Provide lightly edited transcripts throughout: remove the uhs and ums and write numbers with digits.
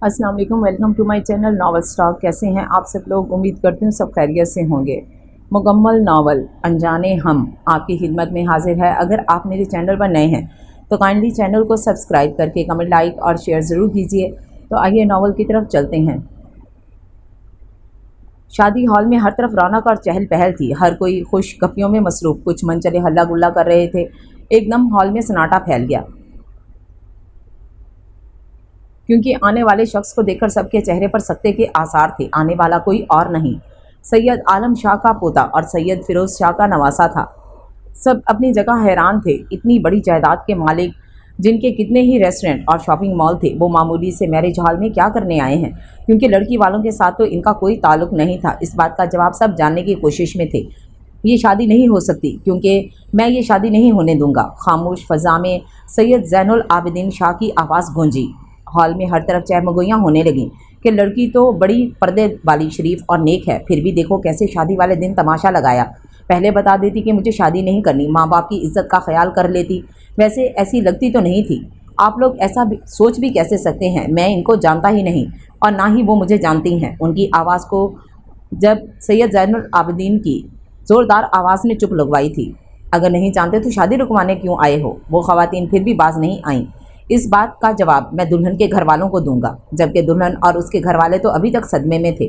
अस्सलाम वालेकुम, welcome to my channel Novel Stock. कैसे हैं आप सब लोग? उम्मीद करती हूँ सब खैरियत से होंगे। मुकम्मल नावल अनजाने हम आपकी खिदमत में हाजिर है। अगर आप मेरे चैनल पर नए हैं तो काइंडली चैनल को सब्सक्राइब करके कमेंट, लाइक और शेयर ज़रूर कीजिए। तो आइए नावल की तरफ चलते हैं। शादी हॉल में हर तरफ रौनक और चहल पहल थी। हर कोई खुश गपियों में मसरूफ़, कुछ मनचले हल्ला गुल्ला कर रहे थे। एकदम हॉल में सन्नाटा फैल गया, क्योंकि आने वाले शख्स को देखकर सबके चेहरे पर सकते के आसार थे। आने वाला कोई और नहीं, सैयद आलम शाह का पोता और सैयद फिरोज़ शाह का नवासा था। सब अपनी जगह हैरान थे। इतनी बड़ी जायदाद के मालिक, जिनके कितने ही रेस्टोरेंट और शॉपिंग मॉल थे, वो मामूली से मैरिज हॉल में क्या करने आए हैं? क्योंकि लड़की वालों के साथ तो इनका कोई ताल्लुक नहीं था। इस बात का जवाब सब जानने की कोशिश में थे। ये शादी नहीं हो सकती, क्योंकि मैं ये शादी नहीं होने दूंगा। खामोश फ़ज़ा में सैयद ज़ैनुल आबिदीन शाह की आवाज़ गूंजी। हॉल में हर तरफ चहमगोइयाँ होने लगीं कि लड़की तो बड़ी पर्दे वाली, शरीफ और नेक है, फिर भी देखो कैसे शादी वाले दिन तमाशा लगाया। पहले बता देती कि मुझे शादी नहीं करनी, माँ बाप की इज्जत का ख्याल कर लेती। वैसे ऐसी लगती तो नहीं थी। आप लोग ऐसा सोच भी कैसे सकते हैं? मैं इनको जानता ही नहीं और ना ही वो मुझे जानती हैं। उनकी आवाज़ को जब सैयद ज़ैनुल आबिदीन की ज़ोरदार आवाज़ ने चुप लगवाई थी। अगर नहीं जानते तो शादी रुकवाने क्यों आए हो? वो ख़वातीन फिर भी बाज नहीं आईं। इस बात का जवाब मैं दुल्हन के घर वालों को दूंगा, जबकि दुल्हन और उसके घर वाले तो अभी तक सदमे में थे।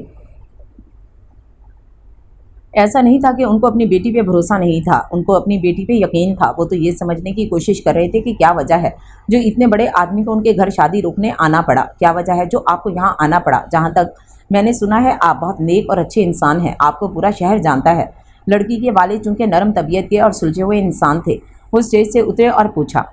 ऐसा नहीं था कि उनको अपनी बेटी पे भरोसा नहीं था, उनको अपनी बेटी पे यकीन था। वो तो ये समझने की कोशिश कर रहे थे कि क्या वजह है जो इतने बड़े आदमी को उनके घर शादी रुकने आना पड़ा। क्या वजह है जो आपको यहाँ आना पड़ा? जहाँ तक मैंने सुना है आप बहुत नेक और अच्छे इंसान हैं, आपको पूरा शहर जानता है। लड़की के वालिद चूँकि नरम तबीयत के और सुलझे हुए इंसान थे, वो स्टेज से उतरे और पूछा,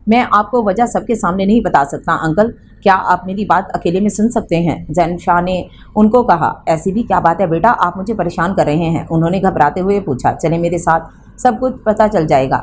मैं आपको वजह सबके सामने नहीं बता सकता अंकल, क्या आप मेरी बात अकेले में सुन सकते हैं? जैन शाह ने उनको कहा, ऐसी भी क्या बात है बेटा, आप मुझे परेशान कर रहे हैं? उन्होंने घबराते हुए पूछा, चले मेरे साथ, सब कुछ पता चल जाएगा।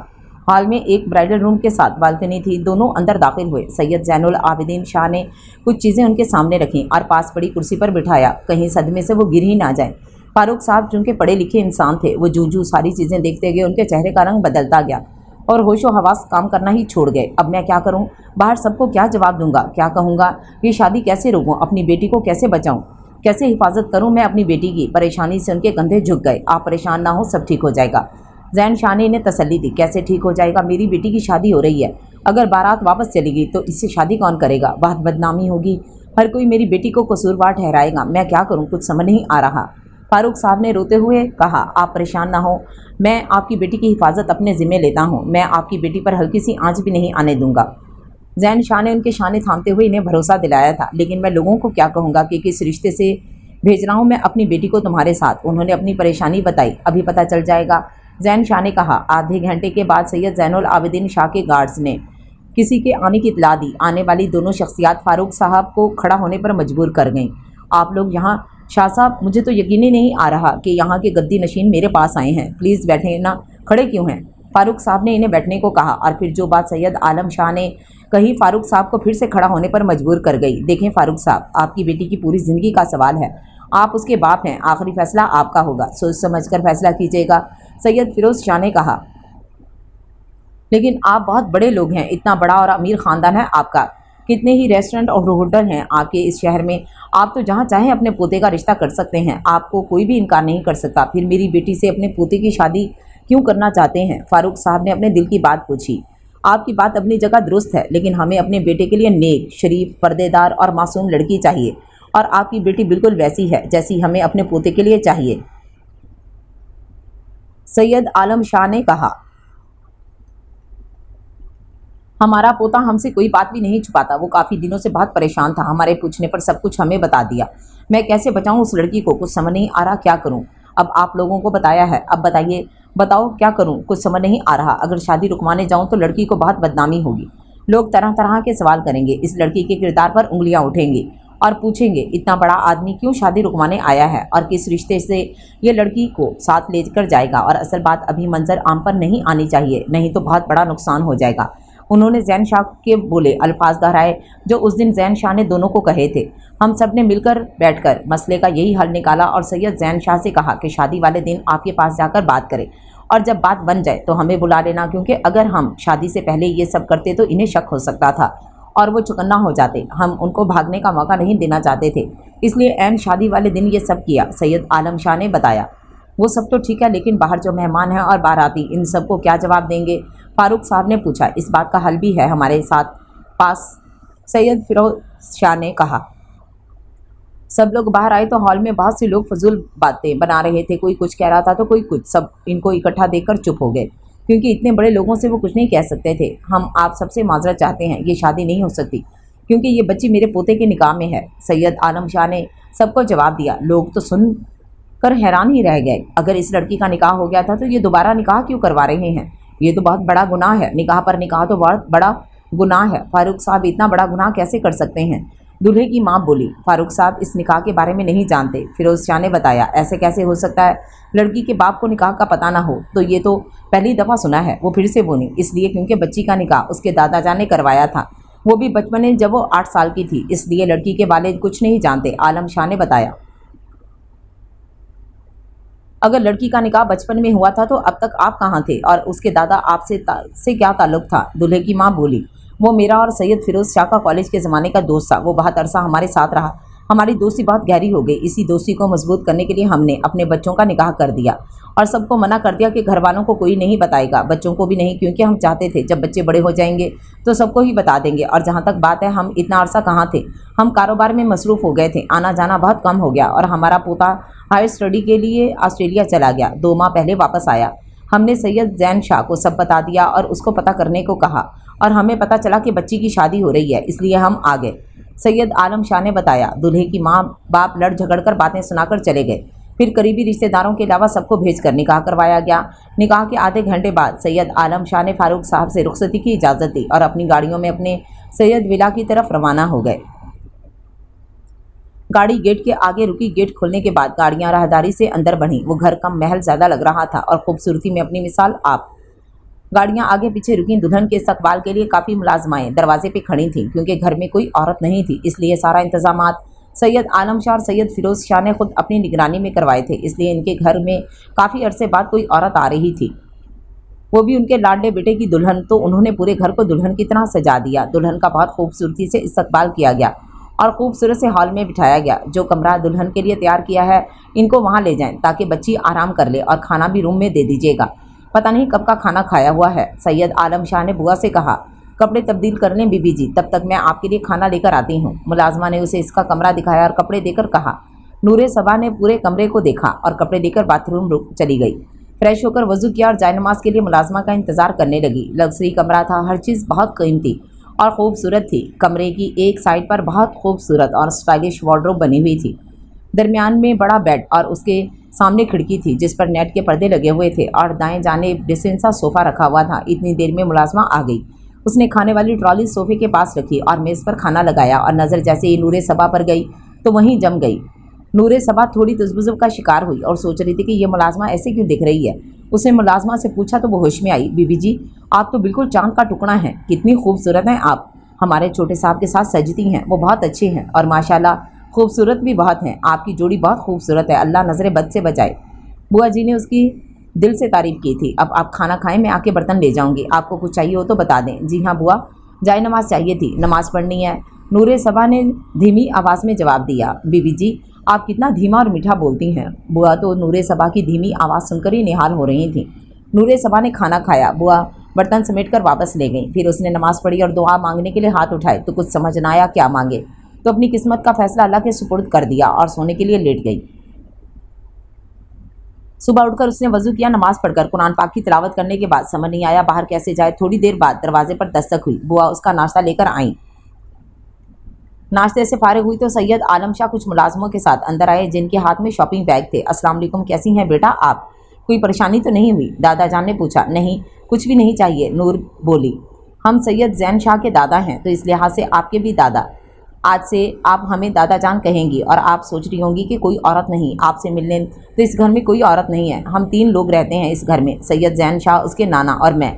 हॉल में एक ब्राइडल रूम के साथ बालकनी थी। दोनों अंदर दाखिल हुए। सैयद ज़ैनुल आबिदीन शाह ने कुछ चीज़ें उनके सामने रखीं और पास पड़ी कुर्सी पर बिठाया, कहीं सदमे से वो गिर ही ना जाए। फारूक साहब चूँकि पढ़े लिखे इंसान थे, वो जूझू सारी चीज़ें देखते गए। उनके चेहरे का रंग बदलता गया और होशो हवास काम करना ही छोड़ गए। अब मैं क्या करूं? बाहर सबको क्या जवाब दूंगा? क्या कहूंगा? ये शादी कैसे रोकूं? अपनी बेटी को कैसे बचाऊं? कैसे हिफाजत करूं मैं अपनी बेटी की? परेशानी से उनके कंधे झुक गए। आप परेशान ना हो, सब ठीक हो जाएगा। जैन शाह ने इन्हें तसल्ली दी। कैसे ठीक हो जाएगा? मेरी बेटी की शादी हो रही है। अगर बारात वापस चली गई तो इससे शादी कौन करेगा? बहुत बदनामी होगी, हर कोई मेरी बेटी को कसूरवार ठहराएगा। मैं क्या करूँ? कुछ समझ नहीं आ रहा। फारूक साहब ने रोते हुए कहा, आप परेशान ना हो, मैं आपकी बेटी की हिफाजत अपने ज़िम्मे लेता हूँ। मैं आपकी बेटी पर हल्की सी आंच भी नहीं आने दूंगा। जैन शाह ने उनके शाने थामते हुए इन्हें भरोसा दिलाया था, लेकिन मैं लोगों को क्या कहूँगा कि किस रिश्ते से भेज रहा हूँ मैं अपनी बेटी को तुम्हारे साथ? उन्होंने अपनी परेशानी बताई। अभी पता चल जाएगा, जैन शाह ने कहा। आधे घंटे के बाद सैयद ज़ैनुल आबिदीन शाह के गार्ड्स ने किसी के आने की इत्तला दी। आने वाली दोनों शख्सियात फारूक साहब को खड़ा होने पर मजबूर कर गईं। आप लोग यहाँ? शाह साहब, मुझे तो यकीन ही नहीं आ रहा कि यहाँ के गद्दी नशीन मेरे पास आए हैं। प्लीज़ बैठे ना, खड़े क्यों हैं? फारूक साहब ने इन्हें बैठने को कहा और फिर जो बात सैयद आलम शाह ने कही फारूक साहब को फिर से खड़ा होने पर मजबूर कर गई। देखें फारूक साहब, आपकी बेटी की पूरी ज़िंदगी का सवाल है। आप उसके बाप हैं, आखिरी फैसला आपका होगा, सोच समझ कर फैसला कीजिएगा। सैयद फिरोज़ शाह ने कहा, लेकिन आप बहुत बड़े लोग हैं, इतना बड़ा और अमीर ख़ानदान है आपका, कितने ही रेस्टोरेंट और होटल हैं आपके इस शहर में। आप तो जहाँ चाहें अपने पोते का रिश्ता कर सकते हैं, आपको कोई भी इनकार नहीं कर सकता। फिर मेरी बेटी से अपने पोते की शादी क्यों करना चाहते हैं? फारूक साहब ने अपने दिल की बात पूछी। आपकी बात अपनी जगह दुरुस्त है, लेकिन हमें अपने बेटे के लिए नेक, शरीफ, पर्देदार और मासूम लड़की चाहिए, और आपकी बेटी बिल्कुल वैसी है जैसी हमें अपने पोते के लिए चाहिए। सैयद आलम शाह ने कहा, हमारा पोता हमसे कोई बात भी नहीं छुपाता। वो काफ़ी दिनों से बहुत परेशान था, हमारे पूछने पर सब कुछ हमें बता दिया। मैं कैसे बचाऊं उस लड़की को? कुछ समझ नहीं आ रहा, क्या करूं? अब आप लोगों को बताया है, अब बताइए, बताओ क्या करूं? कुछ समझ नहीं आ रहा। अगर शादी रुकवाने जाऊं तो लड़की को बहुत बदनामी होगी, लोग तरह तरह के सवाल करेंगे, इस लड़की के किरदार पर उंगलियां उठेंगी और पूछेंगे इतना बड़ा आदमी क्यों शादी रुकवाने आया है और किस रिश्ते से ये लड़की को साथ लेकर जाएगा। और असल बात, अभी मंजर आम पर नहीं आनी चाहिए, नहीं तो बहुत बड़ा नुकसान हो जाएगा। उन्होंने जैन शाह के बोले अल्फाज दोहराए जो उस दिन जैन शाह ने दोनों को कहे थे। हम सब ने मिलकर बैठकर मसले का यही हल निकाला और सैयद जैन शाह से कहा कि शादी वाले दिन आपके पास जाकर बात करें, और जब बात बन जाए तो हमें बुला लेना, क्योंकि अगर हम शादी से पहले ये सब करते तो इन्हें शक हो सकता था और वो चौकन्ना हो जाते। हम उनको भागने का मौका नहीं देना चाहते थे, इसलिए ऐन शादी वाले दिन ये सब किया, सैयद आलम शाह ने बताया। वो सब तो ठीक है, लेकिन बाहर जो मेहमान हैं और बाराती, इन सबको क्या जवाब देंगे? फारूक साहब ने पूछा। इस बात का हल भी है हमारे साथ पास, सैयद फिरोज शाह ने कहा। सब लोग बाहर आए तो हॉल में बहुत से लोग फजूल बातें बना रहे थे। कोई कुछ कह रहा था तो कोई कुछ। सब इनको इकट्ठा देखकर चुप हो गए, क्योंकि इतने बड़े लोगों से वो कुछ नहीं कह सकते थे। हम आप सबसे माजरत चाहते हैं, ये शादी नहीं हो सकती, क्योंकि ये बच्ची मेरे पोते के निकाह में है, सैयद आलम शाह ने सबको जवाब दिया। लोग तो सुन कर हैरान ही रह गए। अगर इस लड़की का निकाह हो गया था तो ये दोबारा निकाह क्यों करवा रहे हैं? ये तो बहुत बड़ा गुनाह है। निकाह पर निकाह तो बहुत बड़ा गुनाह है। फारूक साहब इतना बड़ा गुनाह कैसे कर सकते हैं? दूल्हे की मां बोली। फारूक साहब इस निकाह के बारे में नहीं जानते, फिरोज शाह ने बताया। ऐसे कैसे हो सकता है? लड़की के बाप को निकाह का पता ना हो? तो ये तो पहली दफ़ा सुना है। वो फिर से बोली। इसलिए क्योंकि बच्ची का निकाह उसके दादाजान ने करवाया था, वो भी बचपन में जब वो 8 साल की थी, इसलिए लड़की के वालिद कुछ नहीं जानते, आलम शाह ने बताया। अगर लड़की का निकाह बचपन में हुआ था तो अब तक आप कहाँ थे और उसके दादा आपसे से क्या ताल्लुक था? दूल्हे की मां बोली। वो मेरा और सैयद फिरोज शाह का कॉलेज के ज़माने का दोस्त था। वो बहुत अरसा हमारे साथ रहा। हमारी दोस्ती बहुत गहरी हो गई। इसी दोस्ती को मजबूत करने के लिए हमने अपने बच्चों का निकाह कर दिया और सबको मना कर दिया कि घर वालों को कोई नहीं बताएगा, बच्चों को भी नहीं, क्योंकि हम चाहते थे जब बच्चे बड़े हो जाएंगे तो सबको ही बता देंगे। और जहाँ तक बात है, हम इतना अरसा कहाँ थे, हम कारोबार में मसरूफ़ हो गए थे, आना जाना बहुत कम हो गया। और हमारा पोता हायर स्टडी के लिए ऑस्ट्रेलिया चला गया, 2 माह पहले वापस आया। हमने सैयद जैन शाह को सब बता दिया और उसको पता करने को कहा, और हमें पता चला कि बच्ची की शादी हो रही है, इसलिए हम आ गए, सैयद आलम शाह ने बताया। दूल्हे की माँ बाप लड़ झगड़ कर बातें सुनाकर चले गए। फिर करीबी रिश्तेदारों के अलावा सबको भेजकर निकाह करवाया गया। निकाह के आधे घंटे बाद सैयद आलम शाह ने फारूक साहब से रुखसती की इजाज़त दी और अपनी गाड़ियों में अपने सैयद विला की तरफ रवाना हो गए। गाड़ी गेट के आगे रुकी। गेट खुलने के बाद गाड़ियां राहदारी से अंदर बढ़ीं। वो घर कम महल ज़्यादा लग रहा था और खूबसूरती में अपनी मिसाल आप। गाड़ियां आगे पीछे रुकी। दुल्हन के इस्तकबाल के लिए काफ़ी मुलाजमाएं दरवाजे पे खड़ी थीं, क्योंकि घर में कोई औरत नहीं थी, इसलिए सारा इंतजामात सैयद आलम शाह और सैयद फिरोज शाह ने खुद अपनी निगरानी में करवाए थे। इसलिए इनके घर में काफ़ी अरसे बाद कोई औरत आ रही थी, वो भी उनके लाडले बेटे की दुल्हन। तो उन्होंने पूरे घर को दुल्हन की तरह सजा दिया। दुल्हन का बहुत खूबसूरती से इस्तकबाल किया गया और खूबसूरत से हॉल में बिठाया गया। जो कमरा दुल्हन के लिए तैयार किया है, इनको वहाँ ले जाएं ताकि बच्ची आराम कर ले, और खाना भी रूम में दे दीजिएगा। पता नहीं कब का खाना खाया हुआ है, सैयद आलम शाह ने बुआ से कहा। कपड़े तब्दील कर लें बीबी जी, तब तक मैं आपके लिए खाना लेकर आती हूँ। मुलाजमा ने उसे इसका कमरा दिखाया और कपड़े देकर कहा। नूरे सबा ने पूरे कमरे को देखा और कपड़े लेकर बाथरूम चली गई। फ्रेश होकर वजू किया और जायनमाज के लिए मुलाजमा का इंतजार करने लगी। लग्जरी कमरा था, हर चीज़ बहुत कीमती और खूबसूरत थी। कमरे की एक साइड पर बहुत खूबसूरत और स्टाइलिश वार्डरोब बनी हुई थी। दरमियान में बड़ा बेड और उसके सामने खिड़की थी जिस पर नेट के पर्दे लगे हुए थे, और दाएं जाने डिसेंट सा सोफ़ा रखा हुआ था। इतनी देर में मुलाजमा आ गई। उसने खाने वाली ट्रॉली सोफे के पास रखी और मेज़ पर खाना लगाया, और नज़र जैसे ही नूरे सबा पर गई तो वहीं जम गई। नूरे सबा थोड़ी तज़ब्ज़ुब का शिकार हुई और सोच रही थी कि ये मुलाजमा ऐसे क्यों दिख रही है। उसने मुलाजमा से पूछा तो वो होश में आई। बीबी जी, आप तो बिल्कुल चांद का टुकड़ा हैं, कितनी खूबसूरत हैं आप। हमारे छोटे साहब के साथ सजती हैं, वो बहुत अच्छे हैं और माशाल्लाह खूबसूरत भी बहुत हैं। आपकी जोड़ी बहुत खूबसूरत है, अल्लाह नज़र बद से बचाए। बुआ जी ने उसकी दिल से तारीफ़ की थी। अब आप खाना खाएं, मैं आके बर्तन ले जाऊंगी। आपको कुछ चाहिए हो तो बता दें। जी हाँ बुआ, जाए नमाज चाहिए थी, नमाज़ पढ़नी है, नूरे सबा ने धीमी आवाज़ में जवाब दिया। बीबी जी, आप कितना धीमा और मीठा बोलती हैं। बुआ तो नूरे सबा की धीमी आवाज़ सुनकर ही निहाल हो रही थी। नूरे सबा ने खाना खाया। बुआ बर्तन समेट कर वापस ले गई। फिर उसने नमाज़ पढ़ी और दुआ मांगने के लिए हाथ उठाए तो कुछ समझ ना आया क्या मांगे, तो अपनी किस्मत का फैसला अल्लाह के सुपुर्द कर दिया और सोने के लिए लेट गई। सुबह उठकर उसने वजू किया। नमाज पढ़कर कुरान पाक की तिलावत करने के बाद समझ नहीं आया बाहर कैसे जाए। थोड़ी देर बाद दरवाजे पर दस्तक हुई। बुआ उसका नाश्ता लेकर आई। नाश्ते से फारिग हुई तो सैयद आलम शाह कुछ मुलाजमों के साथ अंदर आए, जिनके हाथ में शॉपिंग बैग थे। अस्सलाम वालेकुम, कैसी हैं बेटा आप, कोई परेशानी तो नहीं हुई? दादा जान ने पूछा। नहीं, कुछ भी नहीं चाहिए, नूर बोली। हम सैयद जैन शाह के दादा हैं, तो इस लिहाज से आपके भी दादा। आज से आप हमें दादा जान कहेंगी। और आप सोच रही होंगी कि कोई औरत नहीं आपसे मिलने, तो इस घर में कोई औरत नहीं है। हम 3 लोग रहते हैं इस घर में, सैयद जैन शाह, उसके नाना और मैं।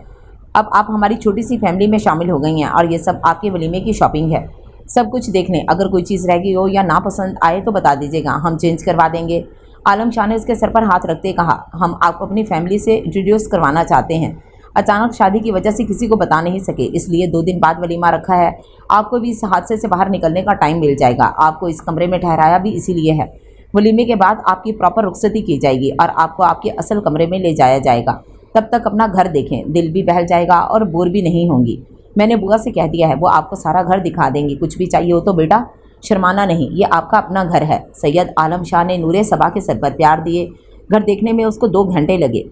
अब आप हमारी छोटी सी फैमिली में शामिल हो गई हैं और ये सब आपके वलीमे की शॉपिंग है। सब कुछ देख लें, अगर कोई चीज़ रह गई हो या नापसंद आए तो बता दीजिएगा, हम चेंज करवा देंगे। आलम शाह ने उसके सर पर हाथ रखते कहा। हम आपको अपनी फैमिली से इंट्रोड्यूस करवाना चाहते हैं। अचानक शादी की वजह से किसी को बता नहीं सके, इसलिए 2 दिन बाद वलीमा रखा है। आपको भी इस हादसे से बाहर निकलने का टाइम मिल जाएगा। आपको इस कमरे में ठहराया भी इसीलिए है। वलीमे के बाद आपकी प्रॉपर रुखसती की जाएगी और आपको आपके असल कमरे में ले जाया जाएगा। तब तक अपना घर देखें, दिल भी बहल जाएगा और बोर भी नहीं होंगी। मैंने बुआ से कह दिया है, वो आपको सारा घर दिखा देंगी। कुछ भी चाहिए हो तो बेटा शर्माना नहीं, ये आपका अपना घर है। सैयद आलम शाह ने नूरे सबा के सर पर प्यार दिए। घर देखने में उसको 2 घंटे लगे।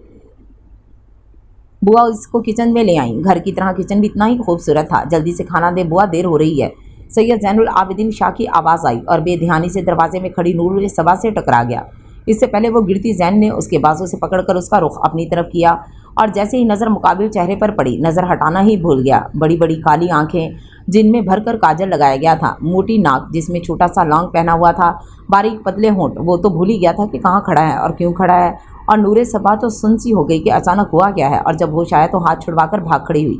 बुआ इसको किचन में ले आई। घर की तरह किचन भी इतना ही खूबसूरत था। जल्दी से खाना दे बुआ, देर हो रही है। सैयद जैनुल आबिदीन शाह की आवाज़ आई और बेध्यानी से दरवाजे में खड़ी नूर सबा से टकरा गया। इससे पहले वो गिरती जैन ने उसके बाजू से पकड़कर उसका रुख अपनी तरफ किया और जैसे ही नज़र मुकाबिल चेहरे पर पड़ी, नज़र हटाना ही भूल गया। बड़ी बड़ी काली आंखें जिनमें भरकर काजल लगाया गया था, मोटी नाक जिसमें छोटा सा लौंग पहना हुआ था, बारीक पतले होंठ, वो तो भूल ही गया था कि कहाँ खड़ा है और क्यों खड़ा है। और नूरे सबा तो सुनसी हो गई कि अचानक हुआ क्या है, और जब होश आया तो हाथ छुड़वाकर भाग खड़ी हुई।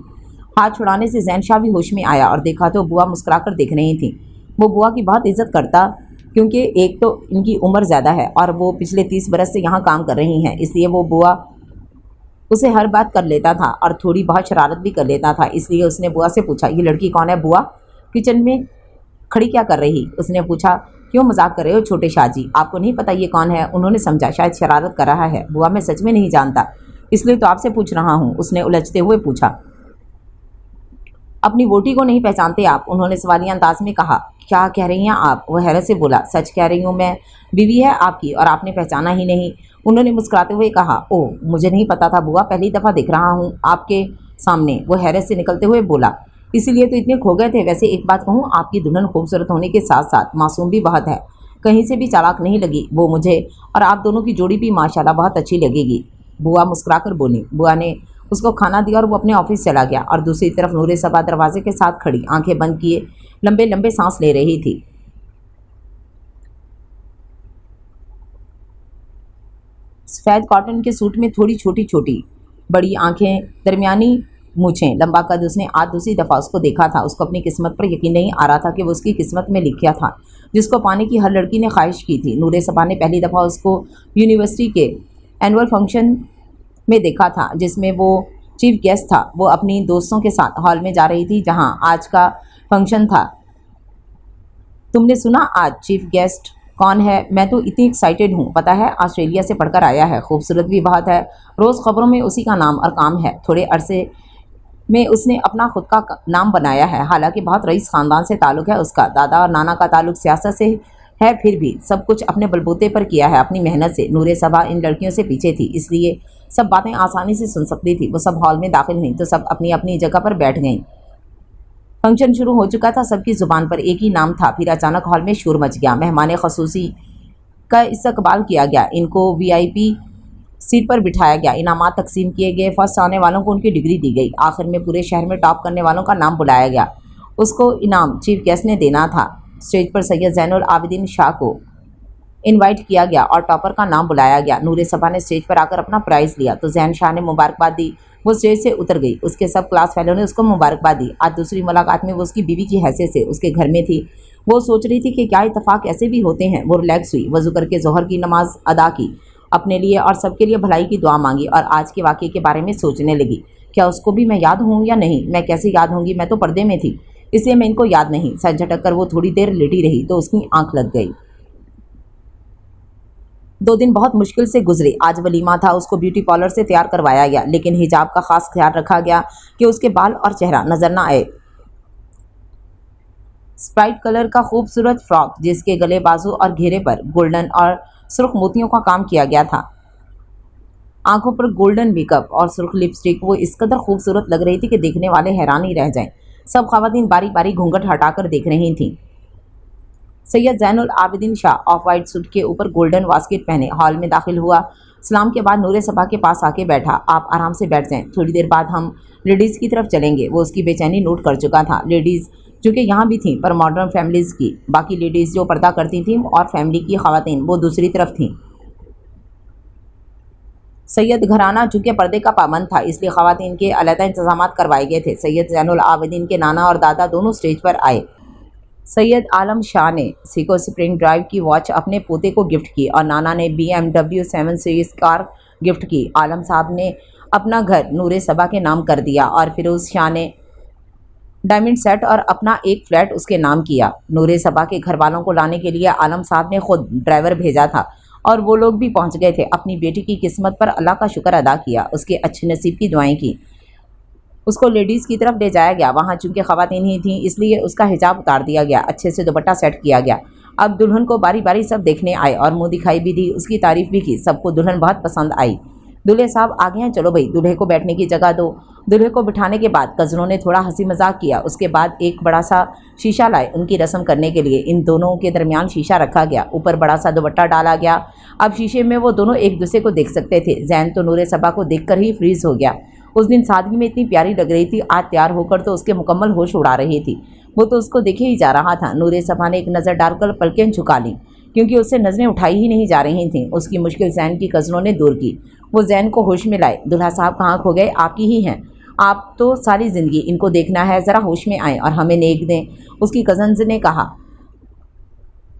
हाथ छुड़ाने से जैन शाह भी होश में आया और देखा तो बुआ मुस्कुराकर देख रही थी। वो बुआ की बहुत इज्जत करता, क्योंकि एक तो इनकी उम्र ज़्यादा है और वो पिछले 30 बरस से यहाँ काम कर रही हैं, इसलिए वो बुआ उसे हर बात कर लेता था और थोड़ी बहुत शरारत भी कर लेता था। इसलिए उसने बुआ से पूछा, ये लड़की कौन है बुआ? किचन में खड़ी क्या कर रही? उसने पूछा, क्यों मजाक कर रहे हो छोटे शाह जी, आपको नहीं पता ये कौन है? उन्होंने समझा शायद शरारत कर रहा है। बुआ, मैं सच में नहीं जानता, इसलिए तो आपसे पूछ रहा हूँ, उसने उलझते हुए पूछा। अपनी वोटी को नहीं पहचानते आप? उन्होंने सवालिया अंदाज में कहा। क्या कह रही हैं आप? वह हैरत से बोला, सच कह रही हूँ मैं, बीवी है आपकी और आपने पहचाना ही नहीं। उन्होंने मुस्कुराते हुए कहा, ओह मुझे नहीं पता था बुआ, पहली दफ़ा देख रहा हूँ आपके सामने। वो हैरत से निकलते हुए बोला, इसीलिए तो इतने खो गए थे। वैसे एक बात कहूँ, आपकी दुल्हन खूबसूरत होने के साथ साथ मासूम भी बहुत है, कहीं से भी चालाक नहीं लगी वो मुझे, और आप दोनों की जोड़ी भी माशाल्लाह बहुत अच्छी लगेगी। बुआ मुस्कुराकर बोली। बुआ ने उसको खाना दिया और वो अपने ऑफिस चला गया और दूसरी तरफ नूरे सबा दरवाजे के साथ खड़ी, आंखें बंद किए लंबे लंबे सांस ले रही थी। सफ़ेद कॉटन के सूट में थोड़ी छोटी छोटी बड़ी आंखें, दरमियानी मूछें, लंबा कद। उसने आज दूसरी दफ़ा उसको देखा था। उसको अपनी किस्मत पर यकीन नहीं आ रहा था कि वो उसकी किस्मत में लिखा था जिसको पाने की हर लड़की ने ख्वाहिश की थी। नूरे सबा ने पहली दफ़ा उसको यूनिवर्सिटी के एनुअल फंक्शन में देखा था जिसमें वो चीफ गेस्ट था। वो अपनी दोस्तों के साथ हॉल में जा रही थी जहां आज का फंक्शन था। तुमने सुना आज चीफ गेस्ट कौन है? मैं तो इतनी एक्साइटेड हूँ, पता है ऑस्ट्रेलिया से पढ़कर आया है, खूबसूरत भी बहुत है, रोज़ खबरों में उसी का नाम और काम है। थोड़े अरसे में उसने अपना खुद का नाम बनाया है। हालांकि बहुत रईस ख़ानदान से ताल्लुक़ है उसका, दादा और नाना का ताल्लुक़ सियासत से है, फिर भी सब कुछ अपने बलबूते पर किया है, अपनी मेहनत से। नूरे सबा इन लड़कियों से पीछे थी, इसलिए सब बातें आसानी से सुन सकती थी। वो सब हॉल में दाखिल हुई तो सब अपनी अपनी जगह पर बैठ गईं। फंक्शन शुरू हो चुका था, सबकी ज़ुबान पर एक ही नाम था। फिर अचानक हॉल में शोर मच गया। मेहमान खसूसी का इस्तकबाल किया गया, इनको वीआईपी सीट पर बिठाया गया, इनामात तकसीम किए गए, फर्स्ट आने वालों को उनकी डिग्री दी गई। आखिर में पूरे शहर में टॉप करने वालों का नाम बुलाया गया। उसको इनाम चीफ गेस्ट ने देना था। स्टेज पर सैयद जैनुल आबिदीन शाह को इनवाइट किया गया और टॉपर का नाम बुलाया गया। नूरे सबा ने स्टेज पर आकर अपना प्राइज़ लिया तो जैन शाह ने मुबारकबाद दी। वो स्टेज से उतर गई। उसके सब क्लास फेलो ने उसको मुबारकबाद दी। आज दूसरी मुलाकात में वो उसकी बीवी की हैसियत से उसके घर में थी। वो सोच रही थी कि क्या इत्तेफाक ऐसे भी होते हैं। वो रिलैक्स हुई, वज़ू करके ज़ोहर की नमाज अदा की, अपने लिए और सबके लिए भलाई की दुआ मांगी और आज के वाक़े के बारे में सोचने लगी। क्या उसको भी मैं याद हूँ या नहीं? मैं कैसे याद होंगी, मैं तो पर्दे में थी, इसलिए मैं इनको याद नहीं। सर झटक कर वो थोड़ी देर लेटी रही तो उसकी आंख लग गई। 2 दिन बहुत मुश्किल से गुजरे। आज वलीमा था, उसको ब्यूटी पार्लर से तैयार करवाया गया, लेकिन हिजाब का खास ख्याल रखा गया कि उसके बाल और चेहरा नजर ना आए। स्प्राइट कलर का खूबसूरत फ्रॉक जिसके गले, बाजू और घेरे पर गोल्डन और सुर्ख मोतियों का काम किया गया था, आंखों पर गोल्डन मेकअप और सुर्ख लिपस्टिक। वो इस कदर खूबसूरत लग रही थी कि देखने वाले हैरान ही रह जाएं। सब ख़वातीन बारी बारी घूंघट हटाकर देख रही थीं। Syed Zainul Abidin Shah of white suit के ऊपर गोल्डन वास्केट पहने हॉल में दाखिल हुआ। सलाम के बाद नूरे सबा के पास आके बैठा। आप आराम से बैठ जाएं, थोड़ी देर बाद हम लेडीज़ की तरफ चलेंगे। वो उसकी बेचैनी नोट कर चुका था। लेडीज़ जो कि यहाँ भी थीं, पर मॉडर्न फैमिलीज़ की। बाकी लेडीज़ जो पर्दा करती थीं और फैमिली की ख़वातीन वो दूसरी तरफ थीं। सैयद घराना चूँकि पर्दे का पाबंद था, इसलिए ख़वातीन के अलहदा इंतजाम करवाए गए थे। सैयद जैनुल आबिदीन के नाना और दादा दोनों स्टेज पर आए। सैयद आलम शाह ने सीको स्प्रिंग ड्राइव की वॉच अपने पोते को गिफ्ट की और नाना ने BMW 7 सीरीज़ कार गिफ्ट की। आलम साहब ने अपना घर नूरे सबा के नाम कर दिया और फिरोज शाह ने डायमंड सेट और अपना एक फ्लैट उसके नाम किया। नूरे सबा के घर वालों को लाने के लिए आलम साहब ने खुद ड्राइवर भेजा था और वो लोग भी पहुंच गए थे। अपनी बेटी की किस्मत पर अल्लाह का शुक्र अदा किया, उसके अच्छे नसीब की दुआएं की। उसको लेडीज़ की तरफ ले जाया गया। वहाँ चूंकि ख़वातीन ही थीं इसलिए उसका हिजाब उतार दिया गया, अच्छे से दुपट्टा सेट किया गया। अब दुल्हन को बारी बारी सब देखने आए और मुँह दिखाई भी दी, उसकी तारीफ़ भी की। सबको दुल्हन बहुत पसंद आई। दूल्हे साहब आ गए हैं, चलो भाई दूल्हे को बैठने की जगह दो। दूल्हे को बिठाने के बाद कज़नों ने थोड़ा हंसी मजाक किया। उसके बाद एक बड़ा सा शीशा लाए उनकी रस्म करने के लिए। इन दोनों के दरमियान शीशा रखा गया, ऊपर बड़ा सा दुपट्टा डाला गया। अब शीशे में वो दोनों एक दूसरे को देख सकते थे। जैन तो नूरे सबा को देखकर ही फ्रीज हो गया। उस दिन सादगी में इतनी प्यारी लग रही थी, आज तैयार होकर तो उसके मुकम्मल होश उड़ा रही थी। वो तो उसको देखे ही जा रहा था। नूरे सबा ने एक नज़र डालकर पलकें झुका लीं क्योंकि उससे नज़रें उठाई ही नहीं जा रही थीं। उसकी मुश्किल जैन की कज़नों ने दूर की। वो जैन को होश में लाए। दूल्हा साहब कहाँ खो गए? आपकी ही हैं, आप तो सारी ज़िंदगी इनको देखना है, ज़रा होश में आएँ और हमें नेक दें। उसकी कज़न्स ने कहा।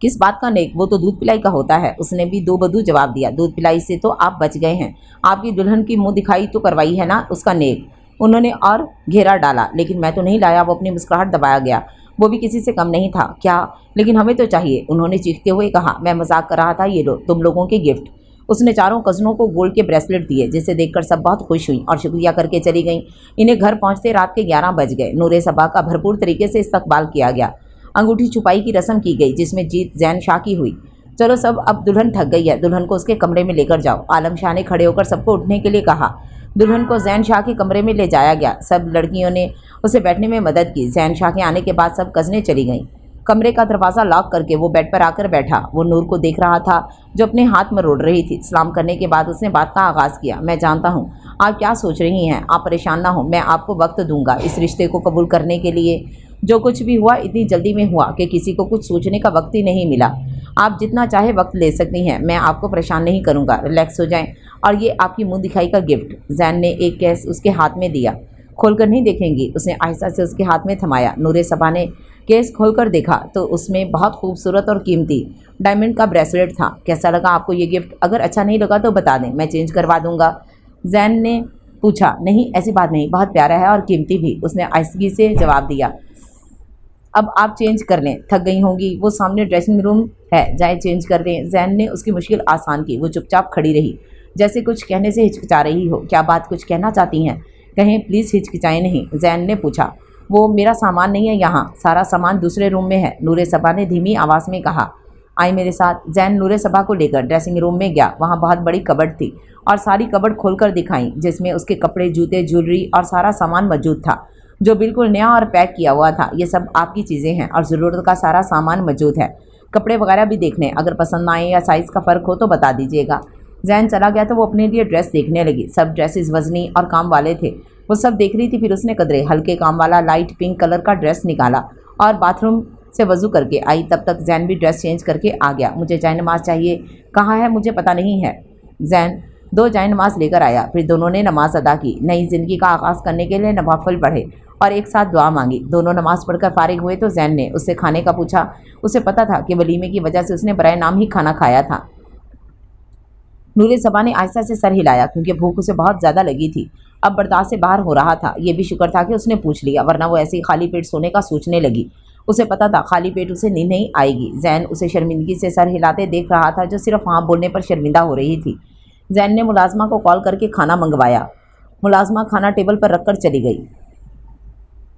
किस बात का नेक? वो तो दूध पिलाई का होता है। उसने भी दो बदू जवाब दिया। दूध पिलाई से तो आप बच गए हैं, आपकी दुल्हन की मुंह दिखाई तो करवाई है ना, उसका नेक। उन्होंने और घेरा डाला। लेकिन मैं तो नहीं लाया। वो अपनी मुस्कुराहट दबाया गया। वो भी किसी से कम नहीं था। क्या? लेकिन हमें तो चाहिए, उन्होंने चीखते हुए कहा। मैं मजाक कर रहा था, ये लो तुम लोगों के गिफ्ट। उसने चारों कज़नों को गोल्ड के ब्रेसलेट दिए जिसे देखकर सब बहुत खुश हुई और शुक्रिया करके चली गईं। इन्हें घर पहुंचते रात के 11 बज गए। नूरे सबा का भरपूर तरीके से इस्तकबाल किया गया। अंगूठी छुपाई की रस्म की गई जिसमें जीत जैन शाह की हुई। चलो सब, अब दुल्हन थक गई है, दुल्हन को उसके कमरे में लेकर जाओ। आलम शाह ने खड़े होकर सबको उठने के लिए कहा। दुल्हन को जैन शाह के कमरे में ले जाया गया। सब लड़कियों ने उसे बैठने में मदद की। जैन शाह के आने के बाद सब कज़नें चली गईं। कमरे का दरवाज़ा लॉक करके वो बेड पर आकर बैठा। वो नूर को देख रहा था जो अपने हाथ में रोड़ रही थी। सलाम करने के बाद उसने बात का आगाज़ किया। मैं जानता हूँ आप क्या सोच रही हैं, आप परेशान ना हो, मैं आपको वक्त दूंगा इस रिश्ते को कबूल करने के लिए। जो कुछ भी हुआ इतनी जल्दी में हुआ कि किसी को कुछ सोचने का वक्त ही नहीं मिला। आप जितना चाहे वक्त ले सकती हैं, मैं आपको परेशान नहीं करूँगा, रिलैक्स हो जाएं। और ये आपकी मुंह दिखाई का गिफ्ट। जैन ने एक केस उसके हाथ में दिया। खोलकर नहीं देखेंगी? उसने आहिस्ता से उसके हाथ में थमाया। नूरे सबा ने केस खोलकर देखा तो उसमें बहुत खूबसूरत और कीमती डायमंड का ब्रेसलेट था। कैसा लगा आपको ये गिफ्ट? अगर अच्छा नहीं लगा तो बता दें, मैं चेंज करवा दूंगा। जैन ने पूछा। नहीं, ऐसी बात नहीं, बहुत प्यारा है और कीमती भी, उसने आहिस्तगी से जवाब दिया। अब आप चेंज कर लें, थक गई होंगी, वो सामने ड्रेसिंग रूम है, जाए चेंज कर लें। जैन ने उसकी मुश्किल आसान की। वो चुपचाप खड़ी रही जैसे कुछ कहने से हिचकिचा रही हो। क्या बात, कुछ कहना चाहती हैं? कहें, प्लीज़ हिचकिचाएं नहीं। जैन ने पूछा। वो मेरा सामान नहीं है यहाँ, सारा सामान दूसरे रूम में है, नूरे सबा ने धीमी आवाज़ में कहा। आई मेरे साथ। जैन नूरे सबा को लेकर ड्रेसिंग रूम में गया। वहाँ बहुत बड़ी कबर्ड थी और सारी कबर्ड खोलकर दिखाई जिसमें उसके कपड़े, जूते, ज्वेलरी और सारा सामान मौजूद था जो बिल्कुल नया और पैक किया हुआ था। ये सब आपकी चीज़ें हैं और ज़रूरत का सारा सामान मौजूद है। कपड़े वगैरह भी देख लें, अगर पसंद ना आए या साइज़ का फ़र्क हो तो बता दीजिएगा। जैन चला गया तो वो अपने लिए ड्रेस देखने लगी। सब ड्रेसेस वजनी और काम वाले थे। वो सब देख रही थी। फिर उसने कदरे हल्के काम वाला लाइट पिंक कलर का ड्रेस निकाला और बाथरूम से वज़ू करके आई। तब तक जैन भी ड्रेस चेंज करके आ गया। मुझे जाए नमाज चाहिए। कहाँ है? मुझे पता नहीं है। जैन 2 जाए नमाज लेकर आया। फिर दोनों ने नमाज अदा की। नई ज़िंदगी का आगाज़ करने के लिए नवाफिल पढ़े और एक साथ दुआ मांगी। दोनों नमाज पढ़कर फारिग हुए तो जैन ने उससे खाने का पूछा। उसे पता था कि वलीमे की वजह से उसने बराए नाम ही खाना खाया था। नूरे सबा ने आहिस्ता से सर हिलाया क्योंकि भूख उसे बहुत ज़्यादा लगी थी। अब बर्दाश्त से बाहर हो रहा था। ये भी शुक्र था कि उसने पूछ लिया, वरना वो ऐसे ही खाली पेट सोने का सोचने लगी। उसे पता था खाली पेट उसे नींद नहीं आएगी। जैन उसे शर्मिंदगी से सर हिलाते देख रहा था जो सिर्फ हाँ बोलने पर शर्मिंदा हो रही थी। जैन ने मुलाजमा को कॉल करके खाना मंगवाया। मुलाजमा खाना टेबल पर रखकर चली गई।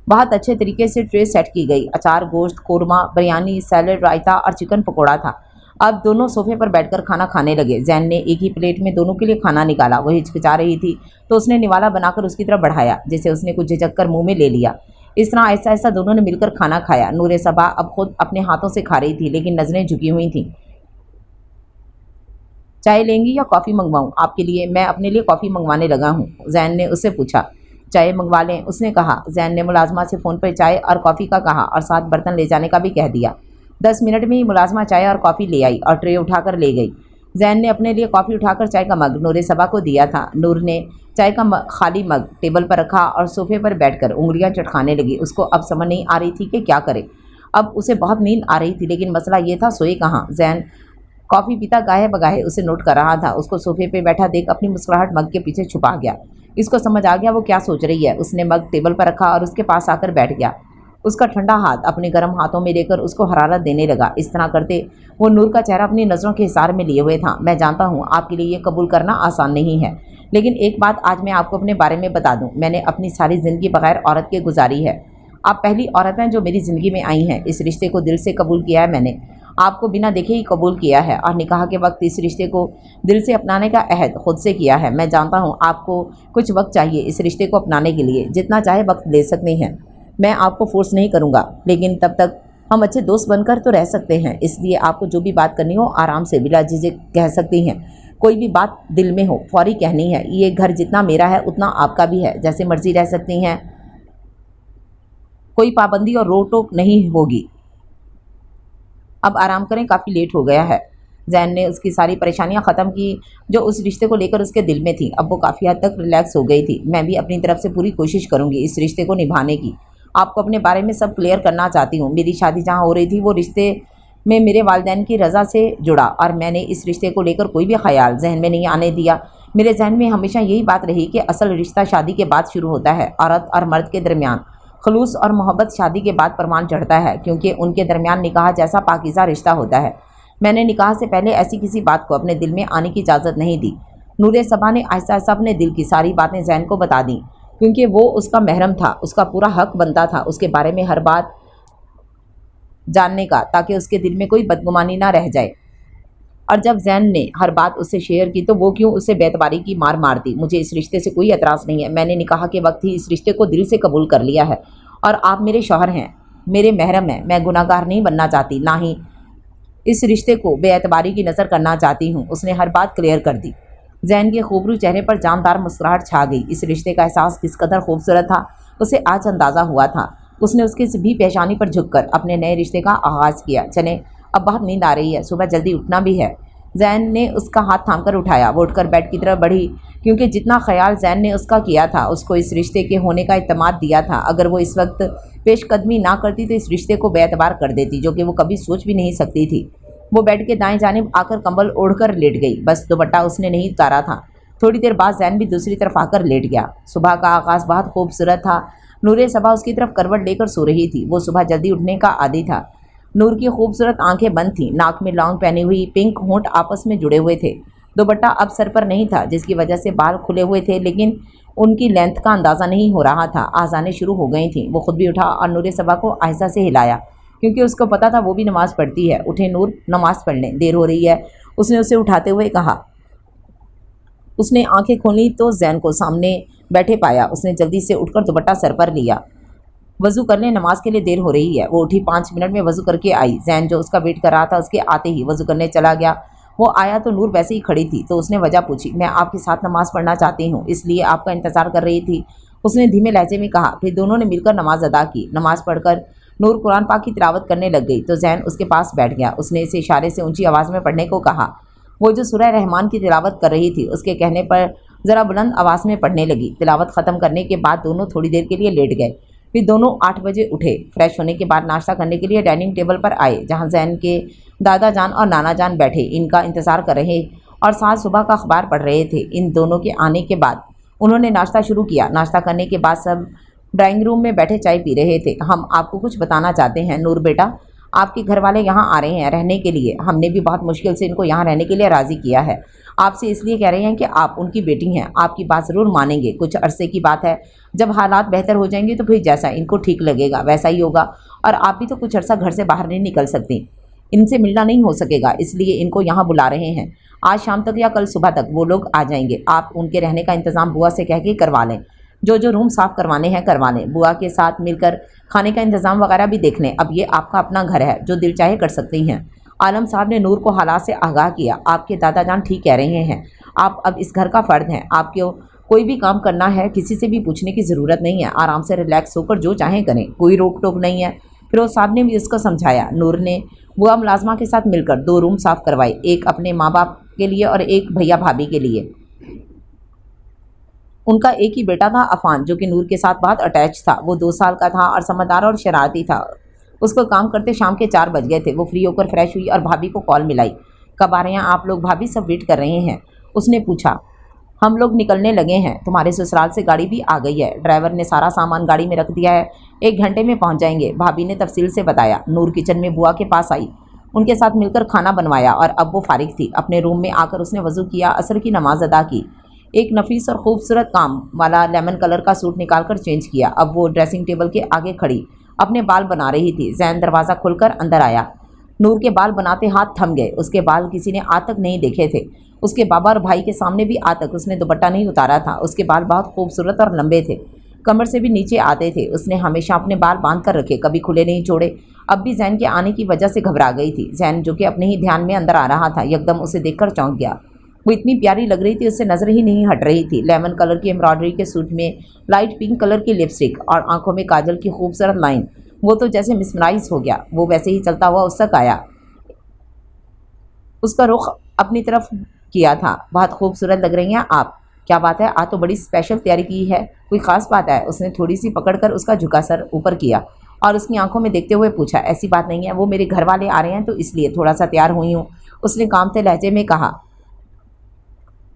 बहुत अच्छे तरीके से ट्रे सेट की गई। अचार, गोश्त, कोरमा, बिरयानी, सैलड, रायता और चिकन पकौड़ा था। अब दोनों सोफे पर बैठकर खाना खाने लगे। जैन ने एक ही प्लेट में दोनों के लिए खाना निकाला। वह हिचकिचा रही थी तो उसने निवाला बनाकर उसकी तरफ बढ़ाया जिसे उसने कुछ झिझक कर मुँह में ले लिया। इस तरह ऐसा ऐसा दोनों ने मिलकर खाना खाया। नूरे सबा अब खुद अपने हाथों से खा रही थी लेकिन नज़रें झुकी हुई थीं। चाय लेंगी या कॉफ़ी मंगवाऊं आपके लिए? मैं अपने लिए कॉफ़ी मंगवाने लगा हूं। जैन ने उससे पूछा। चाय मंगवा लें, उसने कहा। जैन ने मुलाजमा से फ़ोन पर चाय और कॉफ़ी का कहा और साथ बर्तन ले जाने का भी कह दिया। 10 मिनट में ही मुलाजमा चाय और कॉफ़ी ले आई और ट्रे उठाकर ले गई। जैन ने अपने लिए कॉफ़ी उठाकर चाय का मग नूरे सबा को दिया था। नूर ने चाय का खाली मग टेबल पर रखा और सोफे पर बैठकर उंगलियां चटखाने लगी। उसको अब समझ नहीं आ रही थी कि क्या करे। अब उसे बहुत नींद आ रही थी लेकिन मसला ये था सोए कहाँ। जैन कॉफ़ी पीता गाहे बगाहे उसे नोट कर रहा था। उसको सोफे पे बैठा देख अपनी मुस्कुराहट मग के पीछे छुपा गया। इसको समझ आ गया वो क्या सोच रही है। उसने मग टेबल पर रखा और उसके पास आकर बैठ गया। उसका ठंडा हाथ अपने गर्म हाथों में लेकर उसको हरारत देने लगा। इस तरह करते वो नूर का चेहरा अपनी नज़रों के हिसार में लिए हुए था। मैं जानता हूँ आपके लिए ये कबूल करना आसान नहीं है, लेकिन एक बात आज मैं आपको अपने बारे में बता दूँ। मैंने अपनी सारी ज़िंदगी बगैर औरत के गुजारी है। आप पहली औरत हैं जो मेरी ज़िंदगी में आई हैं। इस रिश्ते को दिल से कबूल किया है मैंने, आपको बिना देखे ही कबूल किया है और निकाह के वक्त इस रिश्ते को दिल से अपनाने का अहद खुद से किया है। मैं जानता हूँ आपको कुछ वक्त चाहिए इस रिश्ते को अपनाने के लिए, जितना चाहे वक्त ले सकते हैं। मैं आपको फोर्स नहीं करूँगा, लेकिन तब तक हम अच्छे दोस्त बनकर तो रह सकते हैं। इसलिए आपको जो भी बात करनी हो आराम से बिला झिझक कह सकती हैं। कोई भी बात दिल में हो फौरी कहनी है। ये घर जितना मेरा है उतना आपका भी है, जैसे मर्जी रह सकती हैं, कोई पाबंदी और रोक टोक नहीं होगी। अब आराम करें, काफ़ी लेट हो गया है। जैन ने उसकी सारी परेशानियां ख़त्म की जो उस रिश्ते को लेकर उसके दिल में थी। अब वो काफ़ी हद तक रिलैक्स हो गई थी। मैं भी अपनी तरफ से पूरी कोशिश करूँगी इस रिश्ते को निभाने की। आपको अपने बारे में सब क्लियर करना चाहती हूँ। मेरी शादी जहाँ हो रही थी वो रिश्ते में मेरे वालिदैन की रज़ा से जुड़ा और मैंने इस रिश्ते को लेकर कोई भी ख्याल जहन में नहीं आने दिया। मेरे जहन में हमेशा यही बात रही कि असल रिश्ता शादी के बाद शुरू होता है। औरत और मर्द के दरमियान खलूस और मोहब्बत शादी के बाद परवान चढ़ता है, क्योंकि उनके दरमियान निकाह जैसा पाकीज़ा रिश्ता होता है। मैंने निकाह से पहले ऐसी किसी बात को अपने दिल में आने की इजाज़त नहीं दी। नूरे सबा ने आहिस्ता आहिस्ता अपने दिल की सारी बातें जैन को बता दी, क्योंकि वो उसका महरम था। उसका पूरा हक बनता था उसके बारे में हर बात जानने का, ताकि उसके दिल में कोई बदगुमानी ना रह जाए। और जब जैन ने हर बात उससे शेयर की तो वो क्यों उससे बेतबारी की मार मारती। मुझे इस रिश्ते से कोई एतराज़ नहीं है। मैंने निकाह के वक्त ही इस रिश्ते को दिल से कबूल कर लिया है और आप मेरे शौहर हैं, मेरे महरम हैं। मैं गुनाहगार नहीं बनना चाहती, ना ही इस रिश्ते को बेएतबारी की नज़र करना चाहती हूँ। उसने हर बात क्लियर कर दी। जैन के खूबरू चेहरे पर जानदार मुस्कुराहट छा गई। इस रिश्ते का एहसास किस कदर खूबसूरत था उसे आज अंदाज़ा हुआ था। उसने उसकी भी पेशानी पर झुककर अपने नए रिश्ते का आगाज़ किया। चले, अब बहुत नींद आ रही है, सुबह जल्दी उठना भी है। जैन ने उसका हाथ थामकर उठाया। वो उठकर बेड की तरफ बढ़ी, क्योंकि जितना ख्याल जैन ने उसका किया था, उसको इस रिश्ते के होने का इत्मीनान दिया था। अगर वो इस वक्त पेशकदमी ना करती तो इस रिश्ते को बेएतबार कर देती, जो कि वो कभी सोच भी नहीं सकती थी। वो बेड के दाएं जानिब आकर कंबल ओढ़कर लेट गई। बस दुपट्टा उसने नहीं उतारा था। थोड़ी देर बाद जैन भी दूसरी तरफ आकर लेट गया। सुबह का आगाज़ बहुत खूबसूरत था। नूरे सबा उसकी तरफ करवट लेकर सो रही थी। वो सुबह जल्दी उठने का आदी था। नूर की खूबसूरत आंखें बंद थीं, नाक में लौंग पहनी हुई, पिंक होंठ आपस में जुड़े हुए थे। दुपट्टा अब सर पर नहीं था, जिसकी वजह से बाल खुले हुए थे, लेकिन उनकी लेंथ का अंदाज़ा नहीं हो रहा था। आज़ानें शुरू हो गई थीं। वो खुद भी उठा और नूरे सबा को आहिस्ता से हिलाया, क्योंकि उसको पता था वो भी नमाज़ पढ़ती है। उठे नूर, नमाज़ पढ़ लें, देर हो रही है, उसने उसे उठाते हुए कहा। उसने आंखें खोली तो जैन को सामने बैठे पाया। उसने जल्दी से उठकर दुपट्टा सर पर लिया। वज़ू करने, नमाज के लिए देर हो रही है। वो उठी, 5 मिनट में वज़ू करके आई। जैन जो उसका वेट कर रहा था उसके आते ही वज़ू करने चला गया। वो आया तो नूर वैसे ही खड़ी थी, तो उसने वजह पूछी। मैं आपके साथ नमाज़ पढ़ना चाहती हूँ, इसलिए आपका इंतज़ार कर रही थी, उसने धीमे लहजे में कहा। फिर दोनों ने मिलकर नमाज अदा की। नमाज़ पढ़कर नूर कुरान पाक की तिलावत करने लग गई तो जैन उसके पास बैठ गया। उसने इसे इशारे से ऊंची आवाज़ में पढ़ने को कहा। वो जो सूरह रहमान की तिलावत कर रही थी उसके कहने पर ज़रा बुलंद आवाज़ में पढ़ने लगी। तिलावत ख़त्म करने के बाद दोनों थोड़ी देर के लिए लेट गए। फिर दोनों 8 बजे उठे। फ्रेश होने के बाद नाश्ता करने के लिए डाइनिंग टेबल पर आए, जहाँ जैन के दादा जान और नाना जान बैठे इनका इंतज़ार कर रहे और साथ सुबह का अखबार पढ़ रहे थे। इन दोनों के आने के बाद उन्होंने नाश्ता शुरू किया। नाश्ता करने के बाद सब ड्राइंग रूम में बैठे चाय पी रहे थे। हम आपको कुछ बताना चाहते हैं नूर बेटा, आपके घर वाले यहाँ आ रहे हैं रहने के लिए। हमने भी बहुत मुश्किल से इनको यहाँ रहने के लिए राज़ी किया है। आपसे इसलिए कह रहे हैं कि आप उनकी बेटी हैं, आपकी बात ज़रूर मानेंगे। कुछ अरसे की बात है, जब हालात बेहतर हो जाएंगे तो फिर जैसा इनको ठीक लगेगा वैसा ही होगा। और आप भी तो कुछ अरसा घर से बाहर नहीं निकल सकती, इनसे मिलना नहीं हो सकेगा, इसलिए इनको यहाँ बुला रहे हैं। आज शाम तक या कल सुबह तक वो लोग आ जाएंगे। आप उनके रहने का इंतज़ाम बुआ से कह के करवा लें। जो रूम साफ़ करवाने हैं करवा लें। बुआ के साथ मिलकर खाने का इंतज़ाम वगैरह भी देख लें। अब ये आपका अपना घर है, जो दिल चाहे कर सकती हैं। आलम साहब ने नूर को हालात से आगाह किया। आपके दादा जान ठीक कह रहे हैं, आप अब इस घर का फ़र्द हैं। आपको कोई भी काम करना है किसी से भी पूछने की ज़रूरत नहीं है। आराम से रिलैक्स होकर जो चाहें करें, कोई रोक टोक नहीं है। फिरोज साहब ने भी उसको समझाया। नूर ने बुआ मुलाजमा के साथ मिलकर 2 रूम साफ़ करवाए, एक अपने माँ बाप के लिए और एक भैया भाभी के लिए। उनका एक ही बेटा था अफान, जो कि नूर के साथ बहुत अटैच था। वो 2 साल का था और समझदार और शरारती था। उसको काम करते शाम के 4 बज गए थे। वो फ्री होकर फ्रेश हुई और भाभी को कॉल मिलाई। कब आ रहे हैं आप लोग भाभी, सब वेट कर रहे हैं, उसने पूछा। हम लोग निकलने लगे हैं, तुम्हारे ससुराल से गाड़ी भी आ गई है, ड्राइवर ने सारा सामान गाड़ी में रख दिया है, 1 घंटे में पहुंच जाएंगे, भाभी ने तफसील से बताया। नूर किचन में बुआ के पास आई, उनके साथ मिलकर खाना बनवाया और अब वो फारिग थी। अपने रूम में आकर उसने वज़ू किया, असर की नमाज अदा की, एक नफीस और खूबसूरत काम वाला लेमन कलर का सूट निकालकर चेंज किया। अब वो ड्रेसिंग टेबल के आगे खड़ी अपने बाल बना रही थी। जैन दरवाज़ा खुलकर अंदर आया। नूर के बाल बनाते हाथ थम गए। उसके बाल किसी ने आज तक नहीं देखे थे। उसके बाबा और भाई के सामने भी आज तक उसने दुपट्टा नहीं उतारा था। उसके बाल बहुत खूबसूरत और लंबे थे, कमर से भी नीचे आते थे। उसने हमेशा अपने बाल बांध कर रखे, कभी खुले नहीं छोड़े। अब भी जैन के आने की वजह से घबरा गई थी। जैन जो कि अपने ही ध्यान में अंदर आ रहा था, एकदम उसे देखकर चौंक गया। वो इतनी प्यारी लग रही थी, उससे नज़र ही नहीं हट रही थी। लेमन कलर की एम्ब्रॉयडरी के सूट में लाइट पिंक कलर की लिपस्टिक और आंखों में काजल की खूबसूरत लाइन। वो तो जैसे मिसमराइज हो गया। वो वैसे ही चलता हुआ उस तक आया, उसका रुख अपनी तरफ किया था। बहुत खूबसूरत लग रही हैं आप। क्या बात है, आज तो बड़ी स्पेशल तैयारी की है, कोई ख़ास बात है? उसने थोड़ी सी पकड़कर उसका झुका सर ऊपर किया और उसकी आंखों में देखते हुए पूछा। ऐसी बात नहीं है, वो मेरे घर वाले आ रहे हैं तो इसलिए थोड़ा सा तैयार हुई हूँ, उसने कांपते लहजे में कहा।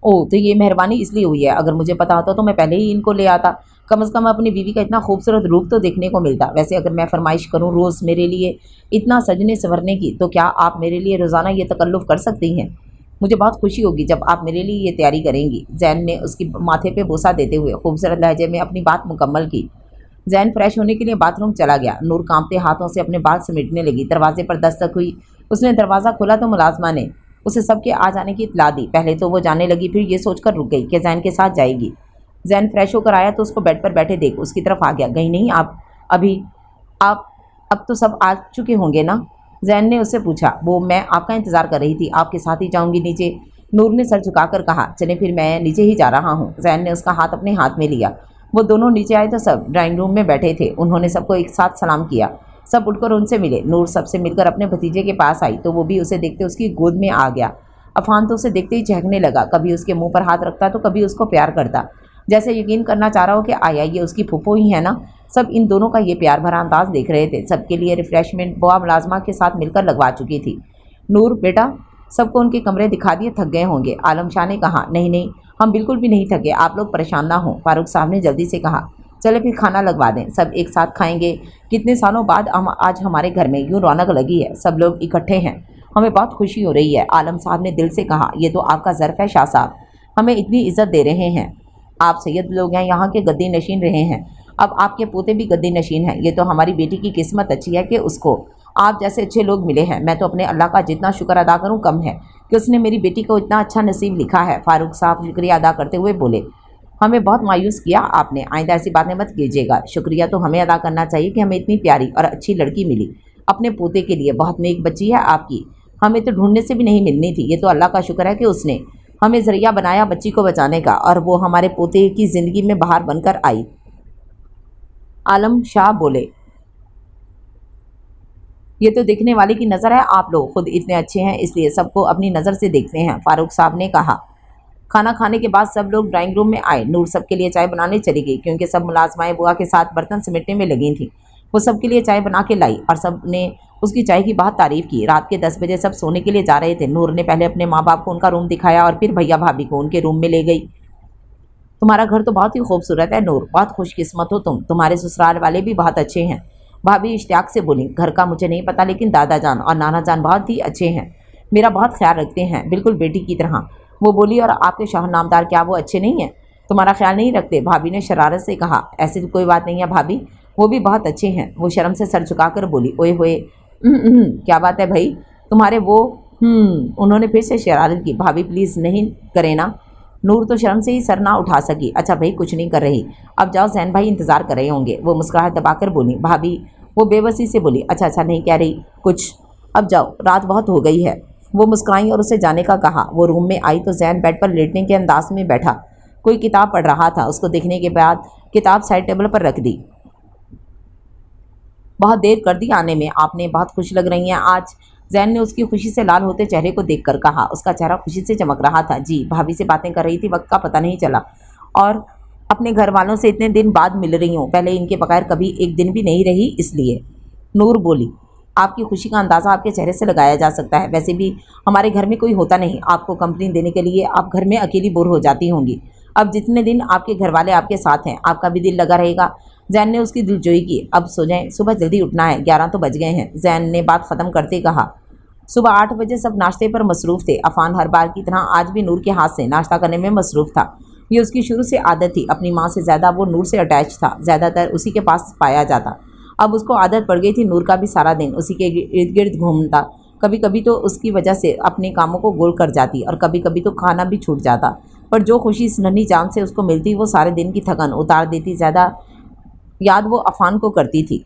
ओह, तो ये मेहरबानी इसलिए हुई है, अगर मुझे पता होता तो मैं पहले ही इनको ले आता। कम से कम अपनी बीवी का इतना खूबसूरत रूप तो देखने को मिलता। वैसे अगर मैं फरमाइश करूं रोज़ मेरे लिए इतना सजने संवरने की, तो क्या आप मेरे लिए रोज़ाना ये तकल्लुफ़ कर सकती हैं? मुझे बहुत खुशी होगी जब आप मेरे लिए ये तैयारी करेंगी। जैन ने उसकी माथे पे बोसा देते हुए खूबसूरत लहजे में अपनी बात मुकम्मल की। जैन फ्रेश होने के लिए बाथरूम चला गया। नूर कांपते हाथों से अपने बाल समेटने लगी। दरवाजे पर दस्तक हुई। उसने दरवाज़ा खोला तो मुलाजमा ने उसे सबके आ जाने की इत्तला दी। पहले तो वो जाने लगी, फिर ये सोचकर रुक गई कि जैन के साथ जाएगी। जैन फ्रेश होकर आया तो उसको बेड पर बैठे देख उसकी तरफ आ गया। गई नहीं आप अभी? आप अब तो सब आ चुके होंगे ना? जैन ने उससे पूछा। वो मैं आपका इंतज़ार कर रही थी, आपके साथ ही जाऊंगी नीचे। नूर ने सर झुकाकर कहा। चले फिर मैं नीचे ही जा रहा हूँ। जैन ने उसका हाथ अपने हाथ में लिया। वो दोनों नीचे आए तो सब ड्राइंग रूम में बैठे थे। उन्होंने सबको एक साथ सलाम किया। सब उठकर उनसे मिले। नूर सबसे मिलकर अपने भतीजे के पास आई तो वो भी उसे देखते उसकी गोद में आ गया। अफान तो उसे देखते ही चहकने लगा, कभी उसके मुंह पर हाथ रखता तो कभी उसको प्यार करता, जैसे यकीन करना चाह रहा हो कि आया ये उसकी फूफो ही है ना। सब इन दोनों का ये प्यार भरा अंदाज देख रहे थे। सबके लिए रिफ्रेशमेंट बुआ मुलाजमा के साथ मिलकर लगवा चुकी थी। नूर बेटा, सबको उनके कमरे दिखा दिए, थक गए होंगे। आलम शाह ने कहा। नहीं नहीं, हम बिल्कुल भी नहीं थके, आप लोग परेशान ना हो, फारूक साहब ने जल्दी से कहा। चले फिर खाना लगवा दें, सब एक साथ खाएंगे। कितने सालों बाद आज हमारे घर में यूँ रौनक लगी है, सब लोग इकट्ठे हैं, हमें बहुत खुशी हो रही है। आलम साहब ने दिल से कहा। ये तो आपका ज़र्फ़ है शाह साहब, हमें इतनी इज्जत दे रहे हैं। आप सैयद लोग हैं, यहाँ के गद्दी नशीन रहे हैं, अब आपके पोते भी गद्दी नशीन हैं। ये तो हमारी बेटी की किस्मत अच्छी है कि उसको आप जैसे अच्छे लोग मिले हैं। मैं तो अपने अल्लाह का जितना शुक्र अदा करूँ कम है कि उसने मेरी बेटी को इतना अच्छा नसीब लिखा है। फारूक साहब शुक्रिया अदा करते हुए बोले। हमें बहुत मायूस किया आपने, आइंदा ऐसी बातें मत कीजिएगा। शुक्रिया तो हमें अदा करना चाहिए कि हमें इतनी प्यारी और अच्छी लड़की मिली अपने पोते के लिए। बहुत नेक बच्ची है आपकी, हमें तो ढूंढने से भी नहीं मिलनी थी। ये तो अल्लाह का शुक्र है कि उसने हमें ज़रिया बनाया बच्ची को बचाने का, और वो हमारे पोते की ज़िंदगी में बहार बनकर आई। आलम शाह बोले। ये तो देखने वाले की नज़र है, आप लोग खुद इतने अच्छे हैं इसलिए सबको अपनी नज़र से देखते हैं, फारूक साहब ने कहा। खाना खाने के बाद सब लोग ड्राइंग रूम में आए। नूर सबके लिए चाय बनाने चली गई क्योंकि सब मुलाजमाएं बुआ के साथ बर्तन समेटने में लगी थीं। वो सबके लिए चाय बना के लाई और सब ने उसकी चाय की बहुत तारीफ़ की। रात के 10 बजे सब सोने के लिए जा रहे थे। नूर ने पहले अपने माँ बाप को उनका रूम दिखाया और फिर भैया भाभी को उनके रूम में ले गई। तुम्हारा घर तो बहुत ही खूबसूरत है नूर, बहुत खुशकिस्मत हो तुम, तुम्हारे ससुराल वाले भी बहुत अच्छे हैं, भाभी इश्तियाक से बोली। घर का मुझे नहीं पता लेकिन दादा जान और नाना जान बहुत ही अच्छे हैं, मेरा बहुत ख्याल रखते हैं, बिल्कुल बेटी की तरह, वो बोली। और आपके शाह नामदार क्या वो अच्छे नहीं हैं, तुम्हारा ख्याल नहीं रखते? भाभी ने शरारत से कहा। ऐसी तो कोई बात नहीं है भाभी, वो भी बहुत अच्छे हैं, वो शर्म से सर झुकाकर बोली। ओए होए, क्या बात है भाई तुम्हारे वो? उन्होंने फिर से शरारत की। भाभी प्लीज़ नहीं करें ना। नूर तो शर्म से ही सर ना उठा सकी। अच्छा भाई कुछ नहीं कर रही, अब जाओ, जैन भाई इंतज़ार कर रहे होंगे, वो मुस्कुराहट दबाकर बोली। भाभी वो बेबसी से बोली। अच्छा अच्छा नहीं कह रही कुछ, अब जाओ, रात बहुत हो गई है। वो मुस्कुराई और उसे जाने का कहा। वो रूम में आई तो जैन बेड पर लेटने के अंदाज में बैठा कोई किताब पढ़ रहा था। उसको देखने के बाद किताब साइड टेबल पर रख दी। बहुत देर कर दी आने में, आपने बहुत खुश लग रही हैं आज, जैन ने उसकी खुशी से लाल होते चेहरे को देखकर कहा। उसका चेहरा खुशी से चमक रहा था। जी, भाभी से बातें कर रही थी, वक्त का पता नहीं चला, और अपने घर वालों से इतने दिन बाद मिल रही हूँ, पहले इनके बगैर कभी एक दिन भी नहीं रही इसलिए। नूर बोली। आपकी खुशी का अंदाज़ा आपके चेहरे से लगाया जा सकता है, वैसे भी हमारे घर में कोई होता नहीं आपको कंपनी देने के लिए, आप घर में अकेली बोर हो जाती होंगी। अब जितने दिन आपके घर वाले आपके साथ हैं आपका भी दिल लगा रहेगा। जैन ने उसकी दिलजोई की। अब सो जाएं, सुबह जल्दी उठना है, 11 तो बज गए हैं। जैन ने बात ख़त्म करते कहा। सुबह 8 बजे सब नाश्ते पर मसरूफ़ थे। अफान हर बार की तरह आज भी नूर के हाथ से नाश्ता करने में मसरूफ़ था। ये उसकी शुरू से आदत थी। अपनी माँ से ज़्यादा वो नूर से अटैच था, ज़्यादातर उसी के पास पाया जाता। अब उसको आदत पड़ गई थी नूर का भी सारा दिन उसी के इर्द गिर्द घूमता। कभी कभी तो उसकी वजह से अपने कामों को गोल कर जाती और कभी कभी तो खाना भी छूट जाता, पर जो खुशी इस नन्ही जान से उसको मिलती वो सारे दिन की थकन उतार देती। ज़्यादा याद वो अफान को करती थी।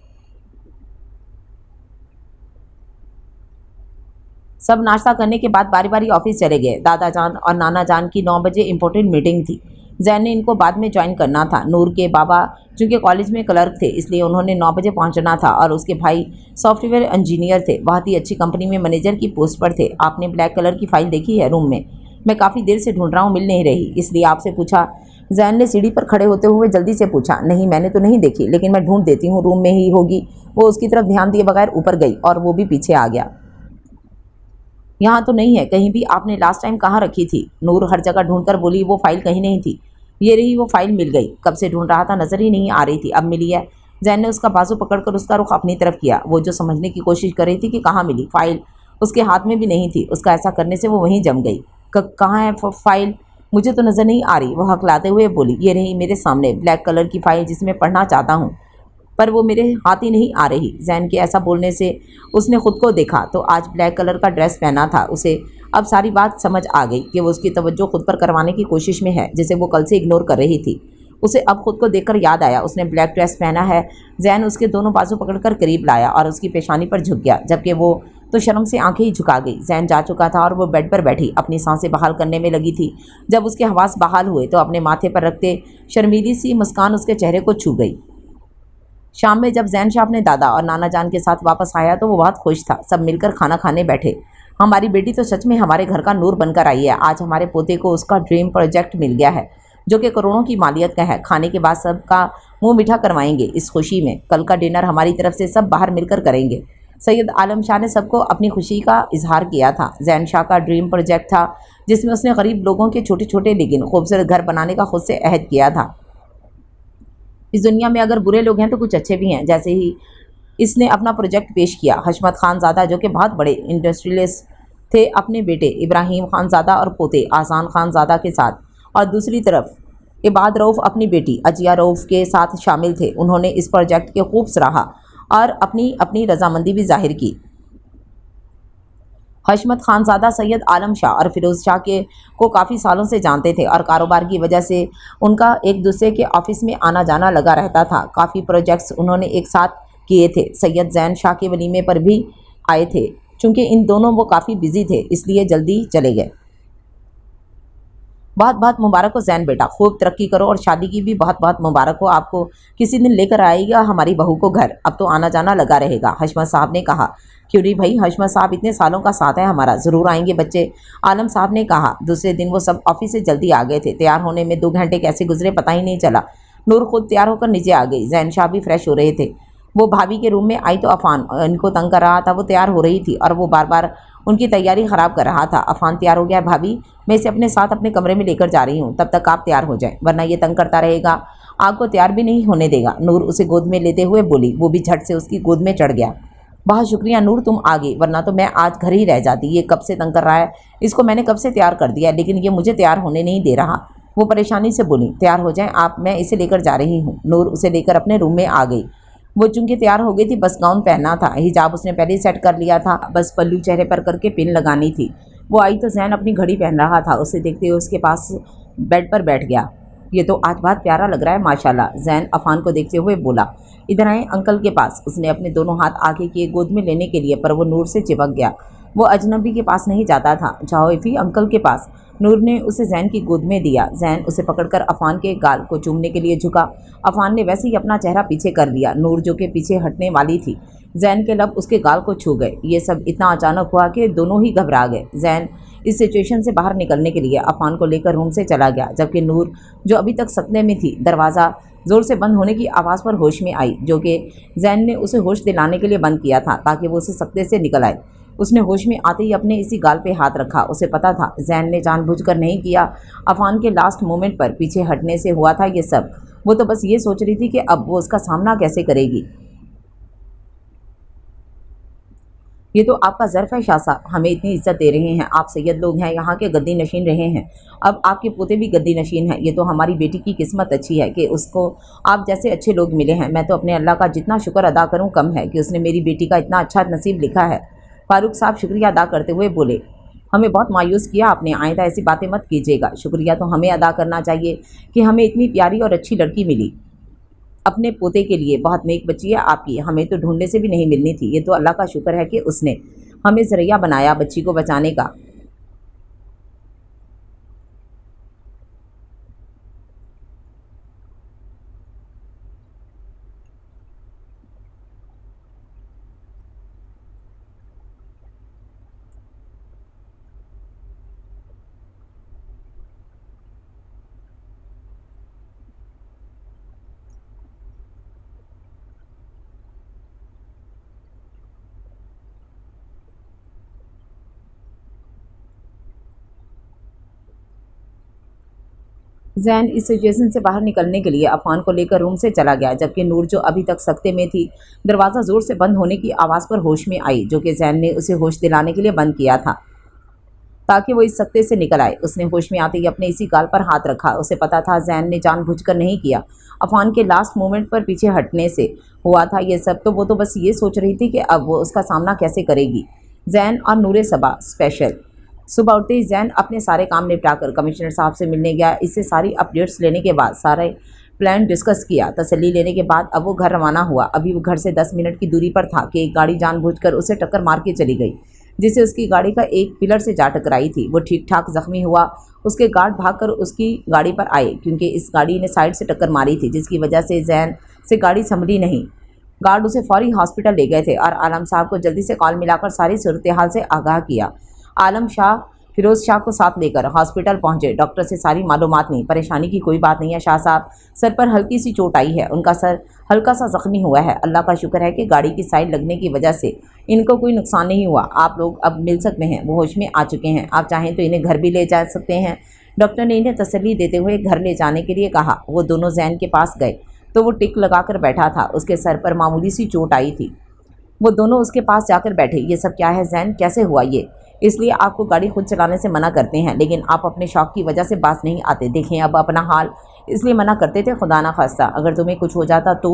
सब नाश्ता करने के बाद बारी बारी ऑफिस चले गए। दादा जान और नाना जान की 9 बजे इंपॉर्टेंट मीटिंग थी। जैन ने इनको बाद में ज्वाइन करना था। नूर के बाबा चूँकि कॉलेज में क्लर्क थे इसलिए उन्होंने 9 बजे पहुंचना था और उसके भाई सॉफ्टवेयर इंजीनियर थे, बहुत ही अच्छी कंपनी में मैनेजर की पोस्ट पर थे। आपने ब्लैक कलर की फ़ाइल देखी है रूम में? मैं काफ़ी देर से ढूंढ रहा हूँ, मिल नहीं रही, इसलिए आपसे पूछा। जैन ने सीढ़ी पर खड़े होते हुए जल्दी से पूछा। नहीं, मैंने तो नहीं देखी, लेकिन मैं ढूंढ देती हूँ, रूम में ही होगी। वो उसकी तरफ ध्यान दिए बगैर ऊपर गई और वो भी पीछे आ गया। यहाँ तो नहीं है कहीं भी। आपने लास्ट टाइम कहाँ रखी थी? नूर हर जगह ढूंढकर बोली। वो फाइल कहीं नहीं थी। ये रही वो फाइल, मिल गई। कब से ढूंढ रहा था, नजर ही नहीं आ रही थी, अब मिली है। जैन ने उसका बाजू पकड़कर उसका रुख अपनी तरफ किया। वो जो समझने की कोशिश कर रही थी कि कहाँ मिली फाइल, उसके हाथ में भी नहीं थी। उसका ऐसा करने से वो वहीं जम गई। कहाँ है फाइल? मुझे तो नज़र नहीं आ रही, वो हकलाते हुए बोली। ये रही मेरे सामने, ब्लैक कलर की फाइल जिसमें पढ़ना चाहता हूँ, पर वो मेरे हाथ ही नहीं आ रही। जैन के ऐसा बोलने से उसने खुद को देखा तो आज ब्लैक कलर का ड्रेस पहना था। उसे अब सारी बात समझ आ गई कि वो उसकी तवज्जो खुद पर करवाने की कोशिश में है, जिसे वो कल से इग्नोर कर रही थी। उसे अब खुद को देखकर याद आया उसने ब्लैक ड्रेस पहना है। जैन उसके दोनों बाजू पकड़कर करीब लाया और उसकी पेशानी पर झुक गया, जबकि वो तो शर्म से आंखें ही झुका गई। जैन जा चुका था और वो बेड पर बैठी अपनी सांसें बहाल करने में लगी थी। जब उसके हवास बहाल हुए तो अपने माथे पर रखते शर्मीली सी मुस्कान उसके चेहरे को छू गई। शाम में जब जैन शाह अपने दादा और नाना जान के साथ वापस आया तो वो बहुत खुश था। सब मिलकर खाना खाने बैठे। हमारी बेटी तो सच में हमारे घर का नूर बनकर आई है। आज हमारे पोते को उसका ड्रीम प्रोजेक्ट मिल गया है, जो कि करोड़ों की मालियत का है। खाने के बाद सबका मुंह मीठा करवाएंगे इस खुशी में। कल का डिनर हमारी तरफ से सब बाहर मिलकर करेंगे। सैयद आलम शाह ने सबको अपनी खुशी का इजहार किया था। जैन शाह का ड्रीम प्रोजेक्ट था जिसमें उसने गरीब लोगों के छोटे छोटे लेकिन खूबसूरत घर बनाने का खुद से अहद किया था। इस दुनिया में अगर बुरे लोग हैं तो कुछ अच्छे भी हैं। जैसे ही इसने अपना प्रोजेक्ट पेश किया, हशमत खानज़ादा जो कि बहुत बड़े इंडस्ट्रियलिस्ट थे, अपने बेटे इब्राहिम खानज़ादा और पोते आसान खानज़ादा के साथ, और दूसरी तरफ इबाद रऊफ़ अपनी बेटी अजिया रऊफ़ के साथ शामिल थे। उन्होंने इस प्रोजेक्ट के खूब सराहा और अपनी अपनी रजामंदी भी जाहिर की। हशमत खानज़ादा सैयद आलम शाह और फ़िरोज़ शाह के को काफ़ी सालों से जानते थे और कारोबार की वजह से उनका एक दूसरे के ऑफिस में आना जाना लगा रहता था। काफ़ी प्रोजेक्ट्स उन्होंने एक साथ किए थे। सैयद जैन शाह के वलीमे पर भी आए थे। चूँकि इन दोनों वो काफ़ी बिजी थे इसलिए जल्दी चले गए। बहुत बहुत मुबारक हो जैन बेटा, खूब तरक्की करो और शादी की भी बहुत बहुत मुबारक हो आपको। किसी दिन लेकर आएगा हमारी बहू को घर, अब तो आना जाना लगा रहेगा। हशमत साहब ने कहा। क्यों नहीं भाई, हशमत साहब इतने सालों का साथ है हमारा, ज़रूर आएंगे बच्चे, आलम साहब ने कहा। दूसरे दिन वो सब ऑफिस से जल्दी आ गए थे। तैयार होने में 2 घंटे कैसे गुजरे पता ही नहीं चला। नूर खुद तैयार होकर नीचे आ गई। जैन शाह भी फ्रेश हो रहे थे। वो भाभी के रूम में आई तो अफान इनको तंग कर रहा था। वो तैयार हो रही थी और वो बार बार उनकी तैयारी ख़राब कर रहा था। अफान तैयार हो गया भाभी, मैं इसे अपने साथ अपने कमरे में लेकर जा रही हूँ, तब तक आप तैयार हो जाएं, वरना ये तंग करता रहेगा, आपको तैयार भी नहीं होने देगा। नूर उसे गोद में लेते हुए बोली। वो भी झट से उसकी गोद में चढ़ गया। बहुत शुक्रिया नूर, तुम आ गई, वरना तो मैं आज घर ही रह जाती। ये कब से तंग कर रहा है, इसको मैंने कब से तैयार कर दिया, लेकिन ये मुझे तैयार होने नहीं दे रहा। वो परेशानी से बोली। तैयार हो जाएं आप, मैं इसे लेकर जा रही हूँ। नूर उसे लेकर अपने रूम में आ गई। वो चूंकि तैयार हो गई थी, बस गाउन पहनना था, हिजाब उसने पहले ही सेट कर लिया था, बस पल्लू चेहरे पर करके पिन लगानी थी। वो आई तो जैन अपनी घड़ी पहन रहा था। उसे देखते हुए उसके पास बेड पर बैठ गया। ये तो आज बहुत प्यारा लग रहा है माशाल्लाह, जैन अफान को देखते हुए बोला। इधर आए अंकल के पास। उसने अपने दोनों हाथ आगे किए गोद में लेने के लिए, पर वो नूर से चिपक गया। वो अजनबी के पास नहीं जाता था। जाओ इफ़ी अंकल के पास। नूर ने उसे जैन की गोद में दिया। जैन उसे पकड़कर अफान के गाल को चूमने के लिए झुका। अफान ने वैसे ही अपना चेहरा पीछे कर लिया। नूर जो कि पीछे हटने वाली थी, जैन के लब उसके गाल को छू गए। ये सब इतना अचानक हुआ कि दोनों ही घबरा गए। जैन इस सिचुएशन से बाहर निकलने के लिए अफान को लेकर रूम से चला गया, जबकि नूर जो अभी तक सपने में थी, दरवाज़ा ज़ोर से बंद होने की आवाज़ पर होश में आई, जो कि जैन ने उसे होश दिलाने के लिए बंद किया था ताकि वो उसे सत्ते से निकल आए। उसने होश में आते ही अपने इसी गाल पे हाथ रखा। उसे पता था जैन ने जानबूझकर नहीं किया। अफान के लास्ट मोमेंट पर पीछे हटने से हुआ था ये सब। वो तो बस ये सोच रही थी कि अब वो उसका सामना कैसे करेगी। ये तो आपका ज़र्फ़ है शाह साहब, हमें इतनी इज्जत दे रहे हैं। आप सैयद लोग हैं, यहाँ के गद्दी नशीन रहे हैं, अब आपके पोते भी गद्दी नशीन हैं। ये तो हमारी बेटी की किस्मत अच्छी है कि उसको आप जैसे अच्छे लोग मिले हैं। मैं तो अपने अल्लाह का जितना शुक्र अदा करूँ कम है कि उसने मेरी बेटी का इतना अच्छा नसीब लिखा है। फ़ारूक साहब शुक्रिया अदा करते हुए बोले, हमें बहुत मायूस किया आपने, आइंदा ऐसी बातें मत कीजिएगा। शुक्रिया तो हमें अदा करना चाहिए कि हमें इतनी प्यारी और अच्छी लड़की मिली। अपने पोते के लिए बहुत नेक बच्ची है आपकी, हमें तो ढूंढने से भी नहीं मिलनी थी। ये तो अल्लाह का शुक्र है कि उसने हमें ज़रिया बनाया बच्ची को बचाने का। जैन इस सिचुएशन से बाहर निकलने के लिए अफान को लेकर रूम से चला गया, जबकि नूर जो अभी तक सख्ते में थी दरवाज़ा ज़ोर से बंद होने की आवाज़ पर होश में आई, जो कि जैन ने उसे होश दिलाने के लिए बंद किया था ताकि वो इस सख्ते से निकल आए। उसने होश में आते ही अपने इसी गाल पर हाथ रखा। उसे पता था जैन ने जानबूझकर नहीं किया। अफान के लास्ट मोमेंट पर पीछे हटने से हुआ था ये सब। तो वो तो बस ये सोच रही थी कि अब वो उसका सामना कैसे करेगी। जैन और नूरे सबा स्पेशल। सुबह उठते ही जैन अपने सारे काम निपटाकर कमिश्नर साहब से मिलने गया। इससे सारी अपडेट्स लेने के बाद सारे प्लान डिस्कस किया। तसल्ली लेने के बाद अब वो घर रवाना हुआ। अभी वो घर से 10 मिनट की दूरी पर था कि एक गाड़ी जानबूझकर उसे टक्कर मार के चली गई, जिससे उसकी गाड़ी का एक पिलर से जा टकराई थी। वो ठीक ठाक जख्मी हुआ। उसके गार्ड भागकर उसकी गाड़ी पर आए, क्योंकि इस गाड़ी ने साइड से टक्कर मारी थी, जिसकी वजह से जैन से गाड़ी संभली नहीं। गार्ड उसे फौरी हॉस्पिटल ले गए थे और आलम साहब को जल्दी से कॉल मिलाकर सारी सूरत हाल से आगाह किया। आलम शाह फिरोज़ शाह को साथ लेकर हॉस्पिटल पहुंचे। डॉक्टर से सारी मालूमात ली। परेशानी की कोई बात नहीं है शाह साहब, सर पर हल्की सी चोट आई है, उनका सर हल्का सा ज़ख्मी हुआ है। अल्लाह का शुक्र है कि गाड़ी की साइड लगने की वजह से इनको कोई नुकसान नहीं हुआ। आप लोग अब मिल सकते हैं, वो होश में आ चुके हैं। आप चाहें तो इन्हें घर भी ले जा सकते हैं। डॉक्टर ने इन्हें तसल्ली देते हुए घर ले जाने के लिए कहा। वो दोनों जैन के पास गए तो वो टिक लगाकर बैठा था। उसके सर पर मामूली सी चोट आई थी। वो दोनों उसके पास जाकर बैठे। ये सब क्या है जैन, कैसे हुआ ये? इसलिए आपको गाड़ी खुद चलाने से मना करते हैं, लेकिन आप अपने शौक की वजह से बात नहीं आते। देखें अब अपना हाल, इसलिए मना करते थे। खुदा ना खास्ता अगर तुम्हें कुछ हो जाता तो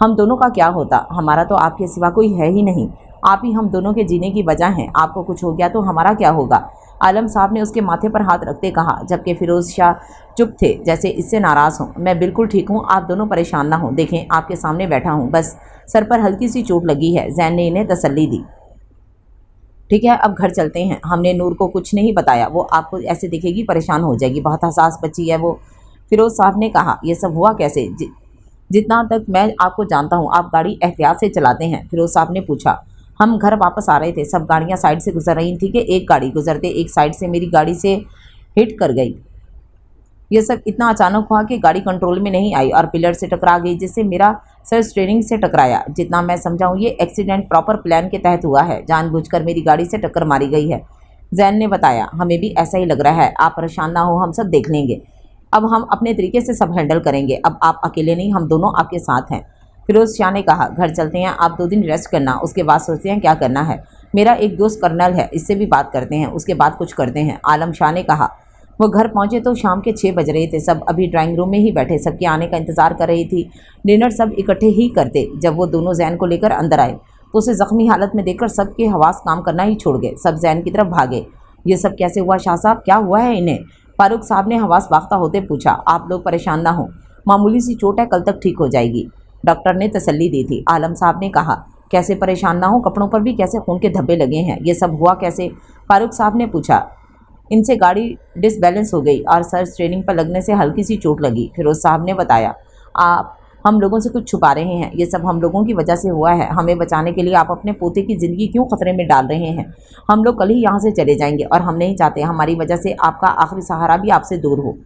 हम दोनों का क्या होता? हमारा तो आपके सिवा कोई है ही नहीं। आप ही हम दोनों के जीने की वजह हैं। आपको कुछ हो गया तो हमारा क्या होगा? आलम साहब ने उसके माथे पर हाथ रखते कहा, जबकि फिरोज़ शाह चुप थे, जैसे इससे नाराज़ हों। मैं बिल्कुल ठीक हूँ, आप दोनों परेशान ना हों। देखें आपके सामने बैठा हूँ, बस सर पर हल्की सी चोट लगी है। जैन ने इन्हें तसल्ली दी। ठीक है, अब घर चलते हैं। हमने नूर को कुछ नहीं बताया, वो आपको ऐसे दिखेगी परेशान हो जाएगी, बहुत हसास बच्ची है वो। फिरोज़ साहब ने कहा, ये सब हुआ कैसे? जितना तक मैं आपको जानता हूँ आप गाड़ी एहतियात से चलाते हैं। फिरोज़ साहब ने पूछा। हम घर वापस आ रहे थे, सब गाड़ियाँ साइड से गुजर रही थी कि एक गाड़ी गुजरते एक साइड से मेरी गाड़ी से हिट कर गई। ये सब इतना अचानक हुआ कि गाड़ी कंट्रोल में नहीं आई और पिलर से टकरा गई, जिससे मेरा सर स्टीयरिंग से टकराया। जितना मैं समझा हूँ ये एक्सीडेंट प्रॉपर प्लान के तहत हुआ है, जानबूझकर मेरी गाड़ी से टक्कर मारी गई है। जैन ने बताया। हमें भी ऐसा ही लग रहा है, आप परेशान ना हो, हम सब देख लेंगे। अब हम अपने तरीके से सब हैंडल करेंगे। अब आप अकेले नहीं, हम दोनों आपके साथ हैं। फिरोज़ शाह ने कहा, घर चलते हैं, आप 2 दिन रेस्ट करना, उसके बाद सोचते हैं क्या करना है। मेरा एक दोस्त कर्नल है, इससे भी बात करते हैं, उसके बाद कुछ करते हैं। आलम शाह ने कहा। वो घर पहुंचे तो शाम के 6 बज रहे थे। सब अभी ड्राइंग रूम में ही बैठे, सबके आने का इंतज़ार कर रही थी। डिनर सब इकट्ठे ही करते। जब वो दोनों जैन को लेकर अंदर आए तो उसे ज़ख्मी हालत में देखकर सबके हवास काम करना ही छोड़ गए। सब जैन की तरफ भागे। ये सब कैसे हुआ शाह साहब, क्या हुआ है इन्हें? फारूक साहब ने हवास बाख्ता होते पूछा। आप लोग परेशान ना हो, मामूली सी चोट है, कल तक ठीक हो जाएगी, डॉक्टर ने तसल्ली दी थी। आलम साहब ने कहा। कैसे परेशान ना हो, कपड़ों पर भी कैसे खून के धब्बे लगे हैं, ये सब हुआ कैसे? फारूक साहब ने पूछा। इनसे गाड़ी डिसबैलेंस हो गई और सर स्टीयरिंग पर लगने से हल्की सी चोट लगी, फिरोज़ साहब ने बताया। आप हम लोगों से कुछ छुपा रहे हैं, ये सब हम लोगों की वजह से हुआ है। हमें बचाने के लिए आप अपने पोते की ज़िंदगी क्यों खतरे में डाल रहे हैं? हम लोग कल ही यहाँ से चले जाएंगे और हम नहीं चाहते हमारी वजह से आपका आखिरी सहारा भी आपसे दूर हो।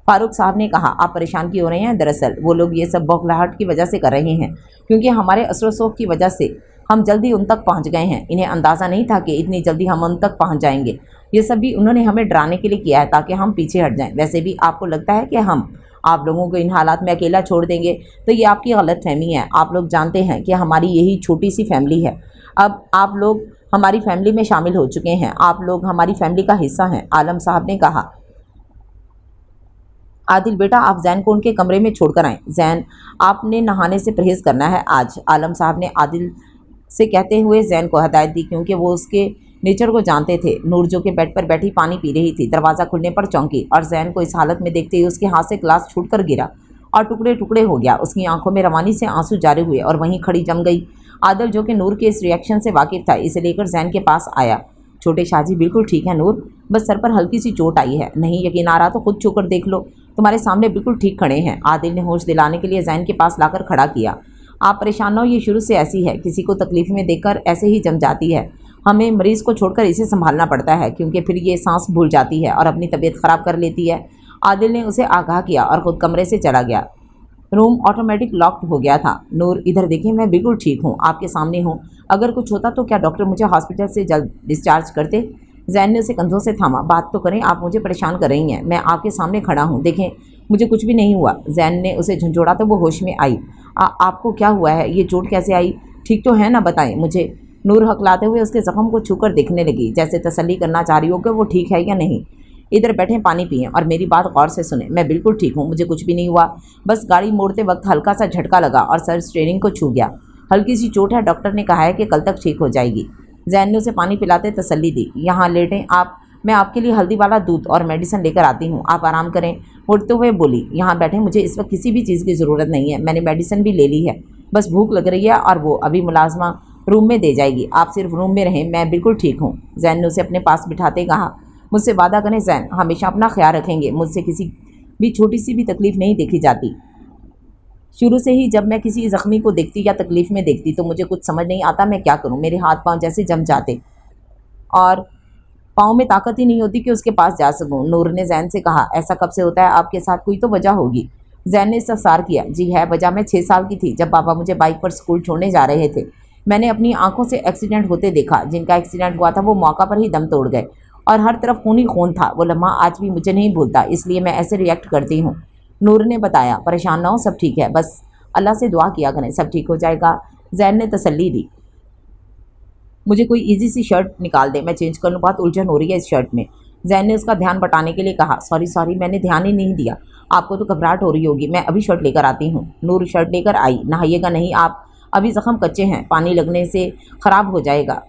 फारूक साहब ने कहा। आप परेशान क्यों हो रहे हैं? दरअसल वो लोग ये सब बौखलाहट की वजह से कर रहे हैं, क्योंकि हमारे असर शौक़ की वजह से हम जल्दी उन तक पहुंच गए हैं। इन्हें अंदाज़ा नहीं था कि इतनी जल्दी हम उन तक पहुंच जाएंगे। ये सब भी उन्होंने हमें डराने के लिए किया है ताकि हम पीछे हट जाएं। वैसे भी आपको लगता है कि हम आप लोगों को इन हालात में अकेला छोड़ देंगे, तो ये आपकी गलतफहमी है। आप लोग जानते हैं कि हमारी यही छोटी सी फैमिली है। अब आप लोग हमारी फैमिली में शामिल हो चुके हैं, आप लोग हमारी फैमिली का हिस्सा हैं। आलम साहब ने कहा। आदिल बेटा, आप जैन को उनके कमरे में छोड़कर आएँ। जैन, आपने नहाने से परहेज़ करना है आज। आलम साहब ने आदिल से कहते हुए जैन को हदायत दी, क्योंकि वो उसके नेचर को जानते थे। नूर जो कि बेड पर बैठी पानी पी रही थी, दरवाज़ा खुलने पर चौंकी और जैन को इस हालत में देखते ही उसके हाथ से ग्लास छूटकर गिरा और टुकड़े टुकड़े हो गया। उसकी आंखों में रवानी से आंसू जारी हुए और वहीं खड़ी जम गई। आदिल, जो कि नूर के इस रिएक्शन से वाकिफ था, इसे लेकर जैन के पास आया। छोटे शाहजी बिल्कुल ठीक है नूर, बस सर पर हल्की सी चोट आई है। नहीं यकीन आ रहा तो खुद छूकर देख लो, तुम्हारे सामने बिल्कुल ठीक खड़े हैं। आदिल ने होश दिलाने के लिए जैन के पास लाकर खड़ा किया। आप परेशान न हो, ये शुरू से ऐसी है, किसी को तकलीफ में देखकर ऐसे ही जम जाती है। हमें मरीज़ को छोड़कर इसे संभालना पड़ता है, क्योंकि फिर ये सांस भूल जाती है और अपनी तबीयत ख़राब कर लेती है। आदिल ने उसे आगाह किया और ख़ुद कमरे से चला गया। रूम ऑटोमेटिक लॉक्ड हो गया था। नूर, इधर देखिए, मैं बिल्कुल ठीक हूँ, आपके सामने हूँ। अगर कुछ होता तो क्या डॉक्टर मुझे हॉस्पिटल से जल्द डिस्चार्ज करते? जैन ने उसे कंधों से थामा। बात तो करें, आप मुझे परेशान कर रही हैं। मैं आपके सामने खड़ा हूँ, देखें मुझे कुछ भी नहीं हुआ। जैन ने उसे झंझोड़ा तो वो होश में आई। आपको क्या हुआ है? ये चोट कैसे आई? ठीक तो है ना, बताएं मुझे। नूर हकलाते हुए उसके ज़ख्म को छूकर देखने लगी, जैसे तसल्ली करना चाह रही हो कि वो ठीक है या नहीं। इधर बैठें, पानी पिएं और मेरी बात गौर से सुने। मैं बिल्कुल ठीक हूँ, मुझे कुछ भी नहीं हुआ। बस गाड़ी मोड़ते वक्त हल्का सा झटका लगा और सर स्टीयरिंग को छू गया। हल्की सी चोट है, डॉक्टर ने कहा है कि कल तक ठीक हो जाएगी। जैन ने उसे पानी पिलाते तसल्ली दी। यहाँ लेटें आप, मैं आपके लिए हल्दी वाला दूध और मेडिसिन लेकर आती हूँ, आप आराम करें। उठते हुए बोली, यहाँ बैठें, मुझे इस वक्त किसी भी चीज़ की ज़रूरत नहीं है। मैंने मेडिसिन भी ले ली है, बस भूख लग रही है और वो अभी मुलाजमा रूम में दे जाएगी। आप सिर्फ रूम में रहें, मैं बिल्कुल ठीक हूँ। जैन ने उसे अपने पास बिठाते कहा। मुझसे वादा करें जैन, हमेशा अपना ख्याल रखेंगे। मुझसे किसी भी छोटी सी भी तकलीफ़ नहीं देखी जाती। शुरू से ही जब मैं किसी ज़ख्मी को देखती या तकलीफ़ में देखती तो मुझे कुछ समझ नहीं आता मैं क्या करूं। मेरे हाथ पांव जैसे जम जाते और पाँव में ताकत ही नहीं होती कि उसके पास जा सकूं। नूर ने जैन से कहा, ऐसा कब से होता है आपके साथ? कोई तो वजह होगी। जैन ने इस्तफसार किया। जी है वजह, मैं 6 साल की थी जब पापा मुझे बाइक पर स्कूल छोड़ने जा रहे थे। मैंने अपनी आंखों से एक्सीडेंट होते देखा। जिनका एक्सीडेंट हुआ था वो मौका पर ही दम तोड़ गए और हर तरफ खून ही खून था। वो लम्हा आज भी मुझे नहीं भूलता, इसलिए मैं ऐसे रिएक्ट करती हूँ। नूर ने बताया। परेशान ना हो, सब ठीक है, बस अल्लाह से दुआ किया करें, सब ठीक हो जाएगा। जैन ने तसल्ली दी। मुझे कोई इजी सी शर्ट निकाल दे, मैं चेंज कर लूँ, बहुत उलझन हो रही है इस शर्ट में। जैन ने उसका ध्यान बटाने के लिए कहा। सॉरी मैंने ध्यान ही नहीं दिया, आपको तो घबराहट हो रही होगी, मैं अभी शर्ट लेकर आती हूँ। नूर शर्ट लेकर आई। नहाइएगा नहीं आप, अभी ज़ख्म कच्चे हैं, पानी लगने से ख़राब हो जाएगा।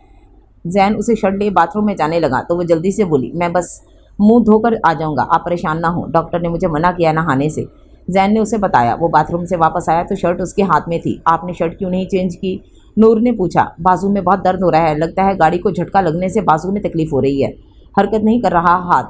जैन उसे शर्ट ले बाथरूम में जाने लगा तो वो जल्दी से बोली, मैं बस मुंह धोकर आ जाऊँगा, आप परेशान ना हो, डॉक्टर ने मुझे मना किया नहाने से। जैन ने उसे बताया। वो बाथरूम से वापस आया तो शर्ट उसके हाथ में थी। आपने शर्ट क्यों नहीं चेंज की? नूर ने पूछा। बाजू में बहुत दर्द हो रहा है, लगता है गाड़ी को झटका लगने से बाजू में तकलीफ हो रही है। हरकत नहीं कर रहा हाथ,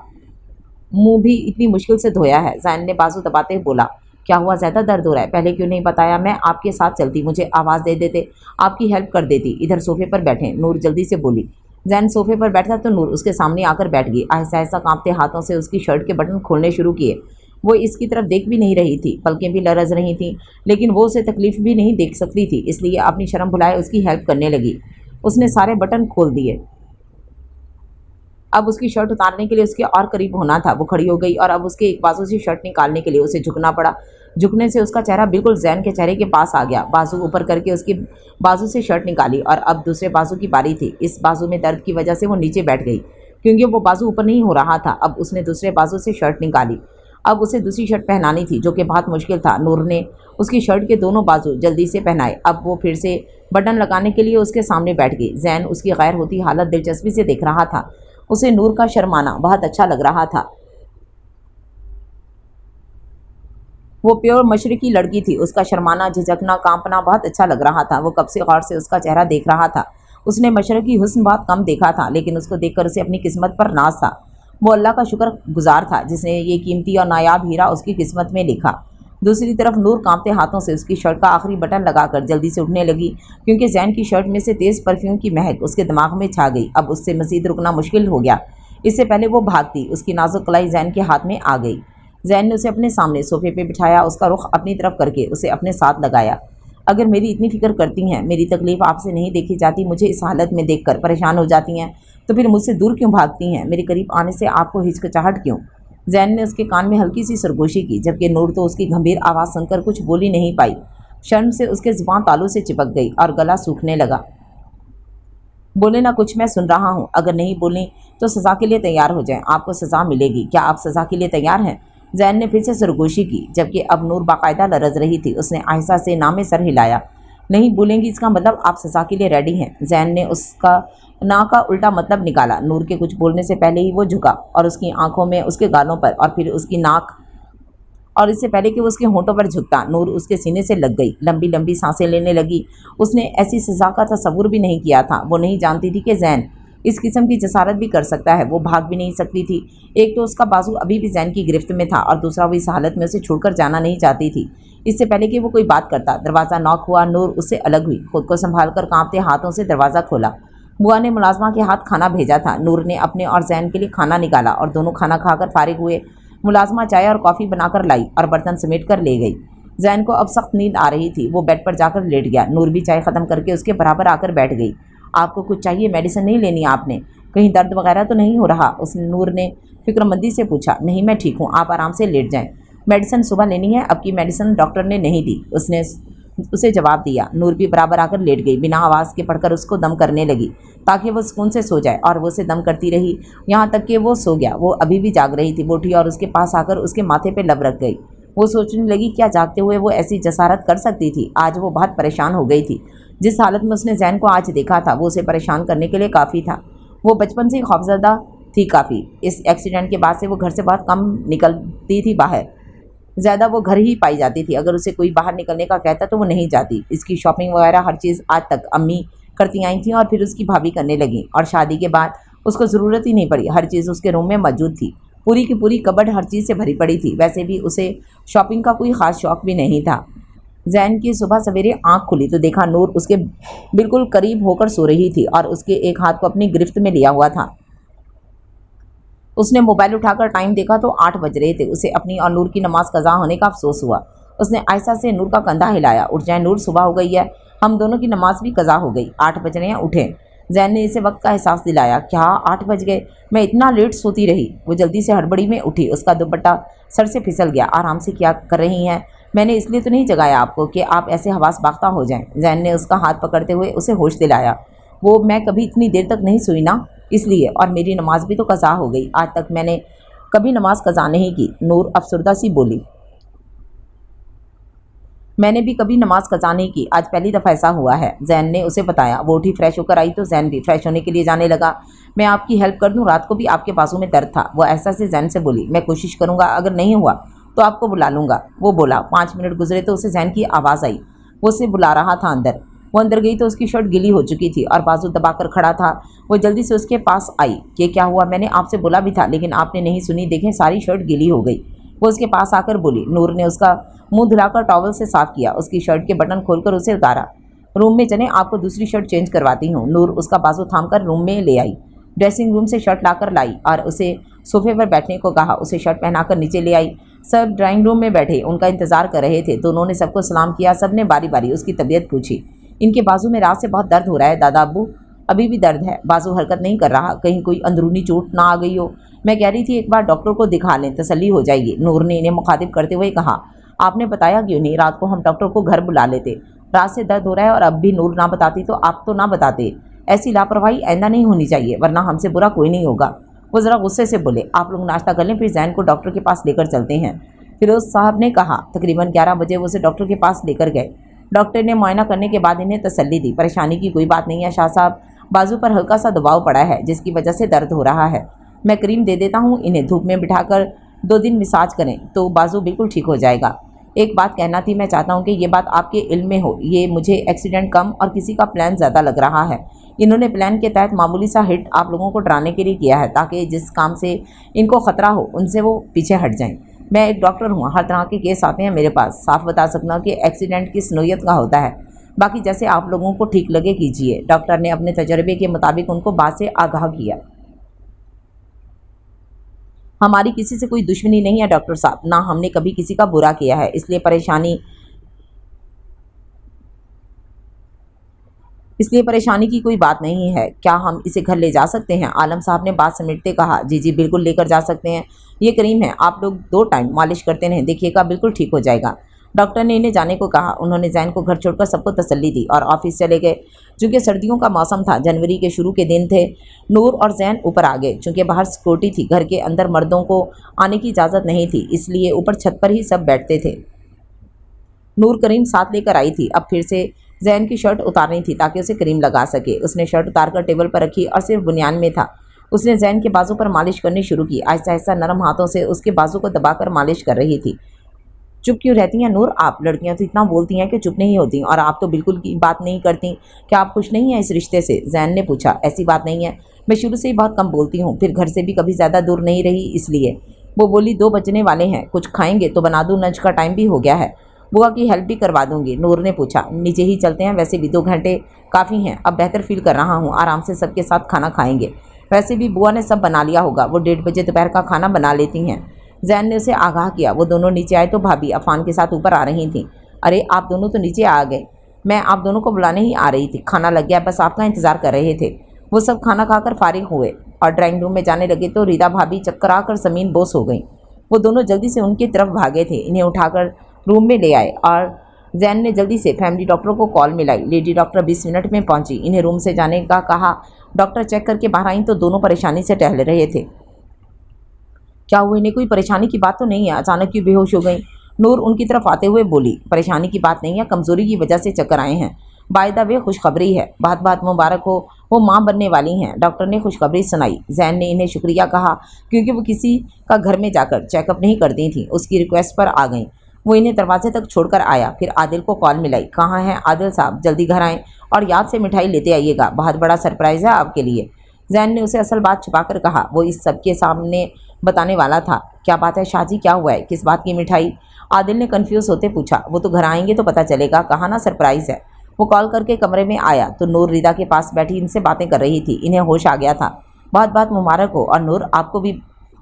मुंह भी इतनी मुश्किल से धोया है। जैन ने बाजू दबाते हुए बोला। क्या हुआ, ज़्यादा दर्द हो रहा है? पहले क्यों नहीं बताया? मैं आपके साथ चलती, मुझे आवाज़ दे देते, आपकी हेल्प कर देती। इधर सोफे पर बैठें, नूर जल्दी से बोली। जैन सोफे पर बैठा तो नूर उसके सामने आकर बैठ गई। आहिस्ता आहिस्ता कांपते हाथों से उसकी शर्ट के बटन खोलने शुरू किए। वो इसकी तरफ देख भी नहीं रही थी, पलकें भी लरज रही थीं, लेकिन वो उसे तकलीफ भी नहीं देख सकती थी, इसलिए अपनी शर्म भुलाए उसकी हेल्प करने लगी। उसने सारे बटन खोल दिए। अब उसकी शर्ट उतारने के लिए उसके और करीब होना था। वो खड़ी हो गई और अब उसके एक बाजू से शर्ट निकालने के लिए उसे झुकना पड़ा। झुकने से उसका चेहरा बिल्कुल जैन के चेहरे के पास आ गया। बाजू ऊपर करके उसकी बाजू से शर्ट निकाली और अब दूसरे बाजू की बारी थी। इस बाजू में दर्द की वजह से वो नीचे बैठ गई, क्योंकि वो बाजू ऊपर नहीं हो रहा था। अब उसने दूसरे बाजू से शर्ट निकाली। अब उसे दूसरी शर्ट पहनानी थी, जो कि बहुत मुश्किल था। नूर ने उसकी शर्ट के दोनों बाजू जल्दी से पहनाए। अब वो फिर से बटन लगाने के लिए उसके सामने बैठ गई। जैन उसकी गैर होती हालत दिलचस्पी से देख रहा था। उसे नूर का शर्माना बहुत अच्छा लग रहा था। वो प्योर मशरकी लड़की थी। उसका शर्माना, झिझकना, कांपना बहुत अच्छा लग रहा था। वो कब से गौर से उसका चेहरा देख रहा था। उसने मशरकी हुस्न बहुत कम देखा था, लेकिन उसको देखकर उसे अपनी किस्मत पर नाज था। वो अल्लाह का शुक्र गुजार था जिसने ये कीमती और नायाब हीरा उसकी किस्मत में लिखा। दूसरी तरफ नूर कांपते हाथों से उसकी शर्ट का आखिरी बटन लगाकर जल्दी से उठने लगी, क्योंकि जैन की शर्ट में से तेज़ परफ्यूम की महक उसके दिमाग में छा गई। अब उससे मज़ीद रुकना मुश्किल हो गया। इससे पहले वो भागती, उसकी नाजुक कलाई जैन के हाथ में आ गई। जैन ने उसे अपने सामने सोफे पे बिठाया, उसका रुख अपनी तरफ करके उसे अपने साथ लगाया। अगर मेरी इतनी फिक्र करती हैं, मेरी तकलीफ़ आपसे नहीं देखी जाती, मुझे इस हालत में देखकर परेशान हो जाती हैं, तो फिर मुझसे दूर क्यों भागती हैं? मेरे करीब आने से आपको हिचकिचाहट क्यों? जैन ने उसके कान में हल्की सी सरगोशी की, जबकि नूर तो उसकी गंभीर आवाज़ सुनकर कुछ बोल ही नहीं पाई। शर्म से उसके ज़ुबान तालू से चिपक गई और गला सूखने लगा। बोले ना कुछ, मैं सुन रहा हूँ। अगर नहीं बोली तो सज़ा के लिए तैयार हो जाएं, आपको सज़ा मिलेगी। क्या आप सज़ा के लिए तैयार हैं? जैन ने फिर से सरगोशी की, जबकि अब नूर बाकायदा लरज रही थी। उसने आहिस्ता से ना में सर हिलाया। नहीं बोलेंगी इसका मतलब आप सज़ा के लिए रेडी हैं? जैन ने उसका ना का उल्टा मतलब निकाला। नूर के कुछ बोलने से पहले ही वो झुका और उसकी आंखों में, उसके गालों पर और फिर उसकी नाक, और इससे पहले कि वो उसके होंठों पर झुकता, नूर उसके सीने से लग गई। लंबी लंबी सांसें लेने लगी। उसने ऐसी सज़ा का तसव्वुर भी नहीं किया था। वो नहीं जानती थी कि जैन इस किस्म की जसारत भी कर सकता है। वो भाग भी नहीं सकती थी। एक तो उसका बाजू अभी भी जैन की गिरफ्त में था और दूसरा वो इस हालत में उसे छोड़कर जाना नहीं चाहती थी। इससे पहले कि वो कोई बात करता, दरवाज़ा नॉक हुआ। नूर उससे अलग हुई, खुद को संभाल कर काँपते हाथों से दरवाज़ा खोला। बुआ ने मुलाजमा के हाथ खाना भेजा था। नूर ने अपने और जैन के लिए खाना निकाला और दोनों खाना खाकर फारिग हुए। मुलाजमा चाय और कॉफ़ी बनाकर लाई और बर्तन समेट कर ले गई। जैन को अब सख्त नींद आ रही थी। वो बेड पर जाकर लेट गया। नूर भी चाय ख़त्म करके उसके बराबर आकर बैठ गई। आपको कुछ चाहिए? मेडिसिन नहीं लेनी आपने? कहीं दर्द वगैरह तो नहीं हो रहा? उस नूर ने फिक्रमंदी से पूछा। नहीं, मैं ठीक हूँ, आप आराम से लेट जाएं। मेडिसिन सुबह लेनी है, अब की मेडिसिन डॉक्टर ने नहीं दी, उसने उसे जवाब दिया। नूर भी बराबर आकर लेट गई। बिना आवाज़ के पढ़कर उसको दम करने लगी ताकि वो सुकून से सो जाए, और वो उसे दम करती रही यहाँ तक कि वो सो गया। वो अभी भी जाग रही थी। वो उठी और उसके पास आकर उसके माथे पे लब रख गई। वो सोचने लगी, क्या जागते हुए वो ऐसी जसारत कर सकती थी? आज वो बहुत परेशान हो गई थी। जिस हालत में उसने जैन को आज देखा था, वो उसे परेशान करने के लिए काफ़ी था। वो बचपन से खौफजदा थी काफ़ी। इस एक्सीडेंट के बाद से वो घर से बहुत कम निकलती थी बाहर। ज़्यादा वो घर ही पाई जाती थी। अगर उसे कोई बाहर निकलने का कहता तो वो नहीं जाती। इसकी शॉपिंग वगैरह हर चीज़ आज तक अम्मी करती आई थी और फिर उसकी भाभी करने लगी, और शादी के बाद उसको ज़रूरत ही नहीं पड़ी। हर चीज़ उसके रूम में मौजूद थी। पूरी की पूरी कबर्ड हर चीज़ से भरी पड़ी थी। वैसे भी उसे शॉपिंग का कोई ख़ास शौक़ भी नहीं था। जैन की सुबह सवेरे आँख खुली तो देखा नूर उसके बिल्कुल करीब होकर सो रही थी और उसके एक हाथ को अपनी गिरफ्त में लिया हुआ था। उसने मोबाइल उठाकर टाइम देखा तो 8 बज रहे थे। उसे अपनी और नूर की नमाज कज़ा होने का अफसोस हुआ। उसने आयशा से नूर का कंधा हिलाया। उठ जाए नूर, सुबह हो गई है, हम दोनों की नमाज भी कज़ा हो गई, 8 बज रहे हैं, उठें। जैन ने इसे वक्त का एहसास दिलाया। क्या 8 बज गए? मैं इतना लेट सोती रही। वो जल्दी से हड़बड़ी में उठी। उसका दुपट्टा सर से फिसल गया। आराम से क्या कर रही हैं? मैंने इसलिए तो नहीं जगाया आपको कि आप ऐसे हवास बाख्ता हो जाएं। जैन ने उसका हाथ पकड़ते हुए उसे होश दिलाया। वो मैं कभी इतनी देर तक नहीं सोई ना, इसलिए, और मेरी नमाज भी तो कज़ा हो गई। आज तक मैंने कभी नमाज कज़ा नहीं की। नूर अफसरदा सी बोली। मैंने भी कभी नमाज कज़ा नहीं की, आज पहली दफ़ा ऐसा हुआ है, जैन ने उसे बताया। वो उठी, फ्रेश होकर आई तो जैन भी फ्रेश होने के लिए जाने लगा। मैं आपकी हेल्प कर दूं? रात को भी आपके बाजू में दर्द था। वो ऐसा से जैन से बोली। मैं कोशिश करूंगा, अगर नहीं हुआ तो आपको बुला लूँगा, वो बोला। 5 मिनट गुजरे तो उसे जैन की आवाज़ आई। वो उसे बुला रहा था अंदर। वो अंदर गई तो उसकी शर्ट गीली हो चुकी थी और बाजू दबाकर खड़ा था। वो जल्दी से उसके पास आई कि क्या हुआ? मैंने आपसे बोला भी था लेकिन आपने नहीं सुनी, देखें सारी शर्ट गीली हो गई। वो उसके पास आकर बोली। नूर ने उसका मुंह धुलाकर टॉवल से साफ किया, उसकी शर्ट के बटन खोलकर उसे उतारा। रूम में चलें, आपको दूसरी शर्ट चेंज करवाती हूँ। नूर उसका बाजू थामकर रूम में ले आई। ड्रेसिंग रूम से शर्ट लाकर लाई और उसे सोफे पर बैठने को कहा। उसे शर्ट पहनाकर नीचे ले आई। सब ड्राइंग रूम में बैठे उनका इंतजार कर रहे थे। दोनों ने सबको सलाम किया। सब ने बारी बारी उसकी तबीयत पूछी। इनके बाजू में रात से बहुत दर्द हो रहा है दादा अब्बू। अभी भी दर्द है, बाजू हरकत नहीं कर रहा, कहीं कोई अंदरूनी चोट ना आ गई हो। मैं कह रही थी एक बार डॉक्टर को दिखा लें, तसल्ली हो जाएगी। नूर ने इन्हें मुखातिब करते हुए कहा। आपने बताया क्यों नहीं? रात को हम डॉक्टर को घर बुला लेते। रात से दर्द हो रहा है और अब भी नूर ना बताती तो आप तो ना बताते। ऐसी लापरवाही आइंदा नहीं होनी चाहिए, वरना हमसे बुरा कोई नहीं होगा। वो ज़रा गुस्से से बोले। आप लोग नाश्ता कर लें, फिर जैन को डॉक्टर के पास लेकर चलते हैं। फिरोज साहब ने कहा। तकरीबन 11 बजे वो उसे डॉक्टर के पास लेकर गए। डॉक्टर ने मुआयना करने के बाद इन्हें तसल्ली दी। परेशानी की कोई बात नहीं है शाह साहब, बाजू पर हल्का सा दबाव पड़ा है जिसकी वजह से दर्द हो रहा है। मैं क्रीम दे देता हूँ, इन्हें धूप में बिठाकर 2 दिन मसाज करें तो बाजू बिल्कुल ठीक हो जाएगा। एक बात कहना थी, मैं चाहता हूँ कि ये बात आपके इल्म में हो। ये मुझे एक्सीडेंट कम और किसी का प्लान ज़्यादा लग रहा है। इन्होंने प्लान के तहत मामूली सा हिट आप लोगों को डराने के लिए किया है ताकि जिस काम से इनको ख़तरा हो उनसे वो पीछे हट जाएं। मैं एक डॉक्टर हूँ, हर तरह के केस आते हैं मेरे पास। साफ बता सकता हूँ कि एक्सीडेंट किस नोयत का होता है। बाकी जैसे आप लोगों को ठीक लगे कीजिए। डॉक्टर ने अपने तजर्बे के मुताबिक उनको बात से आगाह किया। हमारी किसी से कोई दुश्मनी नहीं है डॉक्टर साहब, ना हमने कभी किसी का बुरा किया है, इसलिए परेशानी इसलिए परेशानी की कोई बात नहीं है। क्या हम इसे घर ले जा सकते हैं? आलम साहब ने बात समेटते कहा। जी जी बिल्कुल लेकर जा सकते हैं। ये क्रीम है, आप लोग 2 टाइम मालिश करते रहें, देखिएगा बिल्कुल ठीक हो जाएगा। डॉक्टर ने इन्हें जाने को कहा। उन्होंने जैन को घर छोड़कर सबको तसल्ली दी और ऑफिस चले गए। चूंकि सर्दियों का मौसम था, जनवरी के शुरू के दिन थे, नूर और जैन ऊपर आ गए। चूंकि बाहर सिक्योरिटी थी, घर के अंदर मर्दों को आने की इजाज़त नहीं थी, इसलिए ऊपर छत पर ही सब बैठते थे। नूर करीम साथ लेकर आई थी। अब फिर से जैन की शर्ट उतारनी थी ताकि उसे करीम लगा सके। उसने शर्ट उतारकर टेबल पर रखी और सिर्फ बुनियान में था। उसने जैन के बाजू पर मालिश करनी शुरू की। आहिस्ता आहिस्ता नरम हाथों से उसके बाजू को दबाकर मालिश कर रही थी। चुप क्यों रहती हैं नूर? आप लड़कियां तो इतना बोलती हैं कि चुप नहीं होती, और आप तो बिल्कुल की बात नहीं करती। क्या आप खुश नहीं हैं इस रिश्ते से? जैन ने पूछा। ऐसी बात नहीं है, मैं शुरू से ही बहुत कम बोलती हूँ, फिर घर से भी कभी ज़्यादा दूर नहीं रही, इसलिए। वो बोली, 2 बजने वाले हैं, कुछ खाएंगे तो बना दूँ? लंच का टाइम भी हो गया है। बुआ की हेल्प भी करवा दूंगी। नूर ने पूछा। नीचे ही चलते हैं, वैसे भी 2 घंटे काफ़ी हैं। अब बेहतर फील कर रहा हूँ, आराम से सबके साथ खाना खाएंगे। वैसे भी बुआ ने सब बना लिया होगा, वो 1:30 बजे दोपहर का खाना बना लेती हैं। जैन ने उसे आगाह किया। वो दोनों नीचे आए तो भाभी अफान के साथ ऊपर आ रही थीं। अरे आप दोनों तो नीचे आ गए, मैं आप दोनों को बुलाने ही आ रही थी। खाना लग गया, बस आपका इंतज़ार कर रहे थे। वो सब खाना खाकर फारिग हुए और ड्राइंग रूम में जाने लगे तो रिदा भाभी चक्कर आकर ज़मीन बोस हो गई। वो दोनों जल्दी से उनकी तरफ भागे थे, इन्हें उठाकर रूम में ले आए और जैन ने जल्दी से फैमिली डॉक्टर को कॉल मिलाई। लेडी डॉक्टर 20 मिनट में पहुंची। इन्हें रूम से जाने का कहा। डॉक्टर चेक करके बाहर आई तो दोनों परेशानी से टहल रहे थे। क्या हुआ? इन्हें कोई परेशानी की बात तो नहीं है? अचानक क्यों बेहोश हो गई? नूर उनकी तरफ आते हुए बोली। परेशानी की बात नहीं है, कमज़ोरी की वजह से चक्कर आए हैं। बाय द वे खुशखबरी है, बहुत बहुत मुबारक हो, वो माँ बनने वाली हैं। डॉक्टर ने खुशखबरी सुनाई। जैन ने इन्हें शुक्रिया कहा क्योंकि वो किसी का घर में जाकर चेकअप नहीं करती थी, उसकी रिक्वेस्ट पर आ गई। वो इन्हें दरवाजे तक छोड़कर आया। फिर आदिल को कॉल मिलाई। कहाँ हैं आदिल साहब? जल्दी घर आएँ और याद से मिठाई लेते आइएगा, बहुत बड़ा सरप्राइज़ है आपके लिए। जैन ने उसे असल बात छुपाकर कहा। वो इस सबके सामने बताने वाला था। क्या बात है शाहजी, क्या हुआ है? किस बात की मिठाई? आदिल ने कंफ्यूज होते पूछा। वो तो घर आएंगे तो पता चलेगा, कहा ना सरप्राइज़ है। वो कॉल करके कमरे में आया तो नूर रिदा के पास बैठी इनसे बातें कर रही थी। इन्हें होश आ गया था। बहुत बहुत मुबारक हो, और नूर आपको भी,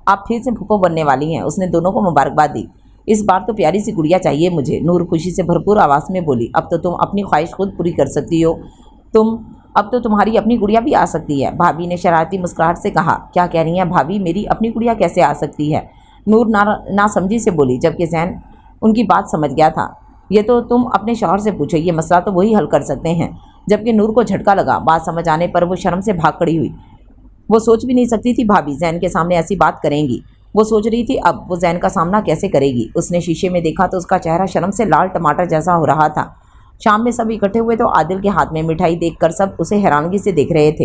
आप फिर से फूफो बनने वाली हैं। उसने दोनों को मुबारकबाद दी। इस बार तो प्यारी सी गुड़िया चाहिए मुझे, नूर खुशी से भरपूर आवाज़ में बोली। अब तो तुम अपनी ख्वाहिश खुद पूरी कर सकती हो। अब तो तुम्हारी अपनी गुड़िया भी आ सकती है। भाभी ने शरारती मुस्कुराहट से कहा। क्या कह रही हैं भाभी? मेरी अपनी गुड़िया कैसे आ सकती है? नूर ना समझी से बोली, जबकि जैन उनकी बात समझ गया था। ये तो तुम अपने शौहर से पूछो, ये मसला तो वही हल कर सकते हैं। जबकि नूर को झटका लगा। बात समझ आने पर वो शर्म से भाग खड़ी हुई। वो सोच भी नहीं सकती थी भाभी जैन के सामने ऐसी बात करेंगी। वो सोच रही थी अब वो जैन का सामना कैसे करेगी। उसने शीशे में देखा तो उसका चेहरा शर्म से लाल टमाटर जैसा हो रहा था। शाम में सब इकट्ठे हुए तो आदिल के हाथ में मिठाई देखकर सब उसे हैरानगी से देख रहे थे।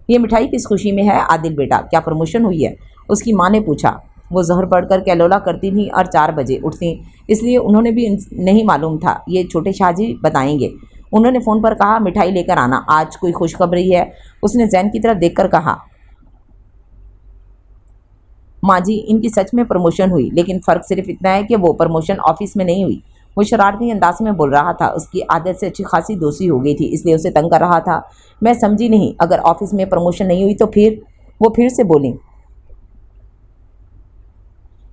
ये मिठाई किस खुशी में है आदिल बेटा? क्या प्रमोशन हुई है? उसकी माँ ने पूछा। वो ज़हर पढ़कर कैलोला करती थी और 4 बजे उठती, इसलिए उन्होंने भी नहीं मालूम था। ये छोटे शाहजी बताएंगे। उन्होंने फ़ोन पर कहा मिठाई लेकर आना, आज कोई खुशखबरी है। उसने जैन की तरफ देखकर कहा। माँ जी, इनकी सच में प्रमोशन हुई, लेकिन फ़र्क सिर्फ इतना है कि वो प्रमोशन ऑफिस में नहीं हुई। वो शरारती अंदाज में बोल रहा था। उसकी आदत से अच्छी खासी दोस्ती हो गई थी, इसलिए उसे तंग कर रहा था। मैं समझी नहीं, अगर ऑफिस में प्रमोशन नहीं हुई तो फिर? वो फिर से बोली।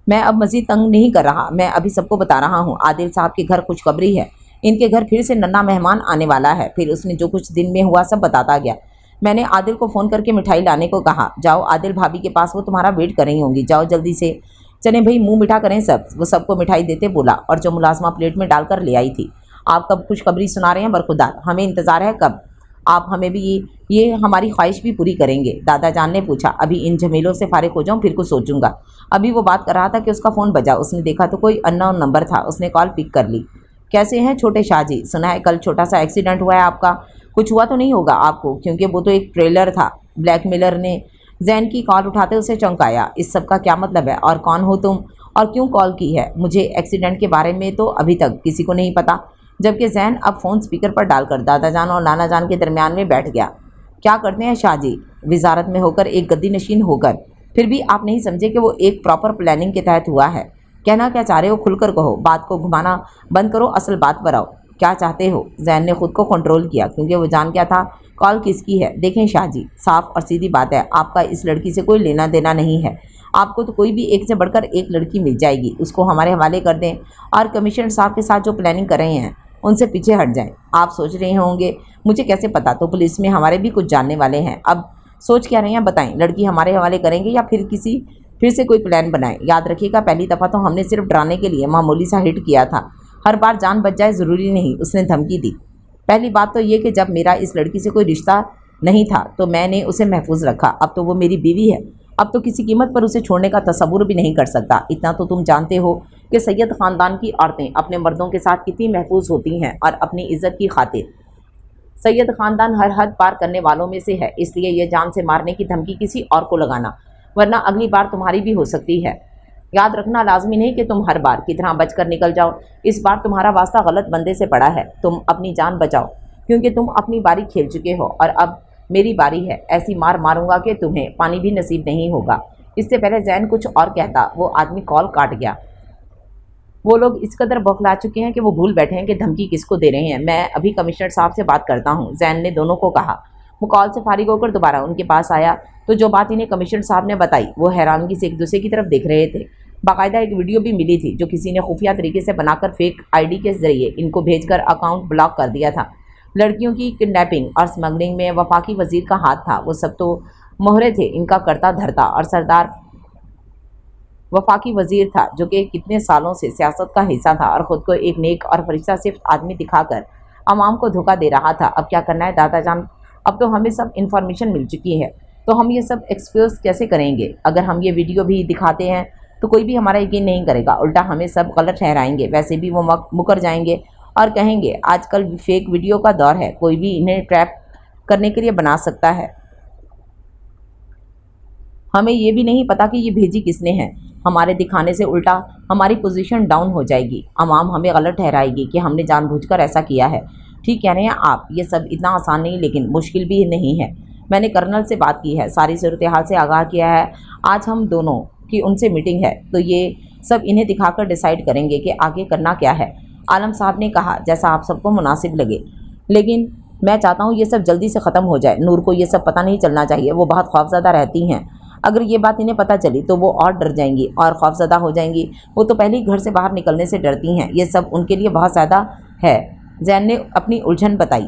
मैं अब मज़ीद तंग नहीं कर रहा, मैं अभी सबको बता रहा हूँ। आदिल साहब के घर खुशखबरी है, इनके घर फिर से नन्हा मेहमान आने वाला है। फिर उसने जो कुछ दिन में हुआ सब बताता गया। मैंने आदिल को फ़ोन करके मिठाई लाने को कहा। जाओ आदिल भाभी के पास, वो तुम्हारा वेट कर रही होंगी, जाओ जल्दी से। चले भाई, मुंह मीठा करें सब। वो सबको मिठाई देते बोला और जो मुलाजमा प्लेट में डालकर ले आई थी। आप कब खुशखबरी सुना रहे हैं बरखुदार? हमें इंतज़ार है कब आप हमें भी ये हमारी ख्वाहिश भी पूरी करेंगे। दादा जान ने पूछा। अभी इन झमेलों से फारिग हो जाऊँ फिर कुछ सोचूंगा। अभी वो बात कर रहा था कि उसका फ़ोन बजा। उसने देखा तो कोई अननोन नंबर था। उसने कॉल पिक कर ली। कैसे हैं छोटे शाहजी? सुना है कल छोटा सा एक्सीडेंट हुआ है आपका। कुछ हुआ तो नहीं होगा आपको, क्योंकि वो तो एक ट्रेलर था। ब्लैकमेलर ने जैन की कॉल उठाते उसे चौंकाया। इस सब का क्या मतलब है और कौन हो तुम और क्यों कॉल की है? मुझे एक्सीडेंट के बारे में तो अभी तक किसी को नहीं पता। जबकि जैन अब फ़ोन स्पीकर पर डालकर दादा जान और नाना जान के दरमियान में बैठ गया। क्या करते हैं शाहजी? वजारत में होकर, एक गद्दी नशीन होकर फिर भी आप नहीं समझे कि वो एक प्रॉपर प्लानिंग के तहत हुआ है। कहना क्या चाह रहे हो खुलकर कहो, बात को घुमाना बंद करो, असल बात पर आओ। क्या चाहते हो? जैन ने खुद को कंट्रोल किया, क्योंकि वो जान गया था कॉल किसकी है। देखें शाहजी, साफ और सीधी बात है, आपका इस लड़की से कोई लेना देना नहीं है। आपको तो कोई भी एक से बढ़कर एक लड़की मिल जाएगी, उसको हमारे हवाले कर दें। और कमिश्नर साहब के साथ जो प्लानिंग कर रहे हैं उनसे पीछे हट जाएं। आप सोच रहे होंगे मुझे कैसे पता, तो पुलिस में हमारे भी कुछ जानने वाले हैं। अब सोच क्या रहे हैं बताएं, लड़की हमारे हवाले करेंगे या फिर से कोई प्लान बनाएं। याद रखिएगा, पहली दफ़ा तो हमने सिर्फ डराने के लिए मामूली सा हिट किया था, हर बार जान बच जाए ज़रूरी नहीं। उसने धमकी दी। पहली बात तो ये कि जब मेरा इस लड़की से कोई रिश्ता नहीं था तो मैंने उसे महफूज रखा। अब तो वो मेरी बीवी है, अब तो किसी कीमत पर उसे छोड़ने का तसव्वुर भी नहीं कर सकता। इतना तो तुम जानते हो कि सैयद ख़ानदान की औरतें अपने मर्दों के साथ कितनी महफूज होती हैं, और अपनी इज्जत की खातिर सैयद ख़ानदान हर हद पार करने वालों में से है। इसलिए यह जान से मारने की धमकी किसी और को लगाना, वरना अगली बार तुम्हारी भी हो सकती है। याद रखना, लाजमी नहीं कि तुम हर बार की तरह बचकर निकल जाओ। इस बार तुम्हारा वास्ता गलत बंदे से पड़ा है। तुम अपनी जान बचाओ, क्योंकि तुम अपनी बारी खेल चुके हो और अब मेरी बारी है। ऐसी मार मारूंगा कि तुम्हें पानी भी नसीब नहीं होगा। इससे पहले जैन कुछ और कहता, वो आदमी कॉल काट गया। वो लोग इस कदर बौखला चुके हैं कि वो भूल बैठे हैं कि धमकी किसको दे रहे हैं। मैं अभी कमिश्नर साहब से बात करता हूँ, जैन ने दोनों को कहा। वो कॉल से फारिग होकर दोबारा उनके पास आया तो जो बात इन्हें कमिश्नर साहब ने बताई, वो हैरानगी से एक दूसरे की तरफ देख रहे थे। बाकायदा एक वीडियो भी मिली थी जो किसी ने खुफिया तरीके से बनाकर फेक आईडी के जरिए इनको भेजकर अकाउंट ब्लॉक कर दिया था। लड़कियों की किडनैपिंग और स्मगलिंग में वफाकी वजीर का हाथ था। वो सब तो मोहरे थे इनका करता धरता, और सरदार वफाकी वजीर था जो कि कितने सालों से सियासत का हिस्सा था और ख़ुद को एक नेक और फरिश्ता सिर्फ आदमी दिखाकर आवाम को धोखा दे रहा था। अब क्या करना है दादा जान, अब तो हमें सब इन्फॉर्मेशन मिल चुकी है, तो हम ये सब एक्सपोज कैसे करेंगे? अगर हम ये वीडियो भी दिखाते हैं तो कोई भी हमारा यकीन नहीं करेगा, उल्टा हमें सब गलत ठहराएंगे। वैसे भी वो मुकर जाएंगे और कहेंगे आजकल फेक वीडियो का दौर है, कोई भी इन्हें ट्रैप करने के लिए बना सकता है। हमें ये भी नहीं पता कि ये भेजी किसने है। हमारे दिखाने से उल्टा हमारी पोजीशन डाउन हो जाएगी, आवाम हमें गलत ठहराएगी कि हमने जानबूझकर ऐसा किया है। ठीक कह रहे हैं आप, ये सब इतना आसान नहीं लेकिन मुश्किल भी नहीं है। मैंने कर्नल से बात की है, सारी सूरत हाल से आगाह किया है। आज हम दोनों की उनसे मीटिंग है, तो ये सब इन्हें दिखाकर डिसाइड करेंगे कि आगे करना क्या है। आलम साहब ने कहा जैसा आप सबको मुनासिब लगे, लेकिन मैं चाहता हूँ ये सब जल्दी से ख़त्म हो जाए। नूर को ये सब पता नहीं चलना चाहिए, वो बहुत खौफज़दा रहती हैं। अगर ये बात इन्हें पता चली तो वो और डर जाएंगी और खौफज़दा हो जाएंगी। वो तो पहले ही घर से बाहर निकलने से डरती हैं। ये सब उनके लिए बहुत ज़्यादा है। जैन ने अपनी उलझन बताई।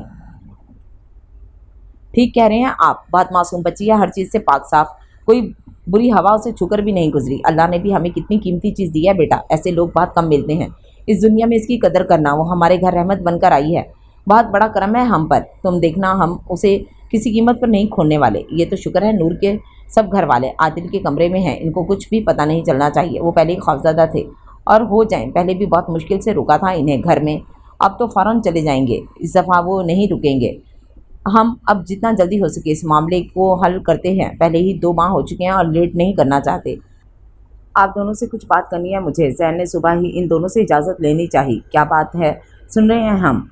ठीक कह रहे हैं आप, बहुत मासूम बच्ची है, हर चीज़ से पाक साफ, कोई बुरी हवा उसे छूकर भी नहीं गुजरी। अल्लाह ने भी हमें कितनी कीमती चीज़ दी है बेटा, ऐसे लोग बहुत कम मिलते हैं इस दुनिया में, इसकी कदर करना। वो हमारे घर रहमत बनकर आई है, बहुत बड़ा करम है हम पर। तुम देखना, हम उसे किसी कीमत पर नहीं खोने वाले। ये तो शुक्र है नूर के सब घर वाले आदिल के कमरे में हैं, इनको कुछ भी पता नहीं चलना चाहिए। वो पहले ही खौफज़दा थे और हो जाएं, पहले भी बहुत मुश्किल से रुका था इन्हें घर में, अब तो फ़ौरन चले जाएंगे। इस दफ़ा वो नहीं रुकेंगे। हम अब जितना जल्दी हो सके इस मामले को हल करते हैं। पहले ही 2 माह हो चुके हैं और लेट नहीं करना चाहते। आप दोनों से कुछ बात करनी है मुझे। जैन ने सुबह ही इन दोनों से इजाज़त लेनी चाहिए। क्या बात है? सुन रहे हैं हम।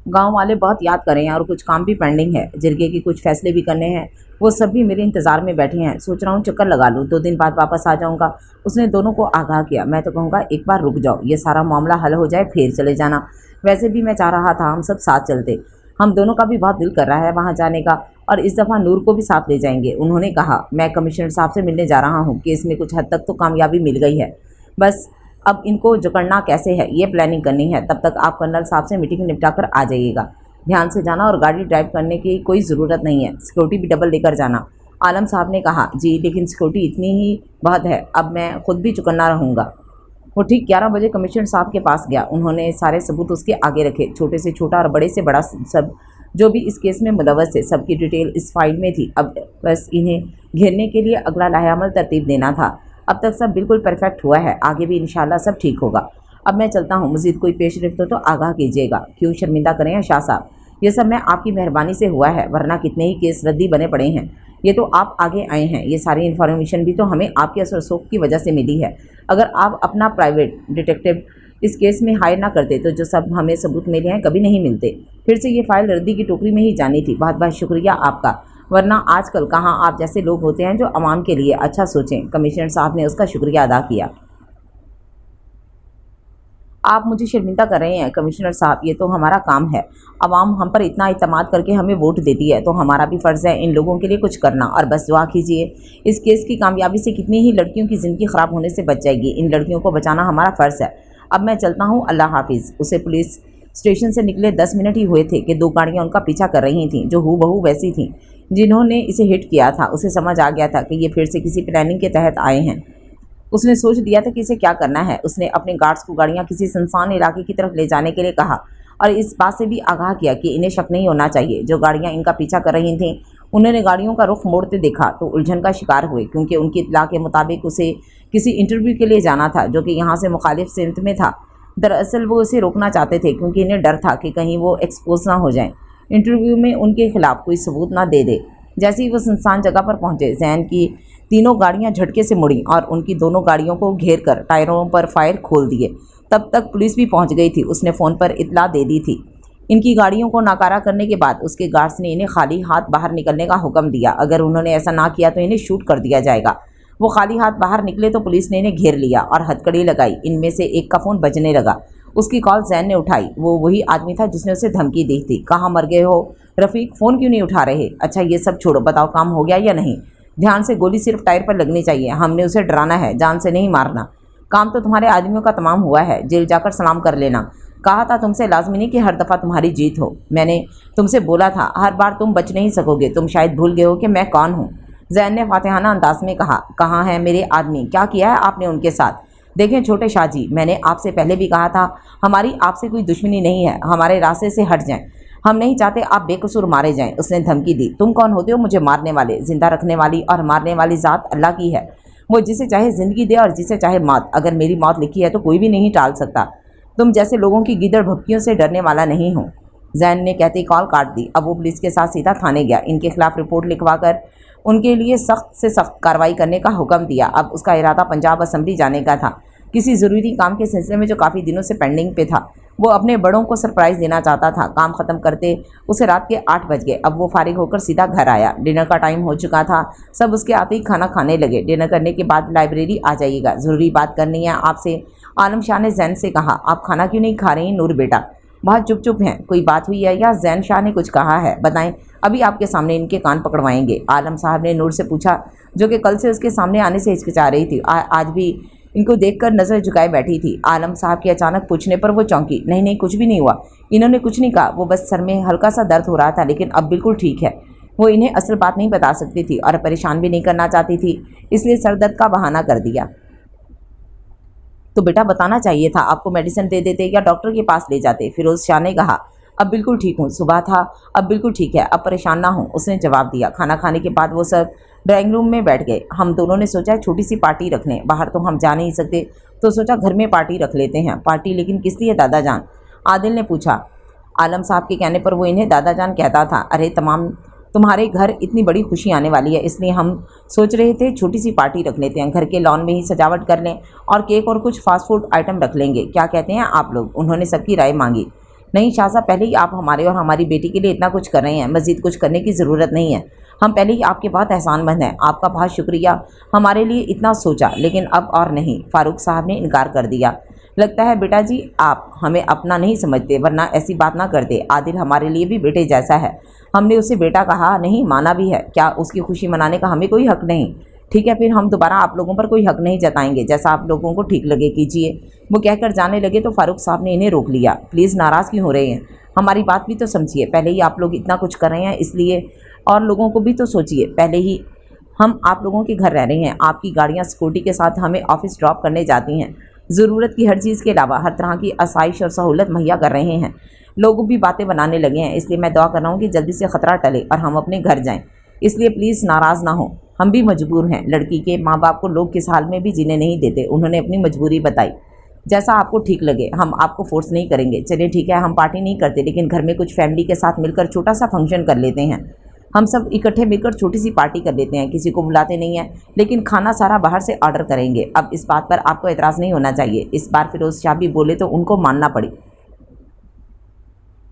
गांव वाले बहुत याद कर रहे हैं और कुछ काम भी पेंडिंग है, जिरगे के कुछ फैसले भी करने हैं। वो सब भी मेरे इंतज़ार में बैठे हैं। सोच रहा हूँ चक्कर लगा लूँ, 2 दिन बाद वापस आ जाऊँगा। उसने दोनों को आगाह किया। मैं तो कहूँगा एक बार रुक जाओ, ये सारा मामला हल हो जाए फिर चले जाना। वैसे भी मैं चाह रहा था हम सब साथ चलते, हम दोनों का भी बहुत दिल कर रहा है वहाँ जाने का, और इस दफ़ा नूर को भी साथ ले जाएंगे। उन्होंने कहा मैं कमिश्नर साहब से मिलने जा रहा हूँ, केस में कुछ हद तक तो कामयाबी मिल गई है, बस अब इनको जकड़ना कैसे है ये प्लानिंग करनी है। तब तक आप कर्नल साहब से मीटिंग निपटा कर आ जाइएगा। ध्यान से जाना और गाड़ी ड्राइव करने की कोई ज़रूरत नहीं है, सिक्योरिटी भी डबल लेकर जाना। आलम साहब ने कहा जी, लेकिन सिक्योरिटी इतनी ही बहुत है, अब मैं खुद भी चुकन्ना रहूँगा। वो ठीक 11 बजे कमिश्नर साहब के पास गया। उन्होंने सारे सबूत उसके आगे रखे, छोटे से छोटा और बड़े से बड़ा, सब जो भी इस केस में मुलव्वस थे सबकी डिटेल इस फाइल में थी। अब बस इन्हें घेरने के लिए अगला लाहेअमल तरतीब देना था। अब तक सब बिल्कुल परफेक्ट हुआ है, आगे भी इंशाल्लाह सब ठीक होगा। अब मैं चलता हूँ, मज़ीद कोई पेशरफ्त हो तो आगाह कीजिएगा। क्यों शर्मिंदा करें हैं शाह साहब, ये सब मैं आपकी मेहरबानी से हुआ है, वरना कितने ही केस रद्दी बने पड़े हैं। ये तो आप आगे आए हैं, ये सारी इन्फॉर्मेशन भी तो हमें आपके असर शौक की वजह से मिली है। अगर आप अपना प्राइवेट डिटेक्टिव इस केस में हायर ना करते तो जो सब हमें सबूत मिले हैं कभी नहीं मिलते। फिर से ये फाइल रद्दी की टोकरी में ही जानी थी। बहुत बहुत शुक्रिया आपका, वरना आजकल कहाँ आप जैसे लोग होते हैं जो आवाम के लिए अच्छा सोचें। कमिश्नर साहब ने उसका शुक्रिया अदा किया। आप मुझे शर्मिंदा कर रहे हैं कमिश्नर साहब, ये तो हमारा काम है। आवाम हम पर इतना इत्मीनान करके हमें वोट देती है, तो हमारा भी फ़र्ज़ है इन लोगों के लिए कुछ करना। और बस दुआ कीजिए, इस केस की कामयाबी से कितनी ही लड़कियों की ज़िंदगी ख़राब होने से बच जाएगी। इन लड़कियों को बचाना हमारा फ़र्ज़ है। अब मैं चलता हूँ, अल्लाह हाफिज़। उसे पुलिस स्टेशन से निकले 10 मिनट ही हुए थे कि 2 गाड़ियां उनका पीछा कर रही थीं जो हूबहू वैसी थीं जिन्होंने इसे हिट किया था। उसे समझ आ गया था कि ये फिर से किसी प्लानिंग के तहत आए हैं। उसने सोच लिया था कि इसे क्या करना है। उसने अपने गार्ड्स को गाड़ियां किसी सुनसान इलाके की तरफ ले जाने के लिए कहा और इस बात से भी आगाह किया कि इन्हें शक नहीं होना चाहिए। जो गाड़ियां इनका पीछा कर रही थीं उन्होंने गाड़ियों का रुख मोड़ते देखा तो उलझन का शिकार हुए, क्योंकि उनकी इत्तला के मुताबिक उसे किसी इंटरव्यू के लिए जाना था जो कि यहाँ से मुखालिफ सिमत में था। दरअसल वो उसे रोकना चाहते थे क्योंकि इन्हें डर था कि कहीं वो एक्सपोज ना हो जाएं, इंटरव्यू में उनके खिलाफ कोई सबूत ना दे दे। जैसे ही वो सुनसान जगह पर पहुंचे, जैन की तीनों गाड़ियां झटके से मुड़ी और उनकी दोनों गाड़ियों को घेर कर टायरों पर फायर खोल दिए। तब तक पुलिस भी पहुंच गई थी। उसने फ़ोन पर इत्तला दे दी थी। इनकी गाड़ियों को नाकारा करने के बाद उसके गार्ड्स ने इन्हें खाली हाथ बाहर निकलने का हुक्म दिया। अगर उन्होंने ऐसा ना किया तो इन्हें शूट कर दिया जाएगा। वो खाली हाथ बाहर निकले तो पुलिस ने इन्हें घेर लिया और हथकड़ी लगाई। इनमें से एक का फ़ोन बजने लगा। उसकी कॉल जैन ने उठाई। वो वही आदमी था जिसने उसे धमकी दी थी। कहाँ मर गए हो रफ़ीक, फ़ोन क्यों नहीं उठा रहे? अच्छा ये सब छोड़ो, बताओ काम हो गया या नहीं? ध्यान से, गोली सिर्फ टायर पर लगनी चाहिए। हमने उसे डराना है, जान से नहीं मारना। काम तो तुम्हारे आदमियों का तमाम हुआ है, जेल जाकर सलाम कर लेना। कहा था तुमसे, लाजमी नहीं कि हर दफ़ा तुम्हारी जीत हो। मैंने तुमसे बोला था हर बार तुम बच नहीं सकोगे। तुम शायद भूल गए हो कि मैं कौन हूँ। जैन ने फातिहाना अंदाज में कहा। कहाँ हैं मेरे आदमी? क्या किया है आपने उनके साथ? देखें छोटे शाह जी, मैंने आपसे पहले भी कहा था हमारी आपसे कोई दुश्मनी नहीं है। हमारे रास्ते से हट जाएं। हम नहीं चाहते आप बेकसूर मारे जाएं। उसने धमकी दी। तुम कौन होते हो मुझे मारने वाले? जिंदा रखने वाली और मारने वाली ज़ात अल्लाह की है। वो जिसे चाहे ज़िंदगी दे और जिसे चाहे मौत। अगर मेरी मौत लिखी है तो कोई भी नहीं टाल सकता। तुम जैसे लोगों की गिदड़ भभकियों से डरने वाला नहीं हूँ। जैन ने कहते ही कॉल काट दी। अब वो पुलिस के साथ सीधा थाने गया। इनके खिलाफ रिपोर्ट लिखवाकर उनके लिए सख्त से सख्त कार्रवाई करने का हुक्म दिया। अब उसका इरादा पंजाब असम्बली जाने का था, किसी ज़रूरी काम के सिलसिले में जो काफ़ी दिनों से पेंडिंग पे था। वो अपने बड़ों को सरप्राइज़ देना चाहता था। काम ख़त्म करते उसे रात के 8 बज गए। अब वो फारिग होकर सीधा घर आया। डिनर का टाइम हो चुका था। सब उसके आते ही खाना खाने लगे। डिनर करने के बाद लाइब्रेरी आ जाइएगा, ज़रूरी बात करनी है आपसे। आलम शाह ने जैन से कहा। आप खाना क्यों नहीं खा रही नूर बेटा? बहुत चुप चुप हैं। कोई बात हुई है या जैन शाह ने कुछ कहा है? बताएं, अभी आपके सामने इनके कान पकड़वाएंगे। आलम साहब ने नूर से पूछा, जो कि कल से उसके सामने आने से हिचकिचा रही थी। आज भी इनको देखकर नज़र झुकाए बैठी थी। आलम साहब के अचानक पूछने पर वो चौंकी। नहीं नहीं, कुछ भी नहीं हुआ। इन्होंने कुछ नहीं कहा। वो बस सर में हल्का सा दर्द हो रहा था, लेकिन अब बिल्कुल ठीक है। वो इन्हें असल बात नहीं बता सकती थी और परेशान भी नहीं करना चाहती थी, इसलिए सर दर्द का बहाना कर दिया। तो बेटा बताना चाहिए था, आपको मेडिसिन दे देते या डॉक्टर के पास ले जाते। फिरोज शाह ने कहा। अब बिल्कुल ठीक हूँ, सुबह था, अब बिल्कुल ठीक है, अब परेशान ना हो, उसने जवाब दिया। खाना खाने के बाद वो सब ड्राइंग रूम में बैठ गए। हम दोनों ने सोचा छोटी सी पार्टी रख लें, बाहर तो हम जा नहीं सकते, तो सोचा घर में पार्टी रख लेते हैं। पार्टी लेकिन किस लिए दादा जान? आदिल ने पूछा। आलम साहब के कहने पर वो इन्हें दादा जान कहता था। अरे तुम्हारे घर इतनी बड़ी खुशी आने वाली है, इसलिए हम सोच रहे थे छोटी सी पार्टी रख लेते हैं। घर के लॉन में ही सजावट कर लें और केक और कुछ फास्ट फूड आइटम रख लेंगे। क्या कहते हैं आप लोग? उन्होंने सबकी राय मांगी। नहीं शाह साहब, पहले ही आप हमारे और हमारी बेटी के लिए इतना कुछ कर रहे हैं, मज़ीद कुछ करने की ज़रूरत नहीं है। हम पहले ही आपके बहुत एहसानमंद हैं। आपका बहुत शुक्रिया, हमारे लिए इतना सोचा, लेकिन अब और नहीं। फारूक साहब ने इनकार कर दिया। लगता है बेटा जी आप हमें अपना नहीं समझते, वरना ऐसी बात ना करते। आदिल हमारे लिए भी बेटे जैसा है। हमने उसे बेटा कहा नहीं, माना भी है। क्या उसकी खुशी मनाने का हमें कोई हक नहीं? ठीक है, फिर हम दोबारा आप लोगों पर कोई हक नहीं जताएंगे, जैसा आप लोगों को ठीक लगे कीजिए। वो कहकर जाने लगे तो फारूक साहब ने इन्हें रोक लिया। प्लीज़ नाराज़ क्यों हो रहे हैं? हमारी बात भी तो समझिए। पहले ही आप लोग इतना कुछ कर रहे हैं, इसलिए और लोगों को भी तो सोचिए। पहले ही हम आप लोगों के घर रह रहे हैं। आपकी गाड़ियाँ सिक्योरिटी के साथ हमें ऑफिस ड्रॉप करने जाती हैं। ज़रूरत की हर चीज़ के अलावा हर तरह की आसाइश और सहूलत मुहैया कर रहे हैं। लोग भी बातें बनाने लगे हैं, इसलिए मैं दुआ कर रहा हूँ कि जल्दी से ख़तरा टले और हम अपने घर जाएं। इसलिए प्लीज़ नाराज़ ना हो, हम भी मजबूर हैं। लड़की के माँ बाप को लोग किस हाल में भी जीने नहीं देते। उन्होंने अपनी मजबूरी बताई। जैसा आपको ठीक लगे, हम आपको फोर्स नहीं करेंगे। चलिए ठीक है, हम पार्टी नहीं करते, लेकिन घर में कुछ फैमिली के साथ मिलकर छोटा सा फंक्शन कर लेते हैं। हम सब इकट्ठे मिलकर छोटी सी पार्टी कर लेते हैं। किसी को बुलाते नहीं हैं, लेकिन खाना सारा बाहर से ऑर्डर करेंगे। अब इस बात पर आपको एतराज़ नहीं होना चाहिए। इस बार फिरोज शाह भी बोले तो उनको मानना पड़ी।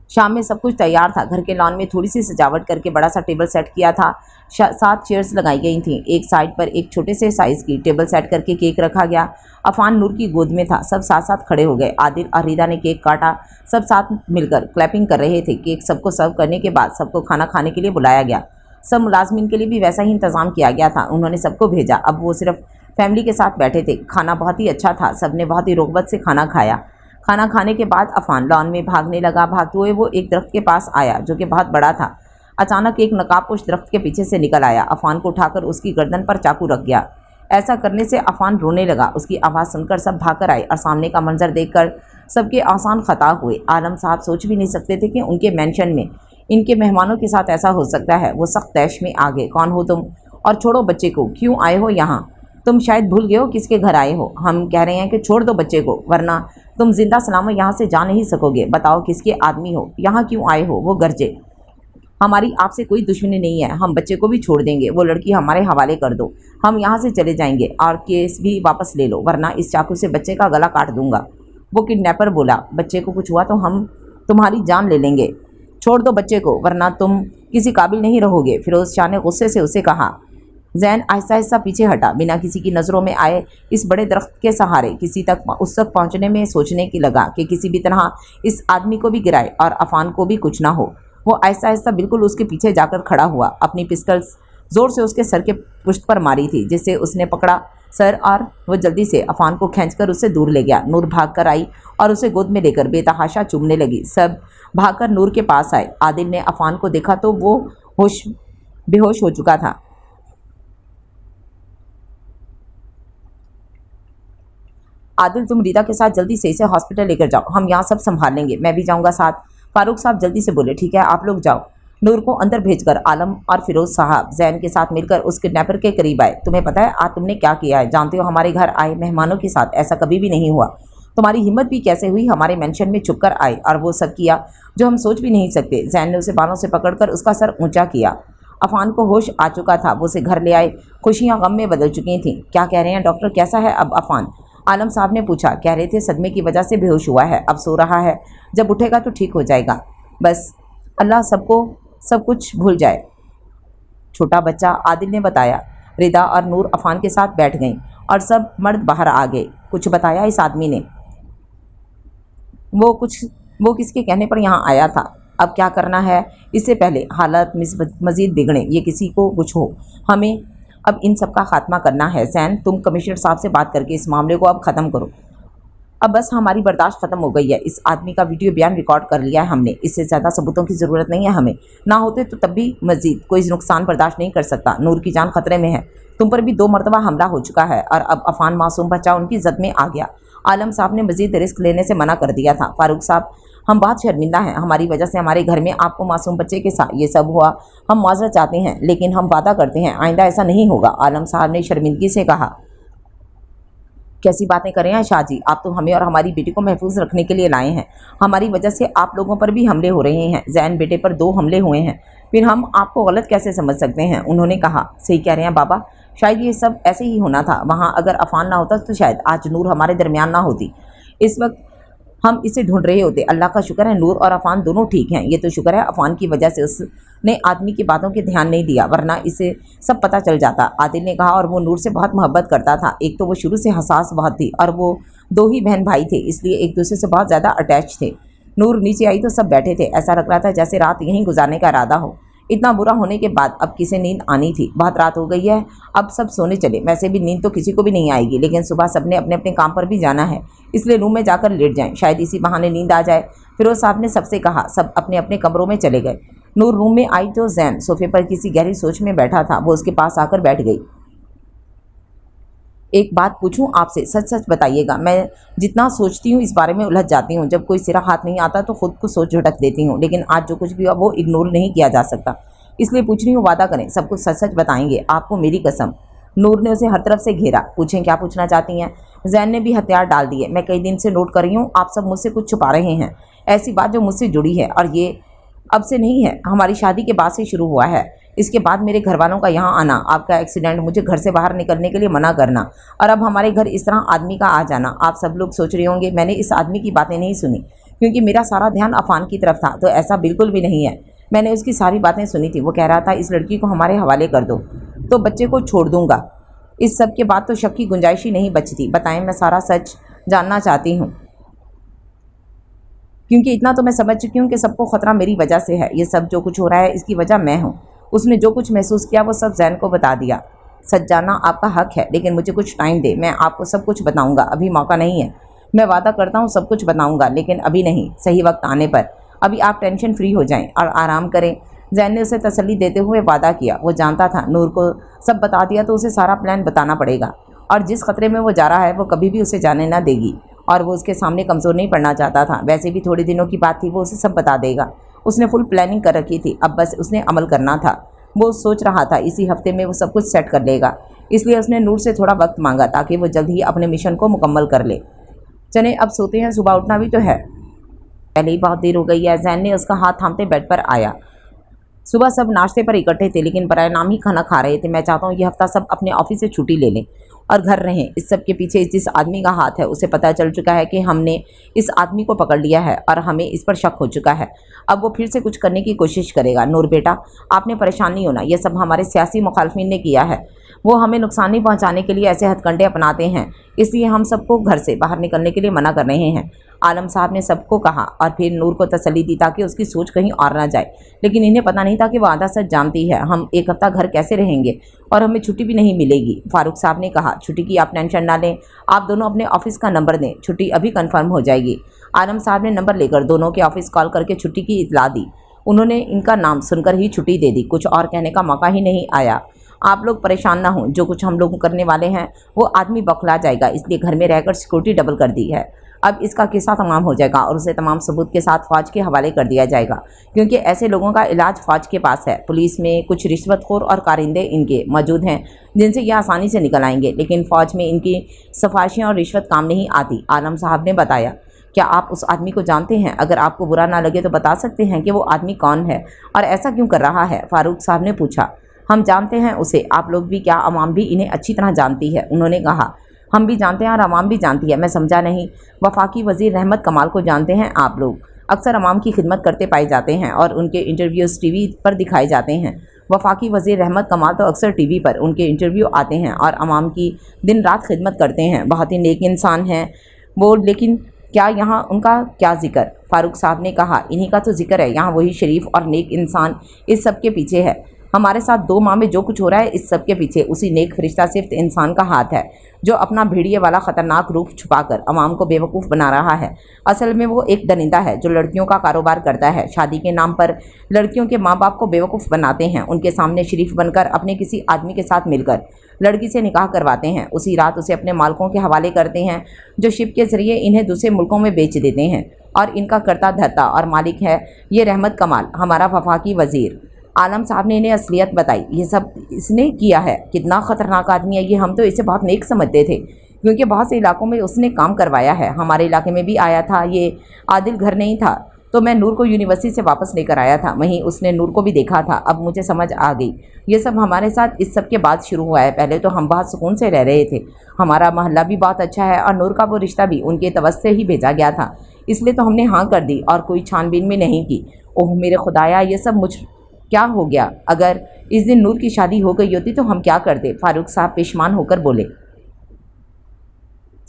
शाम में सब कुछ तैयार था। घर के लॉन में थोड़ी सी सजावट करके बड़ा सा टेबल सेट किया था। 7 चेयर्स लगाई गई थीं। एक साइड पर एक छोटे से साइज़ की टेबल सेट करके केक रखा गया। अफान नूर की गोद में था। सब साथ साथ खड़े हो गए। आदिल और रीदा ने केक काटा। सब साथ मिलकर क्लैपिंग कर रहे थे। केक सबको सर्व करने के बाद सबको खाना खाने के लिए बुलाया गया। सब मुलाजमीन के लिए भी वैसा ही इंतज़ाम किया गया था। उन्होंने सबको भेजा। अब वो सिर्फ फैमिली के साथ बैठे थे। खाना बहुत ही अच्छा था। सब ने बहुत ही रोगबत से खाना खाया। खाना खाने के बाद अफान लॉन में भागने लगा। भागते हुए वो एक दरख्त के पास आया जो कि बहुत बड़ा था। अचानक एक नकाबपोश दरख्त के पीछे से निकल आया, अफान को उठाकर उसकी गर्दन पर चाकू रख गया। ऐसा करने से अफान रोने लगा। उसकी आवाज़ सुनकर सब भागकर आए और सामने का मंजर देखकर सबके आसान खता हुए। आलम साहब सोच भी नहीं सकते थे कि उनके मेंशन में इनके मेहमानों के साथ ऐसा हो सकता है। वो सख्त तैश में आ गए। कौन हो तुम? और छोड़ो बच्चे को, क्यों आए हो यहाँ? तुम शायद भूल गए हो किसके घर आए हो। हम कह रहे हैं कि छोड़ दो बच्चे को, वरना तुम जिंदा सलामत यहाँ से जा नहीं सकोगे। बताओ किसके आदमी हो, यहाँ क्यों आए हो? वो गरजे। हमारी आपसे कोई दुश्मनी नहीं है, हम बच्चे को भी छोड़ देंगे। वो लड़की हमारे हवाले कर दो, हम यहाँ से चले जाएंगे और केस भी वापस ले लो, वरना इस चाकू से बच्चे का गला काट दूंगा। वो किडनैपर बोला, बच्चे को कुछ हुआ तो हम तुम्हारी जान ले लेंगे। छोड़ दो बच्चे को, वरना तुम किसी काबिल नहीं रहोगे। फिरोज शाह ने गुस्से से उसे कहा। जैन आहिस्ता आहिस्ता पीछे हटा, बिना किसी की नज़रों में आए इस बड़े दरख्त के सहारे उस तक पहुँचने में सोचने की लगा कि किसी भी तरह इस आदमी को भी गिराए और अफान को भी कुछ ना हो। वो आहिस्ता आहिस्ता बिल्कुल उसके पीछे जाकर खड़ा हुआ। अपनी पिस्टल ज़ोर से उसके सर के पुश्त पर मारी थी, जिससे उसने पकड़ा सर और वो जल्दी से अफान को खींचकर उससे दूर ले गया। नूर भागकर आई और उसे गोद में लेकर बेतहाशा चूमने लगी। सब भागकर नूर के पास आए। आदिल ने अफान को देखा तो वो बेहोश हो चुका था। आदिल, तुम रीता के साथ जल्दी से इसे हॉस्पिटल लेकर जाओ, हम यहाँ सब संभाल लेंगे। मैं भी जाऊँगा साथ। फारूक साहब जल्दी से बोले, ठीक है आप लोग जाओ। नूर को अंदर भेजकर आलम और फिरोज साहब जैन के साथ मिलकर उस किडनैपर के करीब आए। तुम्हें पता है आज तुमने क्या किया है? जानते हो हमारे घर आए मेहमानों के साथ ऐसा कभी भी नहीं हुआ। तुम्हारी हिम्मत भी कैसे हुई हमारे मेंशन में छुपकर आए और वो सब किया जो हम सोच भी नहीं सकते। जैन ने उसे बालों से पकड़कर उसका सर ऊंचा किया। अफान को होश आ चुका था। वो उसे घर ले आए। खुशियाँ गम में बदल चुकी थीं। क्या कह रहे हैं डॉक्टर, कैसा है अब अफान? आलम साहब ने पूछा। कह रहे थे सदमे की वजह से बेहोश हुआ है, अब सो रहा है, जब उठेगा तो ठीक हो जाएगा। बस अल्लाह सबको सब कुछ भूल जाए। छोटा बच्चा, आदिल ने बताया। रिदा और नूर अफान के साथ बैठ गईं और सब मर्द बाहर आ गए। कुछ बताया इस आदमी ने? वो किसके कहने पर यहाँ आया था? अब क्या करना है इससे पहले हालत मज़ीद बिगड़े, ये किसी को कुछ हो। हमें अब इन सब का खात्मा करना है। जैन, तुम कमिश्नर साहब से बात करके इस मामले को अब ख़त्म करो। अब बस हमारी बर्दाश्त ख़त्म हो गई है। इस आदमी का वीडियो बयान रिकॉर्ड कर लिया है हमने, इससे ज़्यादा सबूतों की ज़रूरत नहीं है हमें। ना होते तो तब भी मज़ीद कोई नुकसान बर्दाश्त नहीं कर सकता। नूर की जान खतरे में है। तुम पर भी 2 मरतबा हमला हो चुका है और अब अफान मासूम बच्चा उनकी जद में आ गया। आलम साहब ने मज़ीद रिस्क लेने से मना कर दिया था। फारूक साहब, हम बहुत शर्मिंदा हैं, हमारी वजह से हमारे घर में आपको मासूम बच्चे के साथ ये सब हुआ। हम माजरत चाहते हैं, लेकिन हम वादा करते हैं आइंदा ऐसा नहीं होगा। आलम साहब ने शर्मिंदगी से कहा। कैसी बातें कर रहे हैं शाह जी, आप तो हमें और हमारी बेटी को महफूज रखने के लिए लाए हैं। हमारी वजह से आप लोगों पर भी हमले हो रहे हैं। जैन बेटे पर 2 हमले हुए हैं, फिर हम आपको गलत कैसे समझ सकते हैं? उन्होंने कहा। सही कह रहे हैं बाबा, शायद ये सब ऐसे ही होना था। वहाँ अगर अफान ना होता तो शायद आज नूर हमारे दरमियान ना होती। इस वक्त हम इसे ढूंढ रहे होते। अल्लाह का शुक्र है नूर और अफान दोनों ठीक हैं। ये तो शुक्र है अफान की वजह से उसने आदमी की बातों के ध्यान नहीं दिया, वरना इसे सब पता चल जाता। आदिल ने कहा। और वो नूर से बहुत मोहब्बत करता था। एक तो वो शुरू से हसास बहुत थी और वो 2 ही बहन भाई थे, इसलिए एक दूसरे से बहुत ज़्यादा अटैच थे। नूर नीचे आई तो सब बैठे थे। ऐसा लग रहा था जैसे रात यहीं गुजारने का इरादा हो। इतना बुरा होने के बाद अब किसे नींद आनी थी? बहुत रात हो गई है, अब सब सोने चले। वैसे भी नींद तो किसी को भी नहीं आएगी, लेकिन सुबह सबने अपने अपने काम पर भी जाना है, इसलिए रूम में जाकर लेट जाएं, शायद इसी बहाने नींद आ जाए। फिरोज साहब ने सबसे कहा। सब अपने अपने कमरों में चले गए। नूर रूम में आई तो जैन सोफे पर किसी गहरी सोच में बैठा था। वो उसके पास आकर बैठ गई। एक बात पूछूं आपसे, सच सच बताइएगा। मैं जितना सोचती हूँ इस बारे में उलझ जाती हूँ। जब कोई सिरा हाथ नहीं आता तो खुद को सोच झटक देती हूँ, लेकिन आज जो कुछ भी हुआ वो इग्नोर नहीं किया जा सकता, इसलिए पूछ रही हूँ। वादा करें सब कुछ सच सच बताएंगे, आपको मेरी कसम। नूर ने उसे हर तरफ से घेरा। पूछें क्या पूछना चाहती हैं? जैन ने भी हथियार डाल दिए। मैं कई दिन से नोट कर रही हूँ आप सब मुझसे कुछ छुपा रहे हैं, ऐसी बात जो मुझसे जुड़ी है, और ये अब से नहीं है, हमारी शादी के बाद से शुरू हुआ है। इसके बाद मेरे घर वालों का यहाँ आना, आपका एक्सीडेंट, मुझे घर से बाहर निकलने के लिए मना करना, और अब हमारे घर इस तरह आदमी का आ जाना। आप सब लोग सोच रहे होंगे मैंने इस आदमी की बातें नहीं सुनी, क्योंकि मेरा सारा ध्यान अफान की तरफ था। तो ऐसा बिल्कुल भी नहीं है। मैंने उसकी सारी बातें सुनी थी। वो कह रहा था इस लड़की को हमारे हवाले कर दो तो बच्चे को छोड़ दूंगा। इस सब के बाद तो शक की गुंजाइश ही नहीं बचती। बताएं, मैं सारा सच जानना चाहती हूँ, क्योंकि इतना तो मैं समझ चुकी हूँ कि सबको ख़तरा मेरी वजह से है। ये सब जो कुछ हो रहा है इसकी वजह मैं हूँ। उसने जो कुछ महसूस किया वो सब जैन को बता दिया। सच जानना आपका हक है, लेकिन मुझे कुछ टाइम दे, मैं आपको सब कुछ बताऊँगा। अभी मौका नहीं है। मैं वादा करता हूँ सब कुछ बताऊँगा, लेकिन अभी नहीं, सही वक्त आने पर। अभी आप टेंशन फ्री हो जाएं और आराम करें। जैन ने उसे तसल्ली देते हुए वादा किया। वो जानता था नूर को सब बता दिया तो उसे सारा प्लान बताना पड़ेगा, और जिस खतरे में वो जा रहा है वो कभी भी उसे जाने ना देगी, और वो उसके सामने कमज़ोर नहीं पड़ना चाहता था। वैसे भी थोड़े दिनों की बात थी, वो उसे सब बता देगा। उसने फुल प्लानिंग कर रखी थी, अब बस उसने अमल करना था। वो सोच रहा था इसी हफ्ते में वो सब कुछ सेट कर लेगा, इसलिए उसने नूर से थोड़ा वक्त मांगा ताकि वो जल्द ही अपने मिशन को मुकम्मल कर ले। चले अब सोते हैं, सुबह उठना भी तो है, पहले ही बहुत देर हो गई है। जैन ने उसका हाथ थामते बेड पर आया। सुबह सब नाश्ते पर इकट्ठे थे, लेकिन बराए नाम ही खाना खा रहे थे। मैं चाहता हूँ ये हफ्ता सब अपने ऑफिस से छुट्टी ले लें और घर रहें। इस सब के पीछे जिस आदमी का हाथ है उसे पता चल चुका है कि हमने इस आदमी को पकड़ लिया है और हमें इस पर शक हो चुका है। अब वो फिर से कुछ करने की कोशिश करेगा। नूर बेटा, आपने परेशान नहीं होना, ये सब हमारे सियासी मुखालफिन ने किया है। वो हमें नुकसान नहीं पहुंचाने के लिए ऐसे हथकंडे अपनाते हैं, इसलिए हम सबको घर से बाहर निकलने के लिए मना कर रहे हैं। आलम साहब ने सबको कहा और फिर नूर को तसल्ली दी ताकि उसकी सोच कहीं और ना जाए, लेकिन इन्हें पता नहीं था कि वो आधा सच जानती है। हम एक हफ्ता घर कैसे रहेंगे और हमें छुट्टी भी नहीं मिलेगी। फारूक साहब ने कहा, छुट्टी की आप टेंशन ना लें, आप दोनों अपने ऑफिस का नंबर दें, छुट्टी अभी कंफर्म हो जाएगी। आलम साहब ने नंबर लेकर दोनों के ऑफिस कॉल करके छुट्टी की इतला दी। उन्होंने इनका नाम सुनकर ही छुट्टी दे दी, कुछ और कहने का मौका ही नहीं आया। आप लोग परेशान ना हों, जो कुछ हम लोग करने वाले हैं वो आदमी बौखला जाएगा, इसलिए घर में रहकर सिक्योरिटी डबल कर दी है। अब इसका किस्सा तमाम हो जाएगा और उसे तमाम सबूत के साथ फौज के हवाले कर दिया जाएगा, क्योंकि ऐसे लोगों का इलाज फौज के पास है। पुलिस में कुछ रिश्वतखोर और कारिंदे इनके मौजूद हैं जिनसे ये आसानी से निकल आएंगे, लेकिन फ़ौज में इनकी सिफारिशें और रिश्वत काम नहीं आती। आलम साहब ने बताया, क्या आप उस आदमी को जानते हैं? अगर आपको बुरा ना लगे तो बता सकते हैं कि वो आदमी कौन है और ऐसा क्यों कर रहा है? फारूक साहब ने पूछा। हम जानते हैं उसे, आप लोग भी, क्या अवाम भी इन्हें अच्छी तरह जानती है? उन्होंने कहा, हम भी जानते हैं और अवाम भी जानती है। मैं समझा नहीं। वफाकी वज़ीर रहमत कमाल को जानते हैं आप लोग? अक्सर अवाम की खिदमत करते पाए जाते हैं और उनके इंटरव्यूज़ टीवी पर दिखाए जाते हैं। वफाकी वज़ीर रहमत कमाल तो अक्सर टीवी पर उनके इंटरव्यू आते हैं और अवाम की दिन रात खिदमत करते हैं। बहुत ही नेक इंसान हैं वो, लेकिन क्या यहाँ उनका क्या जिक्र? फारूक साहब ने कहा, इन्हीं का तो जिक्र है। यहाँ वही शरीफ और नेक इंसान इस सब के पीछे है। हमारे साथ 2 माह में जो कुछ हो रहा है इस सब के पीछे उसी नेक फरिश्ता सिर्फ इंसान का हाथ है, जो अपना भेड़िए वाला ख़तरनाक रूप छुपाकर अवाम को बेवकूफ़ बना रहा है। असल में वो एक दरिंदा है जो लड़कियों का कारोबार करता है। शादी के नाम पर लड़कियों के माँ बाप को बेवकूफ़ बनाते हैं, उनके सामने शरीफ बनकर अपने किसी आदमी के साथ मिलकर लड़की से निकाह करवाते हैं। उसी रात उसे अपने मालकों के हवाले करते हैं, जो शिप के ज़रिए इन्हें दूसरे मुल्कों में बेच देते हैं। और इनका करता धरता और मालिक है ये रहमत कमाल, हमारा वफाकी वज़ीर। आलम साहब ने इन्हें असलियत बताई। ये सब इसने किया है। कितना ख़तरनाक आदमी है ये। हम तो इसे बहुत नेक समझते थे, क्योंकि बहुत से इलाकों में उसने काम करवाया है। हमारे इलाके में भी आया था। ये आदिल घर नहीं था तो मैं नूर को यूनिवर्सिटी से वापस लेकर आया था, वहीं उसने नूर को भी देखा था। अब मुझे समझ आ गई। ये सब हमारे साथ इस सब के बाद शुरू हुआ है। पहले तो हम बहुत सुकून से रह रहे थे, हमारा मोहल्ला भी बहुत अच्छा है और नूर का वो रिश्ता भी उनके तवज्जो से ही भेजा गया था, इसलिए तो हमने हाँ कर दी और कोई छानबीन भी नहीं की। ओह मेरे खुदाया, ये सब मुझ क्या हो गया? अगर इस दिन नूर की शादी हो गई होती तो हम क्या करते? फारूक साहब पेशमान होकर बोले।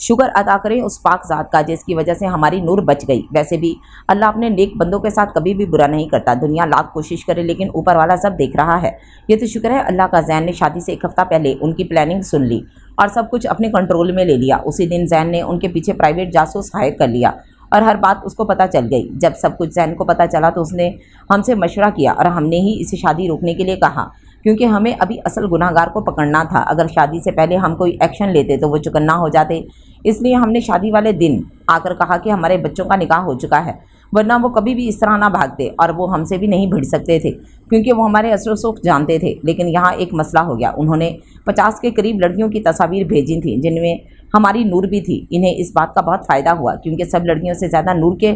शुक्र अदा करें उस पाक ज़ात का जिसकी वजह से हमारी नूर बच गई। वैसे भी अल्लाह अपने नेक बंदों के साथ कभी भी बुरा नहीं करता। दुनिया लाख कोशिश करे लेकिन ऊपर वाला सब देख रहा है। ये तो शुक्र है अल्लाह का, जैन ने शादी से 1 हफ्ता पहले उनकी प्लानिंग सुन ली और सब कुछ अपने कंट्रोल में ले लिया। उसी दिन जैन ने उनके पीछे प्राइवेट जासूस हायर कर लिया और हर बात उसको पता चल गई। जब सब कुछ जैन को पता चला तो उसने हमसे मशवरा किया और हमने ही इसे शादी रोकने के लिए कहा, क्योंकि हमें अभी असल गुनाहगार को पकड़ना था। अगर शादी से पहले हम कोई एक्शन लेते तो वो चुकन्ना हो जाते। इसलिए हमने शादी वाले दिन आकर कहा कि हमारे बच्चों का निकाह हो चुका है, वरना वो कभी भी इस तरह ना भागते और वो हमसे भी नहीं भिड़ सकते थे, क्योंकि वो हमारे असर सुख जानते थे। लेकिन यहाँ एक मसला हो गया। उन्होंने 50 के करीब लड़कियों की तस्वीर भेजी थी, जिनमें हमारी नूर भी थी। इन्हें इस बात का बहुत फ़ायदा हुआ, क्योंकि सब लड़कियों से ज़्यादा नूर के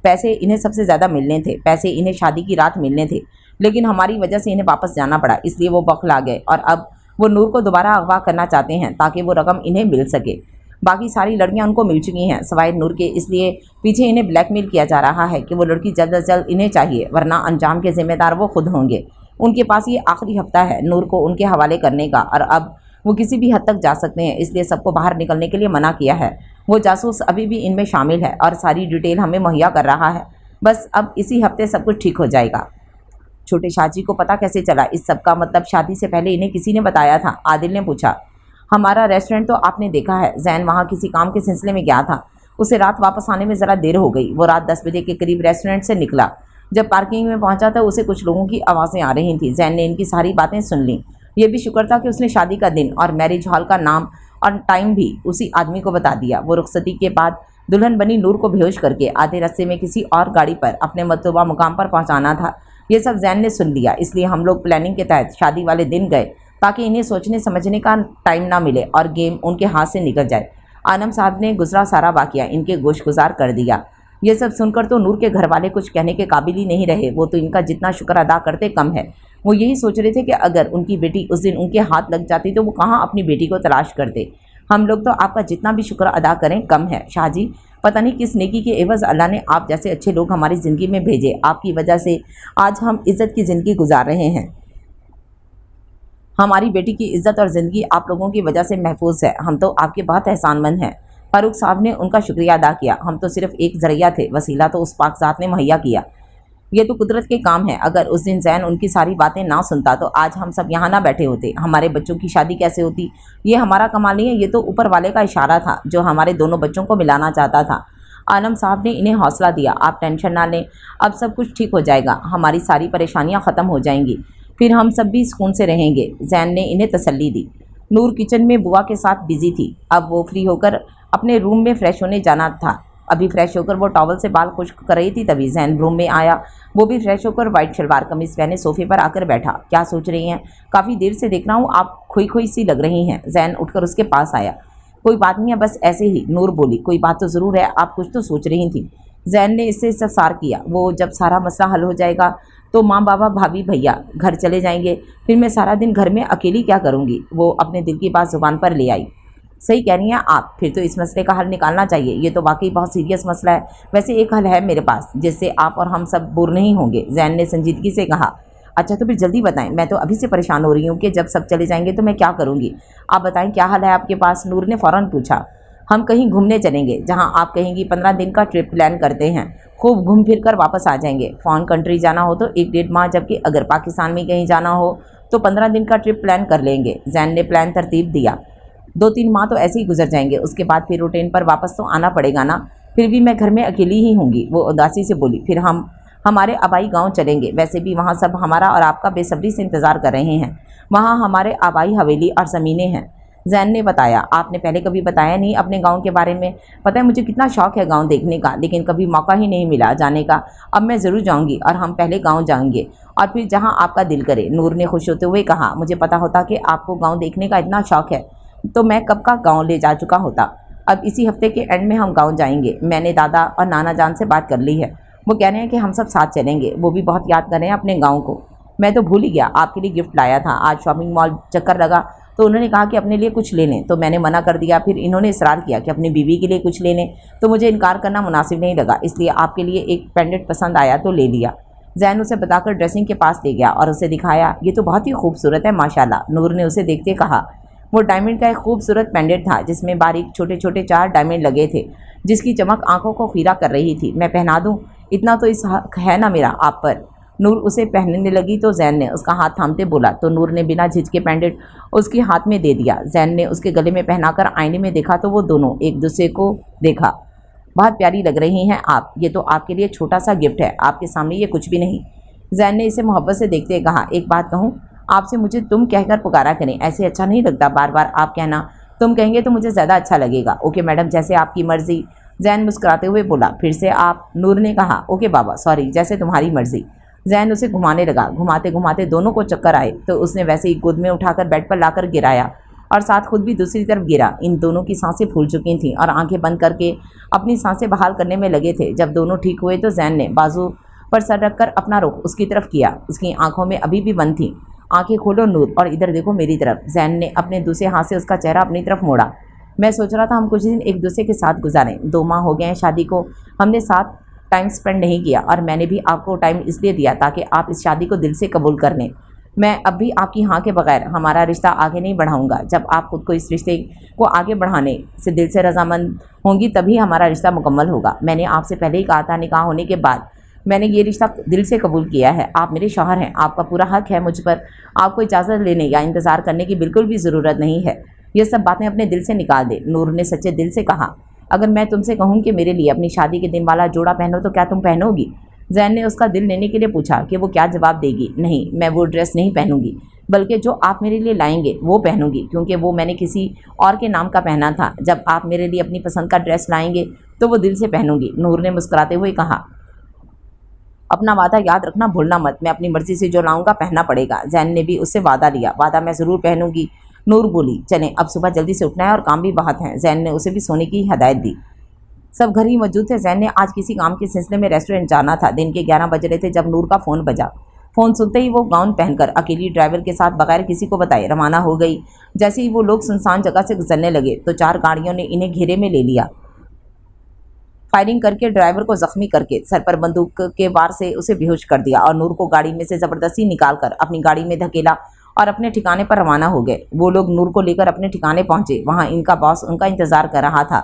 पैसे इन्हें सबसे ज़्यादा मिलने थे। पैसे इन्हें शादी की रात मिलने थे, लेकिन हमारी वजह से इन्हें वापस जाना पड़ा, इसलिए वो बौखला गए और अब वो नूर को दोबारा अगवा करना चाहते हैं ताकि वो रकम इन्हें मिल सके। बाकी सारी लड़कियां उनको मिल चुकी हैं सवाए नूर के, इसलिए पीछे इन्हें ब्लैकमेल किया जा रहा है कि वो लड़की जल्द अज जल्द इन्हें चाहिए, वरना अंजाम के ज़िम्मेदार वो खुद होंगे। उनके पास ये आखिरी हफ्ता है नूर को उनके हवाले करने का और अब वो किसी भी हद तक जा सकते हैं, इसलिए सबको बाहर निकलने के लिए मना किया है। वो जासूस अभी भी इनमें शामिल है और सारी डिटेल हमें मुहैया कर रहा है। बस अब इसी हफ्ते सब कुछ ठीक हो जाएगा। छोटे शाहजी को पता कैसे चला इस सब का? मतलब शादी से पहले इन्हें किसी ने बताया था? आदिल ने पूछा। हमारा रेस्टोरेंट तो आपने देखा है, जैन वहाँ किसी काम के सिलसिले में गया था, उसे रात वापस आने में ज़रा देर हो गई। वो रात 10 बजे के करीब रेस्टोरेंट से निकला। जब पार्किंग में पहुंचा तो उसे कुछ लोगों की आवाज़ें आ रही थी। जैन ने इनकी सारी बातें सुन लीं। ये भी शुक्र था कि उसने शादी का दिन और मैरिज हॉल का नाम और टाइम भी उसी आदमी को बता दिया। वो रुखसती के बाद दुल्हन बनी नूर को बेहोश करके आधे रास्ते में किसी और गाड़ी पर अपने मतलूबा मुकाम पर पहुंचाना था। ये सब जैन ने सुन लिया, इसलिए हम लोग प्लानिंग के तहत शादी वाले दिन गए ताकि इन्हें सोचने समझने का टाइम ना मिले और गेम उनके हाथ से निकल जाए। आलम साहब ने गुजरा सारा वाक़या इनके गोशगुजार कर दिया। ये सब सुनकर तो नूर के घर वाले कुछ कहने के काबिल ही नहीं रहे। वो तो इनका जितना शुक्र अदा करते कम है। वो यही सोच रहे थे कि अगर उनकी बेटी उस दिन उनके हाथ लग जाती तो वो कहाँ अपनी बेटी को तलाश करते। हम लोग तो आपका जितना भी शुक्र अदा करें कम है। शाहजी, पता नहीं किस नेकी के एवज़ अल्लाह ने आप जैसे अच्छे लोग हमारी ज़िंदगी में भेजे। आपकी वजह से आज हम इज़्ज़त की ज़िंदगी गुजार रहे हैं। हमारी बेटी की इज़्ज़त और ज़िंदगी आप लोगों की वजह से महफूज है। हम तो आपके बहुत एहसानमंद हैं। फारूक साहब ने उनका शुक्रिया अदा किया। हम तो सिर्फ एक ज़रिया थे, वसीला तो उस पाकज़ात ने मुहैया किया। ये तो कुदरत के काम है। अगर उस दिन जैन उनकी सारी बातें ना सुनता तो आज हम सब यहाँ ना बैठे होते। हमारे बच्चों की शादी कैसे होती, ये हमारा कमाल नहीं है, ये तो ऊपर वाले का इशारा था जो हमारे दोनों बच्चों को मिलाना चाहता था। आलम साहब ने इन्हें हौसला दिया। आप टेंशन ना लें, अब सब कुछ ठीक हो जाएगा। हमारी सारी परेशानियाँ ख़त्म हो जाएंगी, फिर हम सब भी सुकून से रहेंगे। जैन ने इन्हें तसल्ली दी। नूर किचन में बुआ के साथ बिजी थी। अब वो फ्री होकर अपने रूम में फ़्रेश होने जाना था। अभी फ्रेश होकर वो टॉवल से बाल खुश्क कर रही थी, तभी जैन रूम में आया। वो भी फ्रेश होकर वाइट शलवार कमीज़ पहने सोफे पर आकर बैठा। क्या सोच रही हैं? काफ़ी देर से देख रहा हूँ, आप खोई खोई सी लग रही हैं। जैन उठकर उसके पास आया। कोई बात नहीं है, बस ऐसे ही। नूर बोली। कोई बात तो ज़रूर है, आप कुछ तो सोच रही थी। जैन ने इससे इस्तफसार किया। वो जब सारा मसला हल हो जाएगा तो माँ बाबा भाभी भैया घर चले जाएंगे, फिर मैं सारा दिन घर में अकेली क्या करूँगी। वो अपने दिल की बात ज़ुबान पर ले आई। सही कह रही हैं आप, फिर तो इस मसले का हल निकालना चाहिए। ये तो वाकई बहुत सीरियस मसला है। वैसे एक हल है मेरे पास जिससे आप और हम सब बोर नहीं होंगे। जैन ने संजीदगी से कहा। अच्छा तो फिर जल्दी बताएं, मैं तो अभी से परेशान हो रही हूँ कि जब सब चले जाएंगे तो मैं क्या करूँगी। आप बताएं क्या हल है आपके पास। नूर ने फ़ौरन पूछा। हम कहीं घूमने चलेंगे, जहाँ आप कहेंगी 15 दिन का ट्रिप प्लान करते हैं। खूब घूम फिर कर वापस आ जाएंगे। फॉरेन कंट्री जाना हो तो 1-1.5 माह, जबकि अगर पाकिस्तान में कहीं जाना हो तो 15 दिन का ट्रिप प्लान कर लेंगे। जैन ने प्लान तरतीब दिया। 2-3 माह तो ऐसे ही गुजर जाएंगे, उसके बाद फिर रूटीन पर वापस तो आना पड़ेगा ना। फिर भी मैं घर में अकेली ही होंगी। वो उदासी से बोली। फिर हम हमारे आबाई गांव चलेंगे। वैसे भी वहाँ सब हमारा और आपका बेसब्री से इंतज़ार कर रहे हैं। वहाँ हमारे आबाई हवेली और ज़मीनें हैं। जैन ने बताया। आपने पहले कभी बताया नहीं अपने गांव के बारे में। पता है मुझे कितना शौक़ है गांव देखने का, लेकिन कभी मौका ही नहीं मिला जाने का। अब मैं ज़रूर जाऊंगी और हम पहले गांव जाएंगे और फिर जहां आपका दिल करे। नूर ने खुश होते हुए कहा। मुझे पता होता कि आपको गांव देखने का इतना शौक़ है तो मैं कब का गांव ले जा चुका होता। अब इसी हफ्ते के एंड में हम गाँव जाएंगे। मैंने दादा और नाना जान से बात कर ली है। वो कह रहे हैं कि हम सब साथ चलेंगे। वो भी बहुत याद कर रहे हैं अपने गाँव को। मैं तो भूल ही गया, आपके लिए गिफ्ट लाया था। आज शॉपिंग मॉल चक्कर लगा तो उन्होंने कहा कि अपने लिए कुछ ले लें, तो मैंने मना कर दिया। फिर इन्होंने इसरार किया कि अपनी बीवी के लिए कुछ ले लें, तो मुझे इनकार करना मुनासिब नहीं लगा, इसलिए आपके लिए एक पेंडेंट पसंद आया तो ले लिया। जैन उसे बताकर ड्रेसिंग के पास ले गया और उसे दिखाया। ये तो बहुत ही खूबसूरत है माशाल्लाह। नूर ने उसे देखते कहा। वो डायमंड का एक खूबसूरत पेंडेंट था जिसमें बारीक छोटे छोटे 4 डायमंड लगे थे, जिसकी चमक आंखों को खीरा कर रही थी। मैं पहना दूँ? इतना तो इस हक है ना मेरा आप पर। नूर उसे पहनने लगी तो जैन ने उसका हाथ थामते बोला, तो नूर ने बिना झिझके पेंडेंट उसके हाथ में दे दिया। जैन ने उसके गले में पहनाकर आईने में देखा तो वो दोनों एक दूसरे को देखा। बहुत प्यारी लग रही हैं आप। ये तो आपके लिए छोटा सा गिफ्ट है, आपके सामने ये कुछ भी नहीं। जैन ने इसे मोहब्बत से देखते कहा। एक बात कहूँ, आपसे मुझे तुम कहकर पुकारा करें, ऐसे अच्छा नहीं लगता। बार बार आप कहना। तुम कहेंगे तो मुझे ज़्यादा अच्छा लगेगा। ओके मैडम, जैसे आपकी मर्ज़ी। जैन मुस्कुराते हुए बोला। फिर से आप? नूर ने कहा। ओके बाबा, सॉरी, जैसे तुम्हारी मर्ज़ी। जैन उसे घुमाने लगा। घुमाते घुमाते दोनों को चक्कर आए तो उसने वैसे ही गोद में उठाकर बेड पर लाकर गिराया और साथ खुद भी दूसरी तरफ गिरा। इन दोनों की सांसें फूल चुकी थीं और आंखें बंद करके अपनी सांसें बहाल करने में लगे थे। जब दोनों ठीक हुए तो जैन ने बाजू पर सर रखकर अपना रुख उसकी तरफ किया। उसकी आंखों में अभी भी बंद थी। आंखें खोलो नूर और इधर देखो मेरी तरफ। जैन ने अपने दूसरे हाथ से उसका चेहरा अपनी तरफ मोड़ा। मैं सोच रहा था हम कुछ दिन एक दूसरे के साथ गुजारें। 2 माह हो गए हैं शादी को, हमने साथ टाइम स्पेंड नहीं किया और मैंने भी आपको टाइम इसलिए दिया ताकि आप इस शादी को दिल से कबूल कर लें। मैं अब भी आपकी हाँ के बगैर हमारा रिश्ता आगे नहीं बढ़ाऊंगा। जब आप खुद को इस रिश्ते को आगे बढ़ाने से दिल से रजामंद होंगी तभी हमारा रिश्ता मुकम्मल होगा। मैंने आपसे पहले ही कहा था, निकाह होने के बाद मैंने ये रिश्ता दिल से कबूल किया है। आप मेरे शौहर हैं, आपका पूरा हक है मुझ पर। आपको इजाज़त लेने या इंतज़ार करने की बिल्कुल भी ज़रूरत नहीं है। ये सब बातें अपने दिल से निकाल दे। नूर ने सच्चे दिल से कहा। अगर मैं तुमसे कहूँ कि मेरे लिए अपनी शादी के दिन वाला जोड़ा पहनो तो क्या तुम पहनोगी? जैन ने उसका दिल लेने के लिए पूछा कि वो क्या जवाब देगी। नहीं, मैं वो ड्रेस नहीं पहनूंगी, बल्कि जो आप मेरे लिए लाएंगे वो पहनूंगी, क्योंकि वो मैंने किसी और के नाम का पहना था। जब आप मेरे लिए अपनी पसंद का ड्रेस लाएंगे तो वो दिल से पहनूंगी। नूर ने मुस्कुराते हुए कहा, अपना वादा याद रखना भूलना मत। मैं अपनी मर्जी से जो लाऊंगा पहनना पड़ेगा। जैन ने भी उससे वादा लिया। वादा मैं ज़रूर पहनूंगी, नूर बोली। चलें, अब सुबह जल्दी से उठना है और काम भी बहुत हैं। जैन ने उसे भी सोने की हदायत दी। सब घर ही मौजूद थे। जैन ने आज किसी काम के सिलसिले में रेस्टोरेंट जाना था। दिन के 11 बज रहे थे जब नूर का फ़ोन बजा। फ़ोन सुनते ही वो गाउन पहनकर अकेली ड्राइवर के साथ बगैर किसी को बताए रवाना हो गई। जैसे ही वो लोग सुनसान जगह से गुजरने लगे तो 4 गाड़ियों ने इन्हें घेरे में ले लिया। फायरिंग करके ड्राइवर को जख्मी करके सर पर बंदूक के वार से उसे बेहोश कर दिया और नूर को गाड़ी में से ज़बरदस्ती निकालकर अपनी गाड़ी में धकेला और अपने ठिकाने पर रवाना हो गए। वो लोग नूर को लेकर अपने ठिकाने पहुंचे। वहां इनका बॉस उनका इंतजार कर रहा था।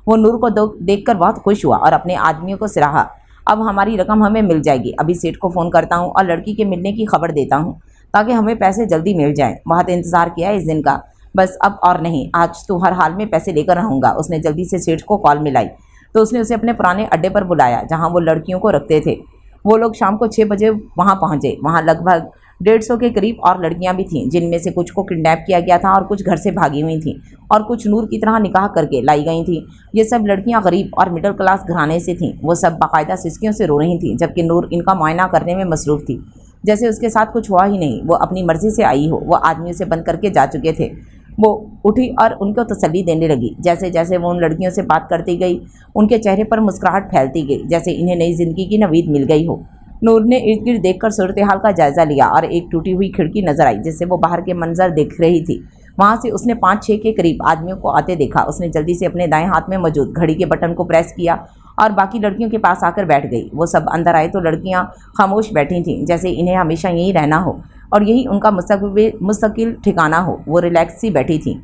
वो नूर को देखकर बहुत खुश हुआ और अपने आदमियों को सराहा। अब हमारी रकम हमें मिल जाएगी। अभी सेठ को फ़ोन करता हूँ और लड़की के मिलने की खबर देता हूँ ताकि हमें पैसे जल्दी मिल जाएं। बहुत इंतज़ार किया है इस दिन का, बस अब और नहीं। आज तो हर हाल में पैसे लेकर रहूँगा। उसने जल्दी से सेठ को कॉल मिलाई तो उसने उसे अपने पुराने अड्डे पर बुलाया जहाँ वो लड़कियों को रखते थे। वो लोग शाम को 6 बजे वहाँ पहुँचे। वहाँ लगभग 150 के करीब और लड़कियां भी थीं, जिनमें से कुछ को किडनैप किया गया था और कुछ घर से भागी हुई थीं और कुछ नूर की तरह निकाह करके लाई गई थीं। ये सब लड़कियां गरीब और मिडिल क्लास घराने से थीं। वो सब बाकायदा सिसकियों से रो रही थीं, जबकि नूर इनका मुआयना करने में मसरूफ़ थी, जैसे उसके साथ कुछ हुआ ही नहीं। वो अपनी मर्जी से आई हो। वो आदमियों से बंद करके जा चुके थे। वो उठी और उनको तसल्ली देने लगी। जैसे जैसे वो उन लड़कियों से बात करती गई, उनके चेहरे पर मुस्कुराहट फैलती गई, जैसे इन्हें नई ज़िंदगी की नवीद मिल गई हो। नूर ने इर्द गिर्द देखकर सूरत हाल का जायज़ा लिया और एक टूटी हुई खिड़की नजर आई जिससे वो बाहर के मंजर देख रही थी। वहाँ से उसने 5-6 के करीब आदमियों को आते देखा। उसने जल्दी से अपने दाएं हाथ में मौजूद घड़ी के बटन को प्रेस किया और बाकी लड़कियों के पास आकर बैठ गई। वो सब अंदर आए तो लड़कियाँ खामोश बैठी थीं, जैसे इन्हें हमेशा यहीं रहना हो और यही उनका मुस्तकिल ठिकाना हो। वो रिलैक्स सी बैठी थीं।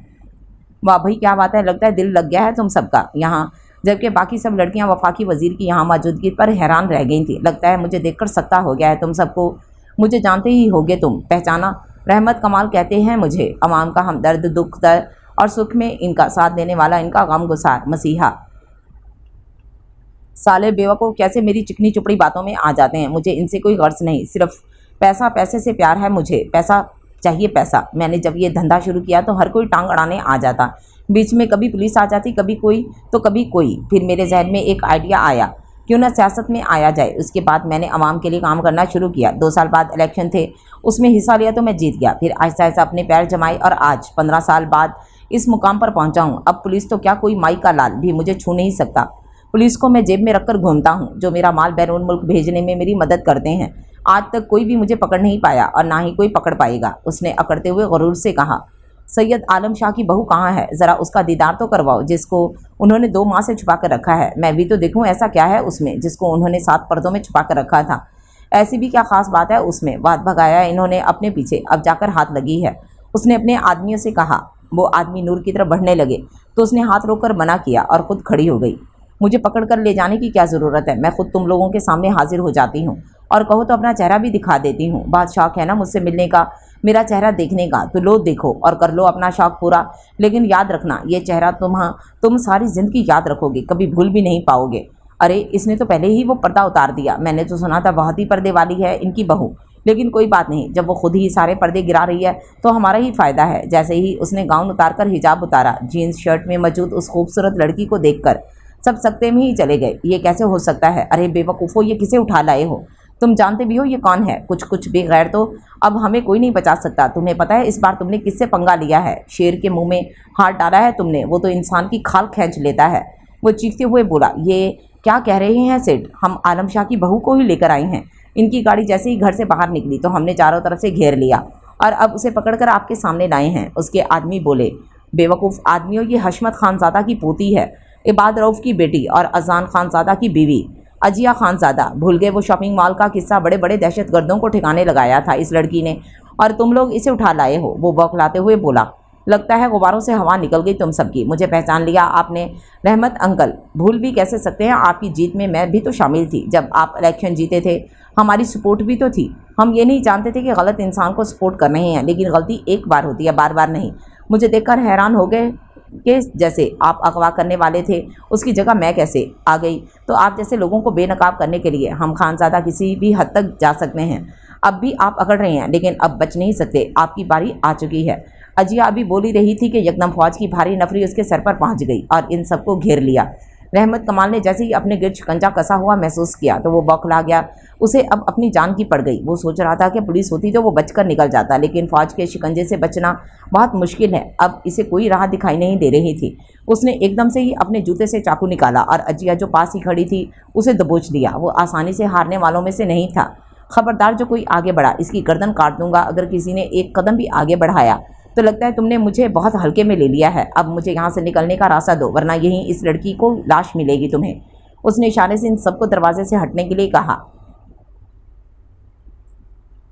वाह भाई, क्या बात है, लगता है दिल लग गया है तुम सबका यहाँ। जबकि बाकी सब लड़कियां वफाकी वजीर की यहाँ मौजूदगी पर हैरान रह गई थीं। लगता है मुझे देखकर सत्ता हो गया है तुम सबको। मुझे जानते ही होगे तुम, पहचाना? रहमत कमाल कहते हैं मुझे। अवाम का हमदर्द, दुख दर्द और सुख में इनका साथ देने वाला, इनका गम गुसार मसीहा। साले बेवकूफ़ कैसे मेरी चिकनी चुपड़ी बातों में आ जाते हैं। मुझे इनसे कोई गर्ज नहीं, सिर्फ पैसा, पैसे से प्यार है मुझे। पैसा चाहिए, पैसा। मैंने जब ये धंधा शुरू किया तो हर कोई टांग अड़ाने आ जाता। बीच में कभी पुलिस आ जाती, कभी कोई तो कभी कोई। फिर मेरे जहन में एक आइडिया आया, क्यों ना सियासत में आया जाए। उसके बाद मैंने अवाम के लिए काम करना शुरू किया। 2 साल बाद इलेक्शन थे, उसमें हिस्सा लिया तो मैं जीत गया। फिर आहिस्ता आहिस्ता अपने पैर जमाए और आज 15 साल बाद इस मुकाम पर पहुंचा हूँ। अब पुलिस तो क्या, कोई माई का लाल भी मुझे छू नहीं सकता। पुलिस को मैं जेब में रखकर घूमता हूँ, जो मेरा माल बैरून मुल्क भेजने में मेरी मदद करते हैं। आज तक कोई भी मुझे पकड़ नहीं पाया और ना ही कोई पकड़ पाएगा। उसने अकड़ते हुए गरूर से कहा, सैयद आलम शाह की बहू कहाँ है? ज़रा उसका दीदार तो करवाओ, जिसको उन्होंने 2 माह से छुपा कर रखा है। मैं भी तो देखूं ऐसा क्या है उसमें जिसको उन्होंने 7 पर्दों में छुपा कर रखा था। ऐसी भी क्या खास बात है उसमें? बात भगाया इन्होंने अपने पीछे, अब जाकर हाथ लगी है। उसने अपने आदमियों से कहा। वो आदमी नूर की तरफ बढ़ने लगे तो उसने हाथ रोककर मना किया और ख़ुद खड़ी हो गई। मुझे पकड़ कर ले जाने की क्या ज़रूरत है? मैं खुद तुम लोगों के सामने हाजिर हो जाती हूँ और कहो तो अपना चेहरा भी दिखा देती हूँ। बात शौक है ना मुझसे मिलने का, मेरा चेहरा देखने का, तो लो देखो और कर लो अपना शौक पूरा। लेकिन याद रखना, ये चेहरा तुम सारी ज़िंदगी याद रखोगे, कभी भूल भी नहीं पाओगे। अरे, इसने तो पहले ही वो पर्दा उतार दिया। मैंने तो सुना था बहुत ही पर्दे वाली है इनकी बहू। लेकिन कोई बात नहीं, जब वो खुद ही सारे पर्दे गिरा रही है तो हमारा ही फ़ायदा है। जैसे ही उसने गाउन उतारकर हिजाब उतारा, जीन्स शर्ट में मौजूद उस खूबसूरत लड़की को देखकर सब सकते में ही चले गए। ये कैसे हो सकता है? अरे बेवकूफ़ो, ये किसे उठा लाए हो? तुम जानते भी हो ये कौन है? कुछ भी गैर तो अब हमें कोई नहीं बचा सकता। तुम्हें पता है इस बार तुमने किससे पंगा लिया है? शेर के मुंह में हाथ डाला है तुमने, वो तो इंसान की खाल खींच लेता है। वो चीखते हुए बोला, ये क्या कह रहे हैं सेठ? हम आलम शाह की बहू को ही लेकर आए हैं। इनकी गाड़ी जैसे ही घर से बाहर निकली तो हमने चारों तरफ से घेर लिया और अब उसे पकड़कर आपके सामने लाए हैं। उसके आदमी बोले, बेवकूफ़ आदमियों, ये हशमत खानज़ादा की पोती है, इबाद रऊफ़ की बेटी और अजान खानज़ादा की बीवी अजिया खानज़ादा। भूल गए वो शॉपिंग मॉल का किस्सा? बड़े बड़े दहशतगर्दों को ठिकाने लगाया था इस लड़की ने और तुम लोग इसे उठा लाए हो। वो बौखलाते हुए बोला, लगता है गुब्बारों से हवा निकल गई तुम सबकी। मुझे पहचान लिया आपने? रहमत अंकल, भूल भी कैसे सकते हैं? आपकी जीत में मैं भी तो शामिल थी। जब आप इलेक्शन जीते थे हमारी सपोर्ट भी तो थी। हम ये नहीं जानते थे कि गलत इंसान को सपोर्ट कर रहे हैं, लेकिन गलती एक बार होती है, बार बार नहीं। मुझे देखकर हैरान हो गए के जैसे आप अगवा करने वाले थे, उसकी जगह मैं कैसे आ गई? तो आप जैसे लोगों को बेनकाब करने के लिए हम खानज़ादा किसी भी हद तक जा सकते हैं। अब भी आप अकड़ रहे हैं, लेकिन अब बच नहीं सकते, आपकी बारी आ चुकी है। अजिया अभी बोल ही रही थी कि यकदम फौज की भारी नफरी उसके सर पर पहुंच गई और इन सबको घेर लिया। रहमत कमाल ने जैसे ही अपने गिर्द शिकंजा कसा हुआ महसूस किया तो वो बौखला गया। उसे अब अपनी जान की पड़ गई। वो सोच रहा था कि पुलिस होती तो वो बचकर निकल जाता, लेकिन फौज के शिकंजे से बचना बहुत मुश्किल है। अब इसे कोई राह दिखाई नहीं दे रही थी। उसने एकदम से ही अपने जूते से चाकू निकाला और अजिया जो पास ही खड़ी थी उसे दबोच लिया। वो आसानी से हारने वालों में से नहीं था। खबरदार, जो कोई आगे बढ़ा इसकी गर्दन काट दूंगा। अगर किसी ने एक कदम भी आगे बढ़ाया तो लगता है तुमने मुझे बहुत हल्के में ले लिया है। अब मुझे यहाँ से निकलने का रास्ता दो, वरना यहीं इस लड़की को लाश मिलेगी तुम्हें। उसने इशारे से इन सबको दरवाजे से हटने के लिए कहा।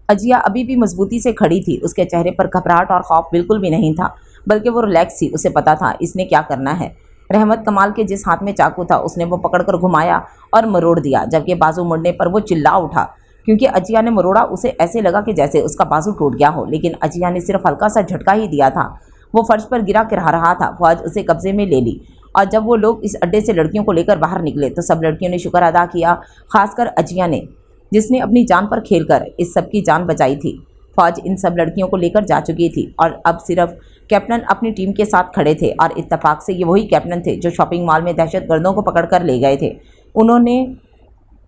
अजिया अभी भी मजबूती से खड़ी थी। उसके चेहरे पर घबराहट और खौफ बिल्कुल भी नहीं था, बल्कि वो रिलैक्स थी। उसे पता था इसने क्या करना है। रहमत कमाल के जिस हाथ में चाकू था उसने वो पकड़कर घुमाया और मरोड़ दिया, जबकि बाजू मुड़ने पर वो चिल्ला उठा। क्योंकि अजिया ने मरोड़ा, उसे ऐसे लगा कि जैसे उसका बाजू टूट गया हो, लेकिन अजिया ने सिर्फ हल्का सा झटका ही दिया था। वो फर्श पर गिरा किरा रहा था। फौज उसे कब्जे में ले ली और जब वो लोग इस अड्डे से लड़कियों को लेकर बाहर निकले तो सब लड़कियों ने शुक्र अदा किया, खासकर अजिया ने, जिसने अपनी जान पर खेलकर इस सब की जान बचाई थी। फौज इन सब लड़कियों को लेकर जा चुकी थी और अब सिर्फ कैप्टन अपनी टीम के साथ खड़े थे और इत्तेफाक से ये वही कैप्टन थे जो शॉपिंग मॉल में दहशतगर्दों को पकड़कर ले गए थे। उन्होंने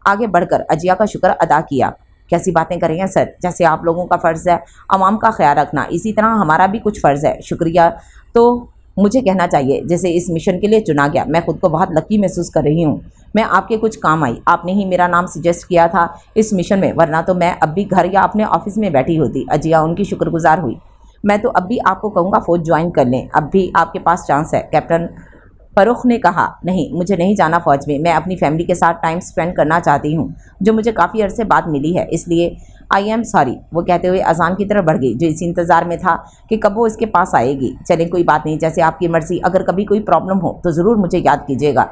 आगे बढ़कर अजिया का शुक्र अदा किया। कैसी बातें कर रही हैं सर, जैसे आप लोगों का फ़र्ज़ है आवाम का ख्याल रखना, इसी तरह हमारा भी कुछ फ़र्ज़ है। शुक्रिया तो मुझे कहना चाहिए, जैसे इस मिशन के लिए चुना गया। मैं खुद को बहुत लकी महसूस कर रही हूँ। मैं आपके कुछ काम आई। आपने ही मेरा नाम सजेस्ट किया था इस मिशन में, वरना तो मैं अब भी घर या अपने ऑफिस में बैठी होती। अजिया उनकी शुक्रगुजार हुई। मैं तो अब भी आपको कहूँगा फ़ौज ज्वाइन कर लें, अब भी आपके पास चांस है। कैप्टन फ़रूख ने कहा। नहीं, मुझे नहीं जाना फ़ौज में। मैं अपनी फैमिली के साथ टाइम स्पेंड करना चाहती हूँ, जो मुझे काफ़ी अरसे बाद मिली है, इसलिए आई एम सॉरी। वो कहते हुए अजान की तरफ बढ़ गई, जो इसी इंतज़ार में था कि कब वो इसके पास आएगी। चलें, कोई बात नहीं, जैसे आपकी मर्ज़ी। अगर कभी कोई प्रॉब्लम हो तो ज़रूर मुझे याद कीजिएगा।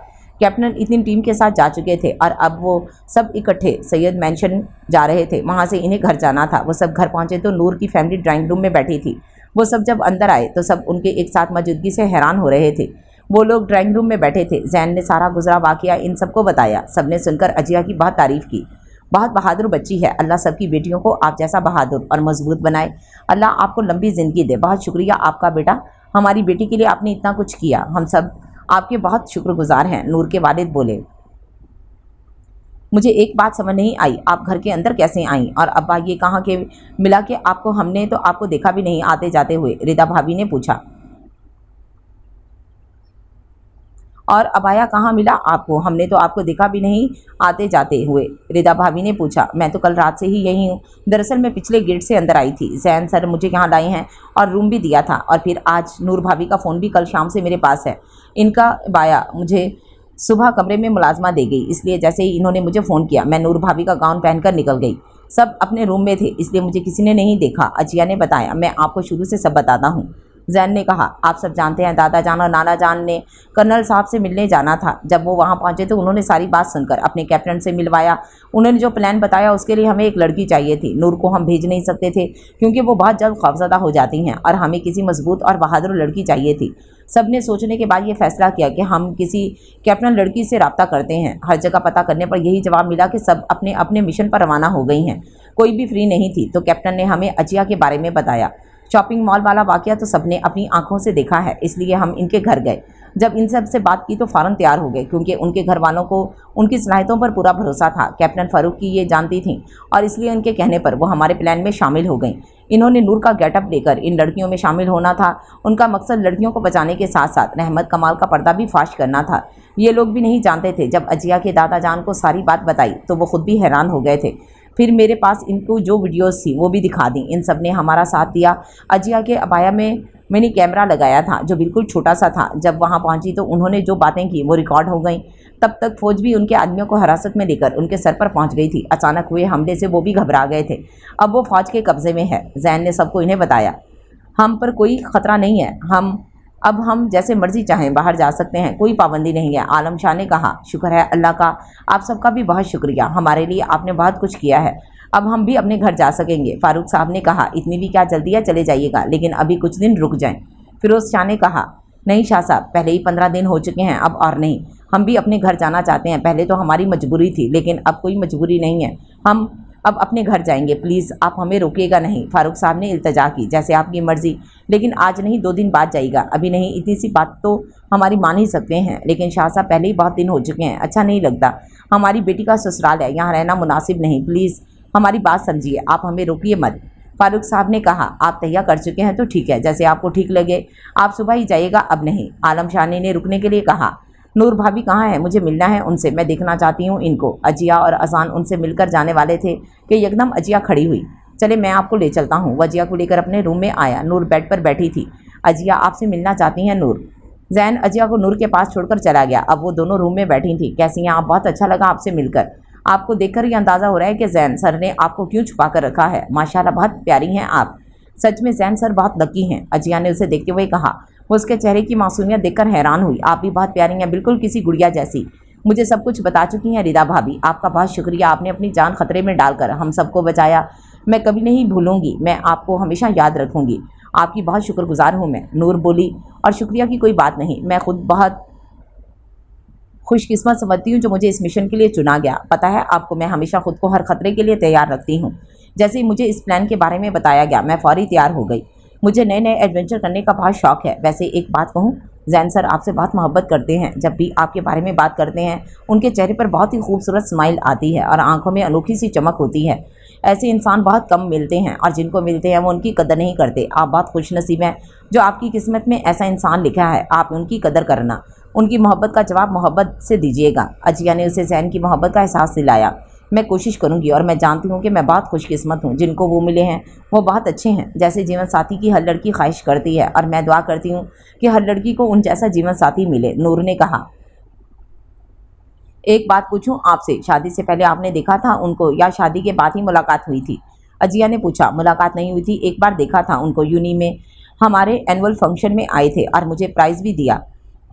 कैप्टन इतनी टीम के साथ जा चुके थे और अब वो सब इकट्ठे सैयद मैंशन जा रहे थे। वहाँ से इन्हें घर जाना था। वो सब घर पहुँचे तो नूर की फैमिली ड्राइंग रूम में बैठी थी। वो सब जब अंदर आए तो सब उनके एक साथ मौजूदगी से हैरान हो रहे थे। वो लोग ड्राइंग रूम में बैठे थे। जैन ने सारा गुजरा वाक़या इन सबको बताया। सबने सुनकर अजिया की बहुत तारीफ़ की। बहुत बहादुर बच्ची है। अल्लाह सबकी बेटियों को आप जैसा बहादुर और मजबूत बनाए। अल्लाह आपको लंबी ज़िंदगी दे। बहुत शुक्रिया आपका बेटा, हमारी बेटी के लिए आपने इतना कुछ किया। हम सब आपके बहुत शुक्रगुजार हैं। नूर के वालिद बोले। मुझे एक बात समझ नहीं आई, आप घर के अंदर कैसे आईं? और अब्बा ये कहाँ के मिला कि आपको? हमने तो आपको देखा भी नहीं आते जाते हुए, रिदा भाभी ने पूछा। और अबाया कहाँ मिला आपको? हमने तो आपको देखा भी नहीं आते जाते हुए, रिदा भाभी ने पूछा। मैं तो कल रात से ही यही हूँ। दरअसल मैं पिछले गेट से अंदर आई थी। जैन सर मुझे यहाँ लाए हैं और रूम भी दिया था, और फिर आज नूर भाभी का फ़ोन भी कल शाम से मेरे पास है। इनका बाया मुझे सुबह कमरे में मुलाजमा दे गई, इसलिए जैसे ही इन्होंने मुझे फ़ोन किया मैं नूर भाभी का गाउन पहनकर निकल गई। सब अपने रूम में थे, इसलिए मुझे किसी ने नहीं देखा। अजिया ने बताया। मैं आपको शुरू से सब बताता हूँ। जैन ने कहा। आप सब जानते हैं, दादा जान और नाना जान ने कर्नल साहब से मिलने जाना था। जब वो वहाँ पहुँचे तो उन्होंने सारी बात सुनकर अपने कैप्टन से मिलवाया। उन्होंने जो प्लान बताया उसके लिए हमें एक लड़की चाहिए थी। नूर को हम भेज नहीं सकते थे क्योंकि वो बहुत जल्द खौफजदा हो जाती हैं, और हमें किसी मजबूत और बहादुर लड़की चाहिए थी। सब ने सोचने के बाद ये फैसला किया कि हम किसी कैप्टन लड़की से रब्ता करते हैं। हर जगह पता करने पर यही जवाब मिला कि सब अपने अपने मिशन पर रवाना हो गई हैं। कोई भी फ्री नहीं थी। तो कैप्टन ने हमें अजिया के बारे में बताया। शॉपिंग मॉल वाला वाक़या तो सबने अपनी आंखों से देखा है, इसलिए हम इनके घर गए। जब इन सब से बात की तो फ़ौरन तैयार हो गए, क्योंकि उनके घर वालों को उनकी सलाहियतों पर पूरा भरोसा था। कैप्टन फ़ारूक की ये जानती थीं, और इसलिए उनके कहने पर वो हमारे प्लान में शामिल हो गई। इन्होंने नूर का गेटअप लेकर इन लड़कियों में शामिल होना था। उनका मकसद लड़कियों को बचाने के साथ साथ रहमत कमाल का पर्दा भी फाश करना था। ये लोग भी नहीं जानते थे। जब अजिया के दादा जान को सारी बात बताई तो वो खुद भी हैरान हो गए थे। फिर मेरे पास इनको जो वीडियोस थी वो भी दिखा दी। इन सब ने हमारा साथ दिया। अजिया के अबाया में मैंने कैमरा लगाया था जो बिल्कुल छोटा सा था। जब वहाँ पहुँची तो उन्होंने जो बातें की वो रिकॉर्ड हो गई। तब तक फौज भी उनके आदमियों को हिरासत में लेकर उनके सर पर पहुँच गई थी। अचानक हुए हमले से वो भी घबरा गए थे। अब वो फौज के कब्जे में है। जैन ने सबको इन्हें बताया। हम पर कोई ख़तरा नहीं है। अब हम जैसे मर्जी चाहें बाहर जा सकते हैं, कोई पाबंदी नहीं है। आलम शाह ने कहा। शुक्र है अल्लाह का, आप सबका भी बहुत शुक्रिया। हमारे लिए आपने बहुत कुछ किया है। अब हम भी अपने घर जा सकेंगे। फारूक साहब ने कहा। इतनी भी क्या जल्दी है, चले जाइएगा, लेकिन अभी कुछ दिन रुक जाएं। फिरोज़ शाह ने कहा। नहीं शाह साहब, पहले ही 15 दिन हो चुके हैं, अब और नहीं। हम भी अपने घर जाना चाहते हैं। पहले तो हमारी मजबूरी थी, लेकिन अब कोई मजबूरी नहीं है। हम अब अपने घर जाएंगे। प्लीज़ आप हमें रोकिएगा नहीं। फारूक साहब ने इल्तजा की। जैसे आपकी मर्ज़ी, लेकिन आज नहीं 2 दिन बाद जाइएगा। अभी नहीं, इतनी सी बात तो हमारी मान ही सकते हैं। लेकिन शाह साहब, पहले ही बहुत दिन हो चुके हैं, अच्छा नहीं लगता। हमारी बेटी का ससुराल है, यहाँ रहना मुनासिब नहीं। प्लीज़ हमारी बात समझिए, आप हमें रोकिए मत। फारूक साहब ने कहा, आप तैयार कर चुके हैं तो ठीक है, जैसे आपको ठीक लगे आप सुबह ही जाइएगा, अब नहीं। आलम शानी ने रुकने के लिए कहा। नूर भाभी कहाँ है? मुझे मिलना है उनसे, मैं देखना चाहती हूँ इनको। अजिया और अजान उनसे मिलकर जाने वाले थे कि एकदम अजिया खड़ी हुई। चले मैं आपको ले चलता हूँ। वो अजिया को लेकर अपने रूम में आया। नूर बेड पर बैठी थी। अजिया आपसे मिलना चाहती हैं नूर। जैन अजिया को नूर के पास छोड़कर चला गया। अब वो दोनों रूम में बैठी थी। कैसी हैं आप? बहुत अच्छा लगा आपसे मिलकर। आपको देखकर ये अंदाज़ा हो रहा है कि जैन सर ने आपको क्यों छुपा कर रखा है। माशाल्लाह बहुत प्यारी हैं आप। सच में जैन सर बहुत लकी हैं, अजिया ने उसे देखते हुए कहा। वो उसके चेहरे की मासूमियत देखकर हैरान हुई। आप भी बहुत प्यारी हैं, बिल्कुल किसी गुड़िया जैसी। मुझे सब कुछ बता चुकी हैं रिदा भाभी। आपका बहुत शुक्रिया, आपने अपनी जान खतरे में डालकर हम सबको बचाया। मैं कभी नहीं भूलूंगी, मैं आपको हमेशा याद रखूंगी। आपकी बहुत शुक्रगुजार हूँ मैं। नूर बोली, और शुक्रिया की कोई बात नहीं, मैं खुद बहुत खुशकिस्मत समझती हूँ जो मुझे इस मिशन के लिए चुना गया। पता है आपको, मैं हमेशा खुद को हर खतरे के लिए तैयार रखती हूँ। जैसे ही मुझे इस प्लान के बारे में बताया गया, मैं फौरी तैयार हो गई। मुझे नए नए एडवेंचर करने का बहुत शौक है। वैसे एक बात कहूँ, जैन सर आपसे बहुत मोहब्बत करते हैं। जब भी आपके बारे में बात करते हैं, उनके चेहरे पर बहुत ही खूबसूरत स्माइल आती है और आंखों में अनोखी सी चमक होती है। ऐसे इंसान बहुत कम मिलते हैं, और जिनको मिलते हैं वो उनकी कदर नहीं करते। आप बहुत खुशनसीब हैं जो आपकी किस्मत में ऐसा इंसान लिखा है। आप उनकी कदर करना, उनकी मोहब्बत का जवाब मोहब्बत से दीजिएगा। अजिया ने उसे जैन की मोहब्बत का एहसास दिलाया। मैं कोशिश करूंगी, और मैं जानती हूँ कि मैं बहुत खुशकिस्मत हूँ। जिनको वो मिले हैं वो बहुत अच्छे हैं, जैसे जीवन साथी की हर लड़की ख्वाहिश करती है, और मैं दुआ करती हूँ कि हर लड़की को उन जैसा जीवन साथी मिले। नूर ने कहा। एक बात पूछूं आपसे, शादी से पहले आपने देखा था उनको या शादी के बाद ही मुलाकात हुई थी? अजिया ने पूछा। मुलाकात नहीं हुई थी, एक बार देखा था उनको। यूनी में हमारे एनुअल फंक्शन में आए थे और मुझे प्राइज़ भी दिया।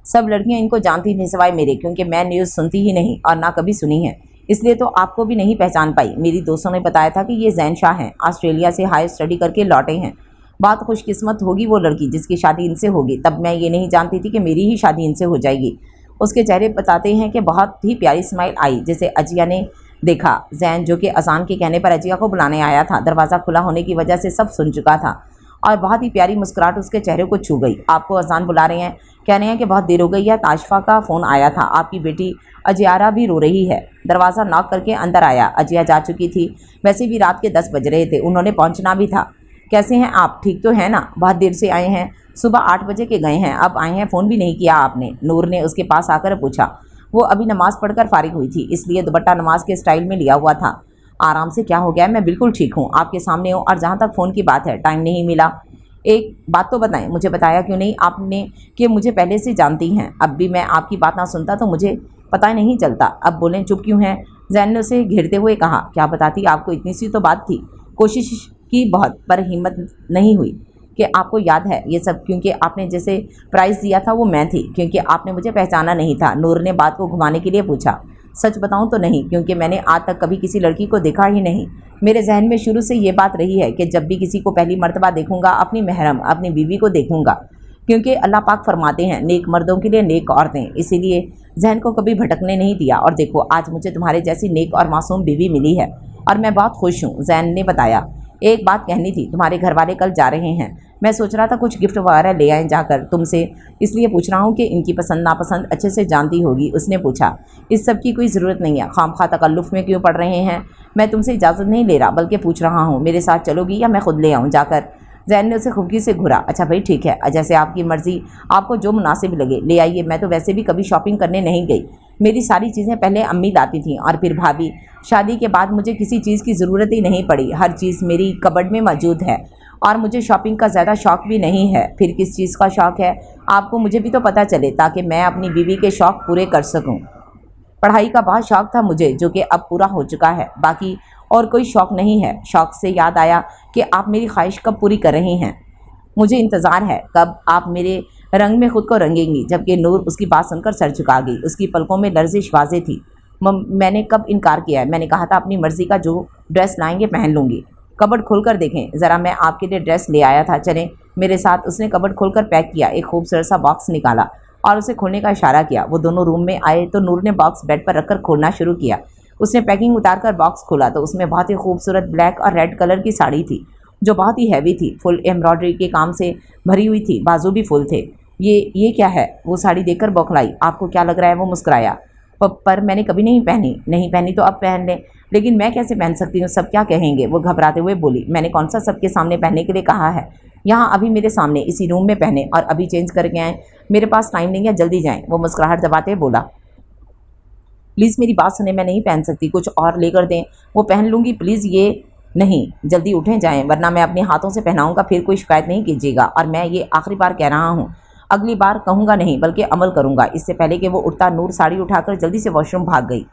सब लड़कियां इनको जानती थीं सिवाय मेरे, क्योंकि मैं न्यूज़ सुनती ही नहीं और ना कभी सुनी है, इसलिए तो आपको भी नहीं पहचान पाई। मेरी दोस्तों ने बताया था कि ये जैन शाह हैं, ऑस्ट्रेलिया से हायर स्टडी करके लौटे हैं। बहुत खुशकिस्मत होगी वो लड़की जिसकी शादी इनसे होगी। तब मैं ये नहीं जानती थी कि मेरी ही शादी इनसे हो जाएगी। उसके चेहरे बताते हैं कि बहुत ही प्यारी स्माइल आई जिसे अजिया ने देखा। जैन, जो कि अजान के कहने पर अजिया को बुलाने आया था, दरवाज़ा खुला होने की वजह से सब सुन चुका था, और बहुत ही प्यारी मुस्कुराहट उसके चेहरे को छू गई। आपको अजान बुला रहे हैं, कह रहे हैं कि बहुत देर हो गई है। ताशफा का फ़ोन आया था, आपकी बेटी अजियारा भी रो रही है। दरवाज़ा नॉक करके अंदर आया। अजिया जा चुकी थी, वैसे भी रात के 10 बज रहे थे, उन्होंने पहुंचना भी था। कैसे हैं आप? ठीक तो हैं ना? बहुत देर से आए हैं, सुबह 8 बजे के गए हैं, अब आए हैं, फ़ोन भी नहीं किया आपने। नूर ने उसके पास आकर पूछा। वो अभी नमाज़ पढ़कर फारिग हुई थी, इसलिए दुपट्टा नमाज के स्टाइल में लिया हुआ था। आराम से, क्या हो गया? मैं बिल्कुल ठीक हूँ, आपके सामने हूँ, और जहाँ तक फ़ोन की बात है, टाइम नहीं मिला। एक बात तो बताएं, मुझे बताया क्यों नहीं आपने कि मुझे पहले से जानती हैं? अब भी मैं आपकी बात ना सुनता तो मुझे पता नहीं चलता। अब बोलें, चुप क्यों हैं? जैन ने उसे घेरते हुए कहा। क्या बताती आपको, इतनी सी तो बात थी। कोशिश की बहुत, पर हिम्मत नहीं हुई कि आपको याद है ये सब, क्योंकि आपने जैसे प्राइज़ दिया था वो मैं थी, क्योंकि आपने मुझे पहचाना नहीं था। नूर ने बात को घुमाने के लिए पूछा। सच बताऊं तो नहीं, क्योंकि मैंने आज तक कभी किसी लड़की को देखा ही नहीं। मेरे जहन में शुरू से ये बात रही है कि जब भी किसी को पहली मर्तबा देखूंगा, अपनी महरम, अपनी बीवी को देखूंगा, क्योंकि अल्लाह पाक फरमाते हैं नेक मर्दों के लिए नेक औरतें। इसीलिए जहन को कभी भटकने नहीं दिया, और देखो आज मुझे तुम्हारे जैसी नेक और मासूम बीवी मिली है, और मैं बहुत खुश हूँ। जैन ने बताया। एक बात कहनी थी, तुम्हारे घर वाले कल जा रहे हैं, मैं सोच रहा था कुछ गिफ्ट वगैरह ले आएँ जाकर तुमसे, इसलिए पूछ रहा हूँ कि इनकी पसंद नापसंद अच्छे से जानती होगी। उसने पूछा। इस सब की कोई ज़रूरत नहीं है, खामखा तकल्लुफ़ में क्यों पड़ रहे हैं? मैं तुमसे इजाज़त नहीं ले रहा, बल्कि पूछ रहा हूँ मेरे साथ चलोगी या मैं खुद ले आऊँ जाकर? जैन ने उसे खुफकी से घुरा। अच्छा भाई ठीक है, जैसे आपकी मर्ज़ी, आपको जो मुनासिब लगे ले आइए। मैं तो वैसे भी कभी शॉपिंग करने नहीं गई, मेरी सारी चीज़ें पहले अम्मी लाती थीं और फिर भाभी। शादी के बाद मुझे किसी चीज़ की ज़रूरत ही नहीं पड़ी, हर चीज़ मेरी कबर्ड में मौजूद है, और मुझे शॉपिंग का ज़्यादा शौक़ भी नहीं है। फिर किस चीज़ का शौक़ है आपको, मुझे भी तो पता चले, ताकि मैं अपनी बीवी के शौक़ पूरे कर सकूं। पढ़ाई का बहुत शौक़ था मुझे, जो कि अब पूरा हो चुका है, बाकी और कोई शौक़ नहीं है। शौक़ से याद आया कि आप मेरी ख्वाहिश कब पूरी कर रही हैं? मुझे इंतज़ार है कब आप मेरे रंग में ख़ुद को रंगेंगी। जबकि नूर उसकी बात सुनकर सर झुका गई, उसकी पलकों में लर्जिश वाज़े थी। मैंने कब इनकार किया है? मैंने कहा था अपनी मर्ज़ी का जो ड्रेस लाएंगे पहन लूँगी। कबर्ड खोल कर देखें ज़रा, मैं आपके लिए ड्रेस ले आया था, चलें मेरे साथ उसने कबर्ड खोलकर पैक किया, एक खूबसूरत सा बॉक्स निकाला और उसे खोलने का इशारा किया। वो दोनों रूम में आए तो नूर ने बॉक्स बेड पर रखकर खोलना शुरू किया। उसने पैकिंग उतारकर बॉक्स खोला तो उसमें बहुत ही खूबसूरत ब्लैक और रेड कलर की साड़ी थी जो बहुत ही हैवी थी, फुल एम्ब्रॉयडरी के काम से भरी हुई थी, बाजू भी फुल थे। ये क्या है? वो साड़ी देखकर बौखलाई। आपको क्या लग रहा है? वो मुस्कुराया। पर मैंने कभी नहीं पहनी तो अब पहन ले। लेकिन मैं कैसे पहन सकती हूँ? सब क्या कहेंगे? वो घबराते हुए बोली। मैंने कौन सा सबके सामने पहनने के लिए कहा है? यहाँ अभी मेरे सामने इसी रूम में पहने और अभी चेंज करके आए। मेरे पास टाइम नहीं है, जल्दी जाएं। वो मुस्कुराहट दबाते बोला। प्लीज़ मेरी बात सुने, मैं नहीं पहन सकती, कुछ और लेकर दें। वो पहन लूँगी, प्लीज़। ये नहीं, जल्दी उठें जाएं, वरना मैं अपने हाथों से पहनाऊँगा, फिर कोई शिकायत नहीं कीजिएगा। और मैं ये आखिरी बार कह रहा हूँ, अगली बार कहूँगा नहीं बल्कि अमल करूँगा। इससे पहले कि वो उठता नूर साड़ी उठाकर जल्दी से वॉशरूम भाग गई।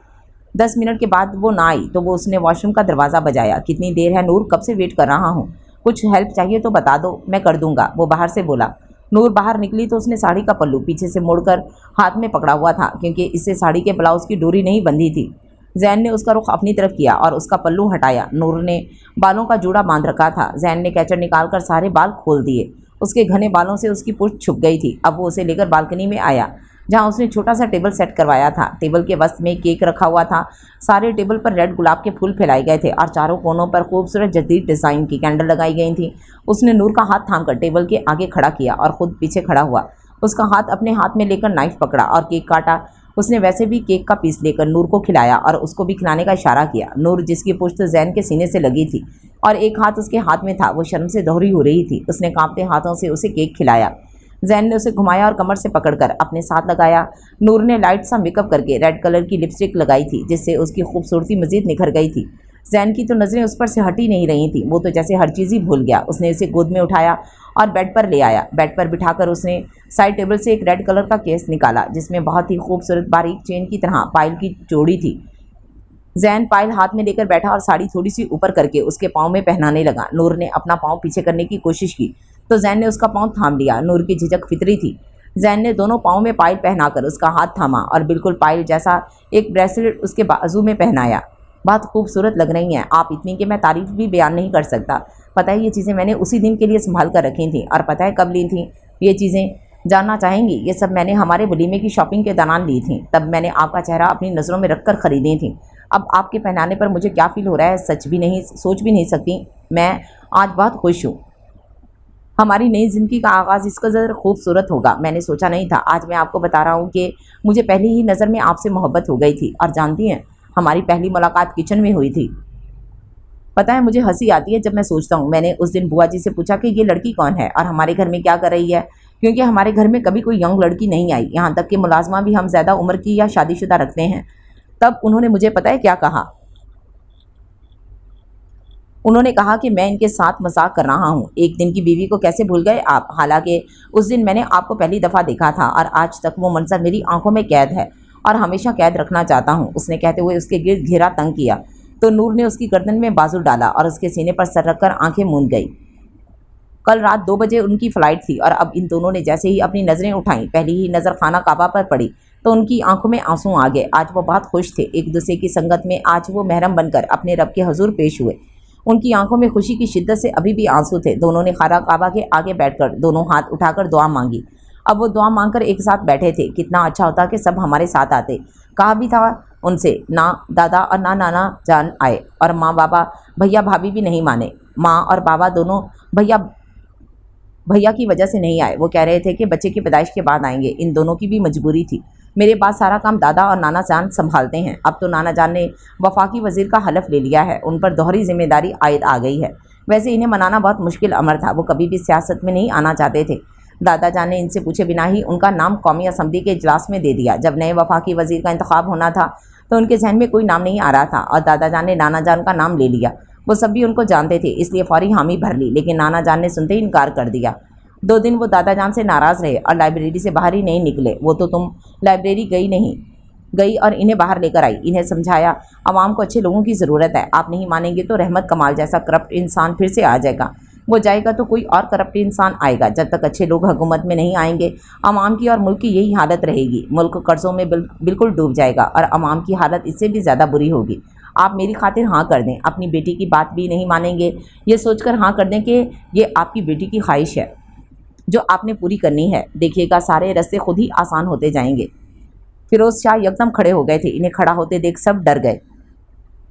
10 मिनट के बाद वो ना आई तो वो उसने वॉशरूम का दरवाज़ा बजाया। कितनी देर है नूर? कब से वेट कर रहा हूँ। कुछ हेल्प चाहिए तो बता दो, मैं कर दूँगा, वो बाहर से बोला। नूर बाहर निकली तो उसने साड़ी का पल्लू पीछे से मोड़कर हाथ में पकड़ा हुआ था क्योंकि इससे साड़ी के ब्लाउज की डोरी नहीं बंधी थी। जैन ने उसका रुख अपनी तरफ किया और उसका पल्लू हटाया। नूर ने बालों का जूड़ा बांध रखा था। जैन ने कैचर निकालकर सारे बाल खोल दिए। उसके घने बालों से उसकी पुष्ट छुप गई थी। अब वो उसे लेकर बालकनी में आया जहाँ उसने छोटा सा टेबल सेट करवाया था। टेबल के वस्त में केक रखा हुआ था। सारे टेबल पर रेड गुलाब के फूल फैलाए गए थे और चारों कोनों पर खूबसूरत जदीद डिज़ाइन की कैंडल लगाई गई थी। उसने नूर का हाथ थामकर टेबल के आगे खड़ा किया और खुद पीछे खड़ा हुआ। उसका हाथ अपने हाथ में लेकर नाइफ पकड़ा और केक काटा। उसने वैसे भी केक का पीस लेकर नूर को खिलाया और उसको भी खिलाने का इशारा किया। नूर, जिसकी पुश्त जैन के सीने से लगी थी और एक हाथ उसके हाथ में था, वो शर्म से दोहरी हो रही थी। उसने कांपते हाथों से उसे केक खिलाया। जैन ने उसे घुमाया और कमर से पकड़कर अपने साथ लगाया। नूर ने लाइट सा मेकअप करके रेड कलर की लिपस्टिक लगाई थी जिससे उसकी खूबसूरती मजीद निखर गई थी। जैन की तो नज़रें उस पर से हटी नहीं रही थी। वो तो जैसे हर चीज़ ही भूल गया। उसने उसे गोद में उठाया और बेड पर ले आया। बेड पर बिठाकर उसने साइड टेबल से एक रेड कलर का केस निकाला जिसमें बहुत ही खूबसूरत बारीक चेन की तरह पायल की चूड़ी थी। जैन पायल हाथ में लेकर बैठा और साड़ी थोड़ी सी ऊपर करके उसके पाँव में पहनाने लगा। नूर ने अपना पाँव पीछे करने की कोशिश की तो जैन ने उसका पाँव थाम लिया। नूर की झिझक फितरी थी। जैन ने दोनों पाँव में पायल पहनाकर उसका हाथ थामा और बिल्कुल पायल जैसा एक ब्रेसलेट उसके बाजू में पहनाया। बहुत खूबसूरत लग रही हैं आप, इतनी कि मैं तारीफ भी बयान नहीं कर सकता। पता है ये चीज़ें मैंने उसी दिन के लिए संभाल कर रखी थी। और पता है कब ली थी ये चीज़ें? जानना चाहेंगी? ये सब मैंने हमारे वलीमे की शॉपिंग के दौरान ली थी। तब मैंने आपका चेहरा अपनी नज़रों में रखकर ख़रीदी थी। अब आपके पहनाने पर मुझे क्या फ़ील हो रहा है सच भी नहीं, सोच भी नहीं सकती। मैं आज बहुत खुश हूँ। हमारी नई ज़िंदगी का आगाज़ इस कदर खूबसूरत होगा मैंने सोचा नहीं था। आज मैं आपको बता रहा हूँ कि मुझे पहली ही नज़र में आपसे मोहब्बत हो गई थी। और जानती हैं, हमारी पहली मुलाकात किचन में हुई थी। पता है मुझे हंसी आती है जब मैं सोचता हूँ मैंने उस दिन बुआ जी से पूछा कि ये लड़की कौन है और हमारे घर में क्या कर रही है, क्योंकि हमारे घर में कभी कोई यंग लड़की नहीं आई। यहाँ तक कि मुलाजमा भी हम ज़्यादा उम्र की या शादीशुदा रखते हैं। तब उन्होंने मुझे पता है क्या कहा? उन्होंने कहा कि मैं इनके साथ मजाक कर रहा हूँ। एक दिन की बीवी को कैसे भूल गए आप? हालांकि उस दिन मैंने आपको पहली दफ़ा देखा था और आज तक वो मंजर मेरी आंखों में कैद है और हमेशा कैद रखना चाहता हूँ। उसने कहते हुए उसके गिर्द घेरा तंग किया तो नूर ने उसकी गर्दन में बाजू डाला और उसके सीने पर सर रखकर आंखें मूंद गई। कल रात 2 बजे उनकी फ़्लाइट थी और अब इन दोनों ने जैसे ही अपनी नज़रें उठाईं, पहली ही नज़र खाना काबा पर पड़ी तो उनकी आंखों में आंसू आ गए। आज वो बहुत खुश थे एक दूसरे की संगत में। आज वो महरम बनकर अपने रब के हजूर पेश हुए। उनकी आंखों में खुशी की शिद्दत से अभी भी आंसू थे। दोनों ने खाना काबा के आगे बैठकर दोनों हाथ उठाकर दुआ मांगी। अब वो दुआ मांगकर एक साथ बैठे थे। कितना अच्छा होता कि सब हमारे साथ आते। कहा भी था उनसे, ना दादा और ना नाना जान आए और माँ बाबा भैया भाभी भी नहीं माने। माँ और बाबा दोनों भैया की वजह से नहीं आए। वो कह रहे थे कि बच्चे की पैदाइश के बाद आएंगे। इन दोनों की भी मजबूरी थी। मेरे बाद सारा काम दादा और नाना जान संभालते हैं। अब तो नाना जान ने वफाकी वजीर का हलफ ले लिया है। उन पर दोहरी जिम्मेदारी आयद आ गई है। वैसे इन्हें मनाना बहुत मुश्किल अमर था। वो कभी भी सियासत में नहीं आना चाहते थे। दादा जान ने इनसे पूछे बिना ही उनका नाम कौमी असम्बली के इजलास में दे दिया। जब नए वफाकी वजीर का इंतखाब होना था तो उनके जहन में कोई नाम नहीं आ रहा था और दादा जान ने नाना जान का नाम ले लिया। वो सब भी उनको जानते थे, इसलिए फौरी हामी भर ली, लेकिन नाना जान ने सुनते ही इनकार कर दिया। 2 दिन वो दादा जान से नाराज़ रहे और लाइब्रेरी से बाहर ही नहीं निकले। वो तो तुम लाइब्रेरी गई और इन्हें बाहर लेकर आई। इन्हें समझाया अवाम को अच्छे लोगों की ज़रूरत है। आप नहीं मानेंगे तो रहमत कमाल जैसा करप्ट इंसान फिर से आ जाएगा। वो जाएगा तो कोई और करप्ट इंसान आएगा। जब तक अच्छे लोग हुकूमत में नहीं आएंगे अवाम की और मुल्क की यही हालत रहेगी। मुल्क कर्ज़ों में बिल्कुल डूब जाएगा और अवाम की हालत इससे भी ज़्यादा बुरी होगी। आप मेरी खातिर हाँ कर दें। अपनी बेटी की बात भी नहीं मानेंगे। ये सोचकर हाँ कर दें कि ये आपकी बेटी की ख्वाहिश है। जो आपने पूरी करनी है। देखिएगा सारे रास्ते खुद ही आसान होते जाएंगे। फिरोज शाह एकदम खड़े हो गए थे। इन्हें खड़ा होते देख सब डर गए।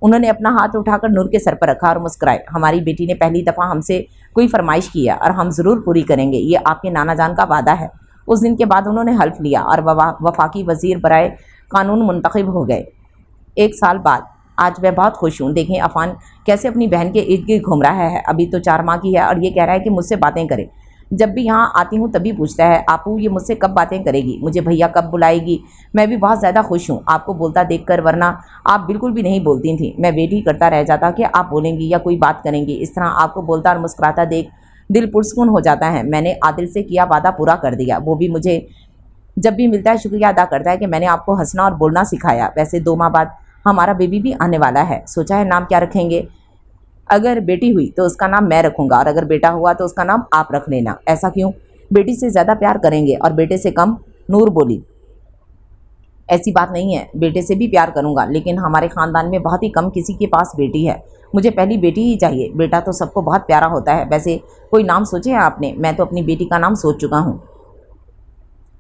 उन्होंने अपना हाथ उठाकर नूर के सर पर रखा और मुस्कुराए। हमारी बेटी ने पहली दफ़ा हमसे कोई फरमाइश की है और हम ज़रूर पूरी करेंगे, ये आपके नाना जान का वादा है। उस दिन के बाद उन्होंने हल्फ लिया और वफाकी वज़ीर बराए कानून मुंतखब हो गए। 1 साल बाद आज मैं बहुत खुश हूँ। देखें अफान कैसे अपनी बहन के इर्द गिर्द घूम रहा है। अभी तो 4 माह की है और ये कह रहा है कि मुझसे बातें करे। जब भी यहाँ आती हूँ तभी पूछता है, आपू ये मुझसे कब बातें करेगी, मुझे भैया कब बुलाएगी। मैं भी बहुत ज़्यादा खुश हूँ आपको बोलता देखकर, वरना आप बिल्कुल भी नहीं बोलती थी। मैं वेट ही करता रह जाता कि आप बोलेंगी या कोई बात करेंगी। इस तरह आपको बोलता और मुस्कुराता देख दिल पुरसकून हो जाता है। मैंने आदिल से किया वादा पूरा कर दिया। वो भी मुझे जब भी मिलता है शुक्रिया अदा करता है कि मैंने आपको हंसना और बोलना सिखाया। वैसे 2 माह बाद हमारा बेबी भी आने वाला है। सोचा है नाम क्या रखेंगे। अगर बेटी हुई तो उसका नाम मैं रखूंगा और अगर बेटा हुआ तो उसका नाम आप रख लेना। ऐसा क्यों? बेटी से ज़्यादा प्यार करेंगे और बेटे से कम। नूर बोली, ऐसी बात नहीं है, बेटे से भी प्यार करूंगा, लेकिन हमारे ख़ानदान में बहुत ही कम किसी के पास बेटी है। मुझे पहली बेटी ही चाहिए। बेटा तो सबको बहुत प्यारा होता है। वैसे कोई नाम सोचे हैं आपने? मैं तो अपनी बेटी का नाम सोच चुका हूँ।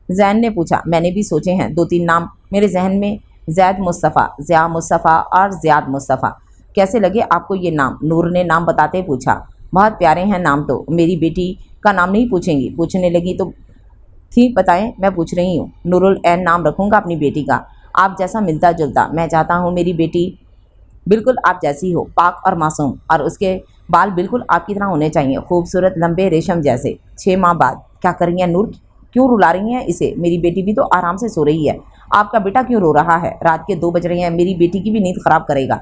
जैन ने पूछा। मैंने भी सोचे हैं 2-3 नाम मेरे जहन में, जैद मुस्तफ़ा, ज़िया मुस्तफ़ा और ज़ियाद मुस्तफ़ा। कैसे लगे आपको ये नाम? नूर ने नाम बताते पूछा। बहुत प्यारे हैं नाम तो। मेरी बेटी का नाम नहीं पूछेंगी? पूछने लगी तो ठीक, बताएं, मैं पूछ रही हूँ। नूरुल ऐन नाम रखूँगा अपनी बेटी का, आप जैसा मिलता जुलता। मैं चाहता हूँ मेरी बेटी बिल्कुल आप जैसी हो, पाक और मासूम, और उसके बाल बिल्कुल आपकी तरह होने चाहिए, खूबसूरत लंबे रेशम जैसे। 6 माह बाद क्या कर रही हैं नूर? क्यों रुला रही हैं इसे? मेरी बेटी भी तो आराम से सो रही है। आपका बेटा क्यों रो रहा है? रात के 2 बज रहे हैं। मेरी बेटी की भी नींद खराब करेगा।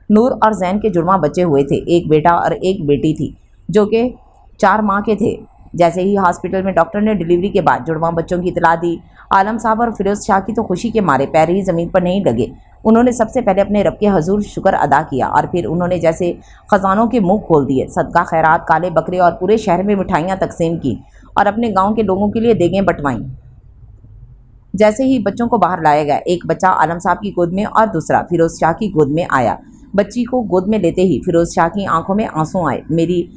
नूर और जैन के जुड़वा बच्चे हुए थे। एक बेटा और एक बेटी थी जो कि 4 माह के थे। जैसे ही हॉस्पिटल में डॉक्टर ने डिलीवरी के बाद जुड़वा बच्चों की इतला दी, आलम साहब और फिरोज शाह की तो खुशी के मारे पैर ही ज़मीन पर नहीं लगे। उन्होंने सबसे पहले अपने रब के हजूर शुक्र अदा किया और फिर उन्होंने जैसे ख़जानों के मुंह खोल दिए। सदका खैरात, काले बकरे और पूरे शहर में मिठाइयाँ तकसीम की और अपने गाँव के लोगों के लिए देगें बंटवाईं। जैसे ही बच्चों को बाहर लाया गया, एक बच्चा आलम साहब की गोद में और दूसरा फिरोज शाह की गोद में आया। बच्ची को गोद में लेते ही फिरोज शाह की आंखों में आंसू आए। मेरी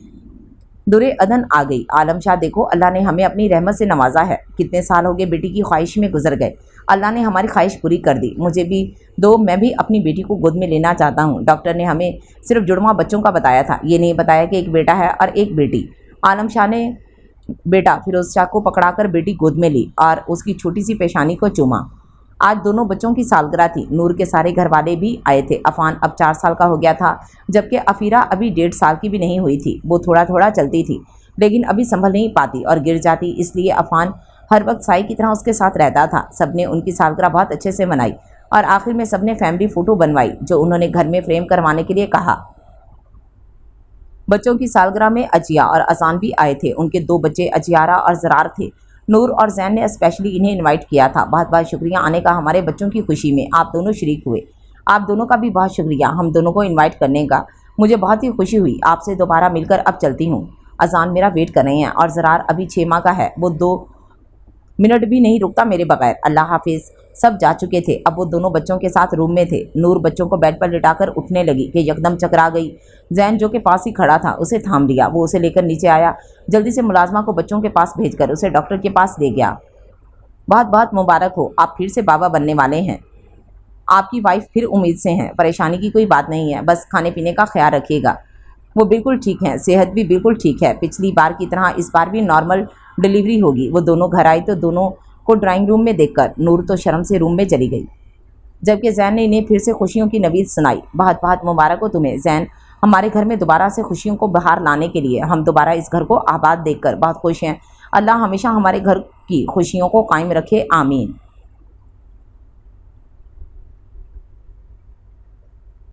दुरे अदन आ गई। आलम शाह देखो, अल्लाह ने हमें अपनी रहमत से नवाजा है। कितने साल हो गए बेटी की ख्वाहिश में गुजर गए, अल्लाह ने हमारी ख्वाहिश पूरी कर दी। मुझे भी दो, मैं भी अपनी बेटी को गोद में लेना चाहता हूँ। डॉक्टर ने हमें सिर्फ जुड़वा बच्चों का बताया था, ये नहीं बताया कि एक बेटा है और एक बेटी। आलम शाह ने बेटा फिरोज शाह को पकड़ाकर बेटी गोद में ली और उसकी छोटी सी पेशानी को चूमा। आज दोनों बच्चों की सालगिरह थी। नूर के सारे घर वाले भी आए थे। अफान अब 4 साल का हो गया था, जबकि अफीरा अभी 1.5 साल की भी नहीं हुई थी। वो थोड़ा थोड़ा चलती थी, लेकिन अभी संभल नहीं पाती और गिर जाती, इसलिए अफान हर वक्त साई की तरह उसके साथ रहता था। सबने उनकी सालगिरह बहुत अच्छे से मनाई और आखिर में सबने फैमिली फ़ोटो बनवाई जो उन्होंने घर में फ्रेम करवाने के लिए कहा। बच्चों की सालगिरह में अजिया और अजान भी आए थे। उनके 2 बच्चे अजियारा और ज़रार थे। नूर और जैन ने स्पेशली इन्हें इनवाइट किया था। बहुत बहुत शुक्रिया आने का। हमारे बच्चों की खुशी में आप दोनों शरीक हुए। आप दोनों का भी बहुत शुक्रिया हम दोनों को इनवाइट करने का। मुझे बहुत ही खुशी हुई आपसे दोबारा मिलकर। अब चलती हूँ, अजान मेरा वेट कर रहे हैं और ज़रार अभी 6 माह का है, वो 2 मिनट भी नहीं रुकता मेरे बगैर। अल्लाह हाफिज़। सब जा चुके थे। अब वो दोनों बच्चों के साथ रूम में थे। नूर बच्चों को बेड पर लिटाकर उठने लगी कि यकदम चकरा गई। जैन जो के पास ही खड़ा था उसे थाम लिया। वो उसे लेकर नीचे आया। जल्दी से मुलाजमा को बच्चों के पास भेजकर उसे डॉक्टर के पास ले गया। बहुत बहुत मुबारक हो, आप फिर से बाबा बनने वाले हैं। आपकी वाइफ फिर उम्मीद से हैं। परेशानी की कोई बात नहीं है, बस खाने पीने का ख्याल रखिएगा। वो बिल्कुल ठीक हैं, सेहत भी बिल्कुल ठीक है। पिछली बार की तरह इस बार भी नॉर्मल डिलीवरी होगी। वो दोनों घर आई तो दोनों को ड्राइंग रूम में देखकर नूर तो शर्म से रूम में चली गई, जबकि जैन ने इन्हें फिर से खुशियों की नवीद सुनाई। बहुत बहुत मुबारक हो तुम्हें जैन, हमारे घर में दोबारा से खुशियों को बाहर लाने के लिए। हम दोबारा इस घर को आबाद देखकर बहुत खुश हैं। अल्लाह हमेशा हमारे घर की खुशियों को कायम रखे, आमीन।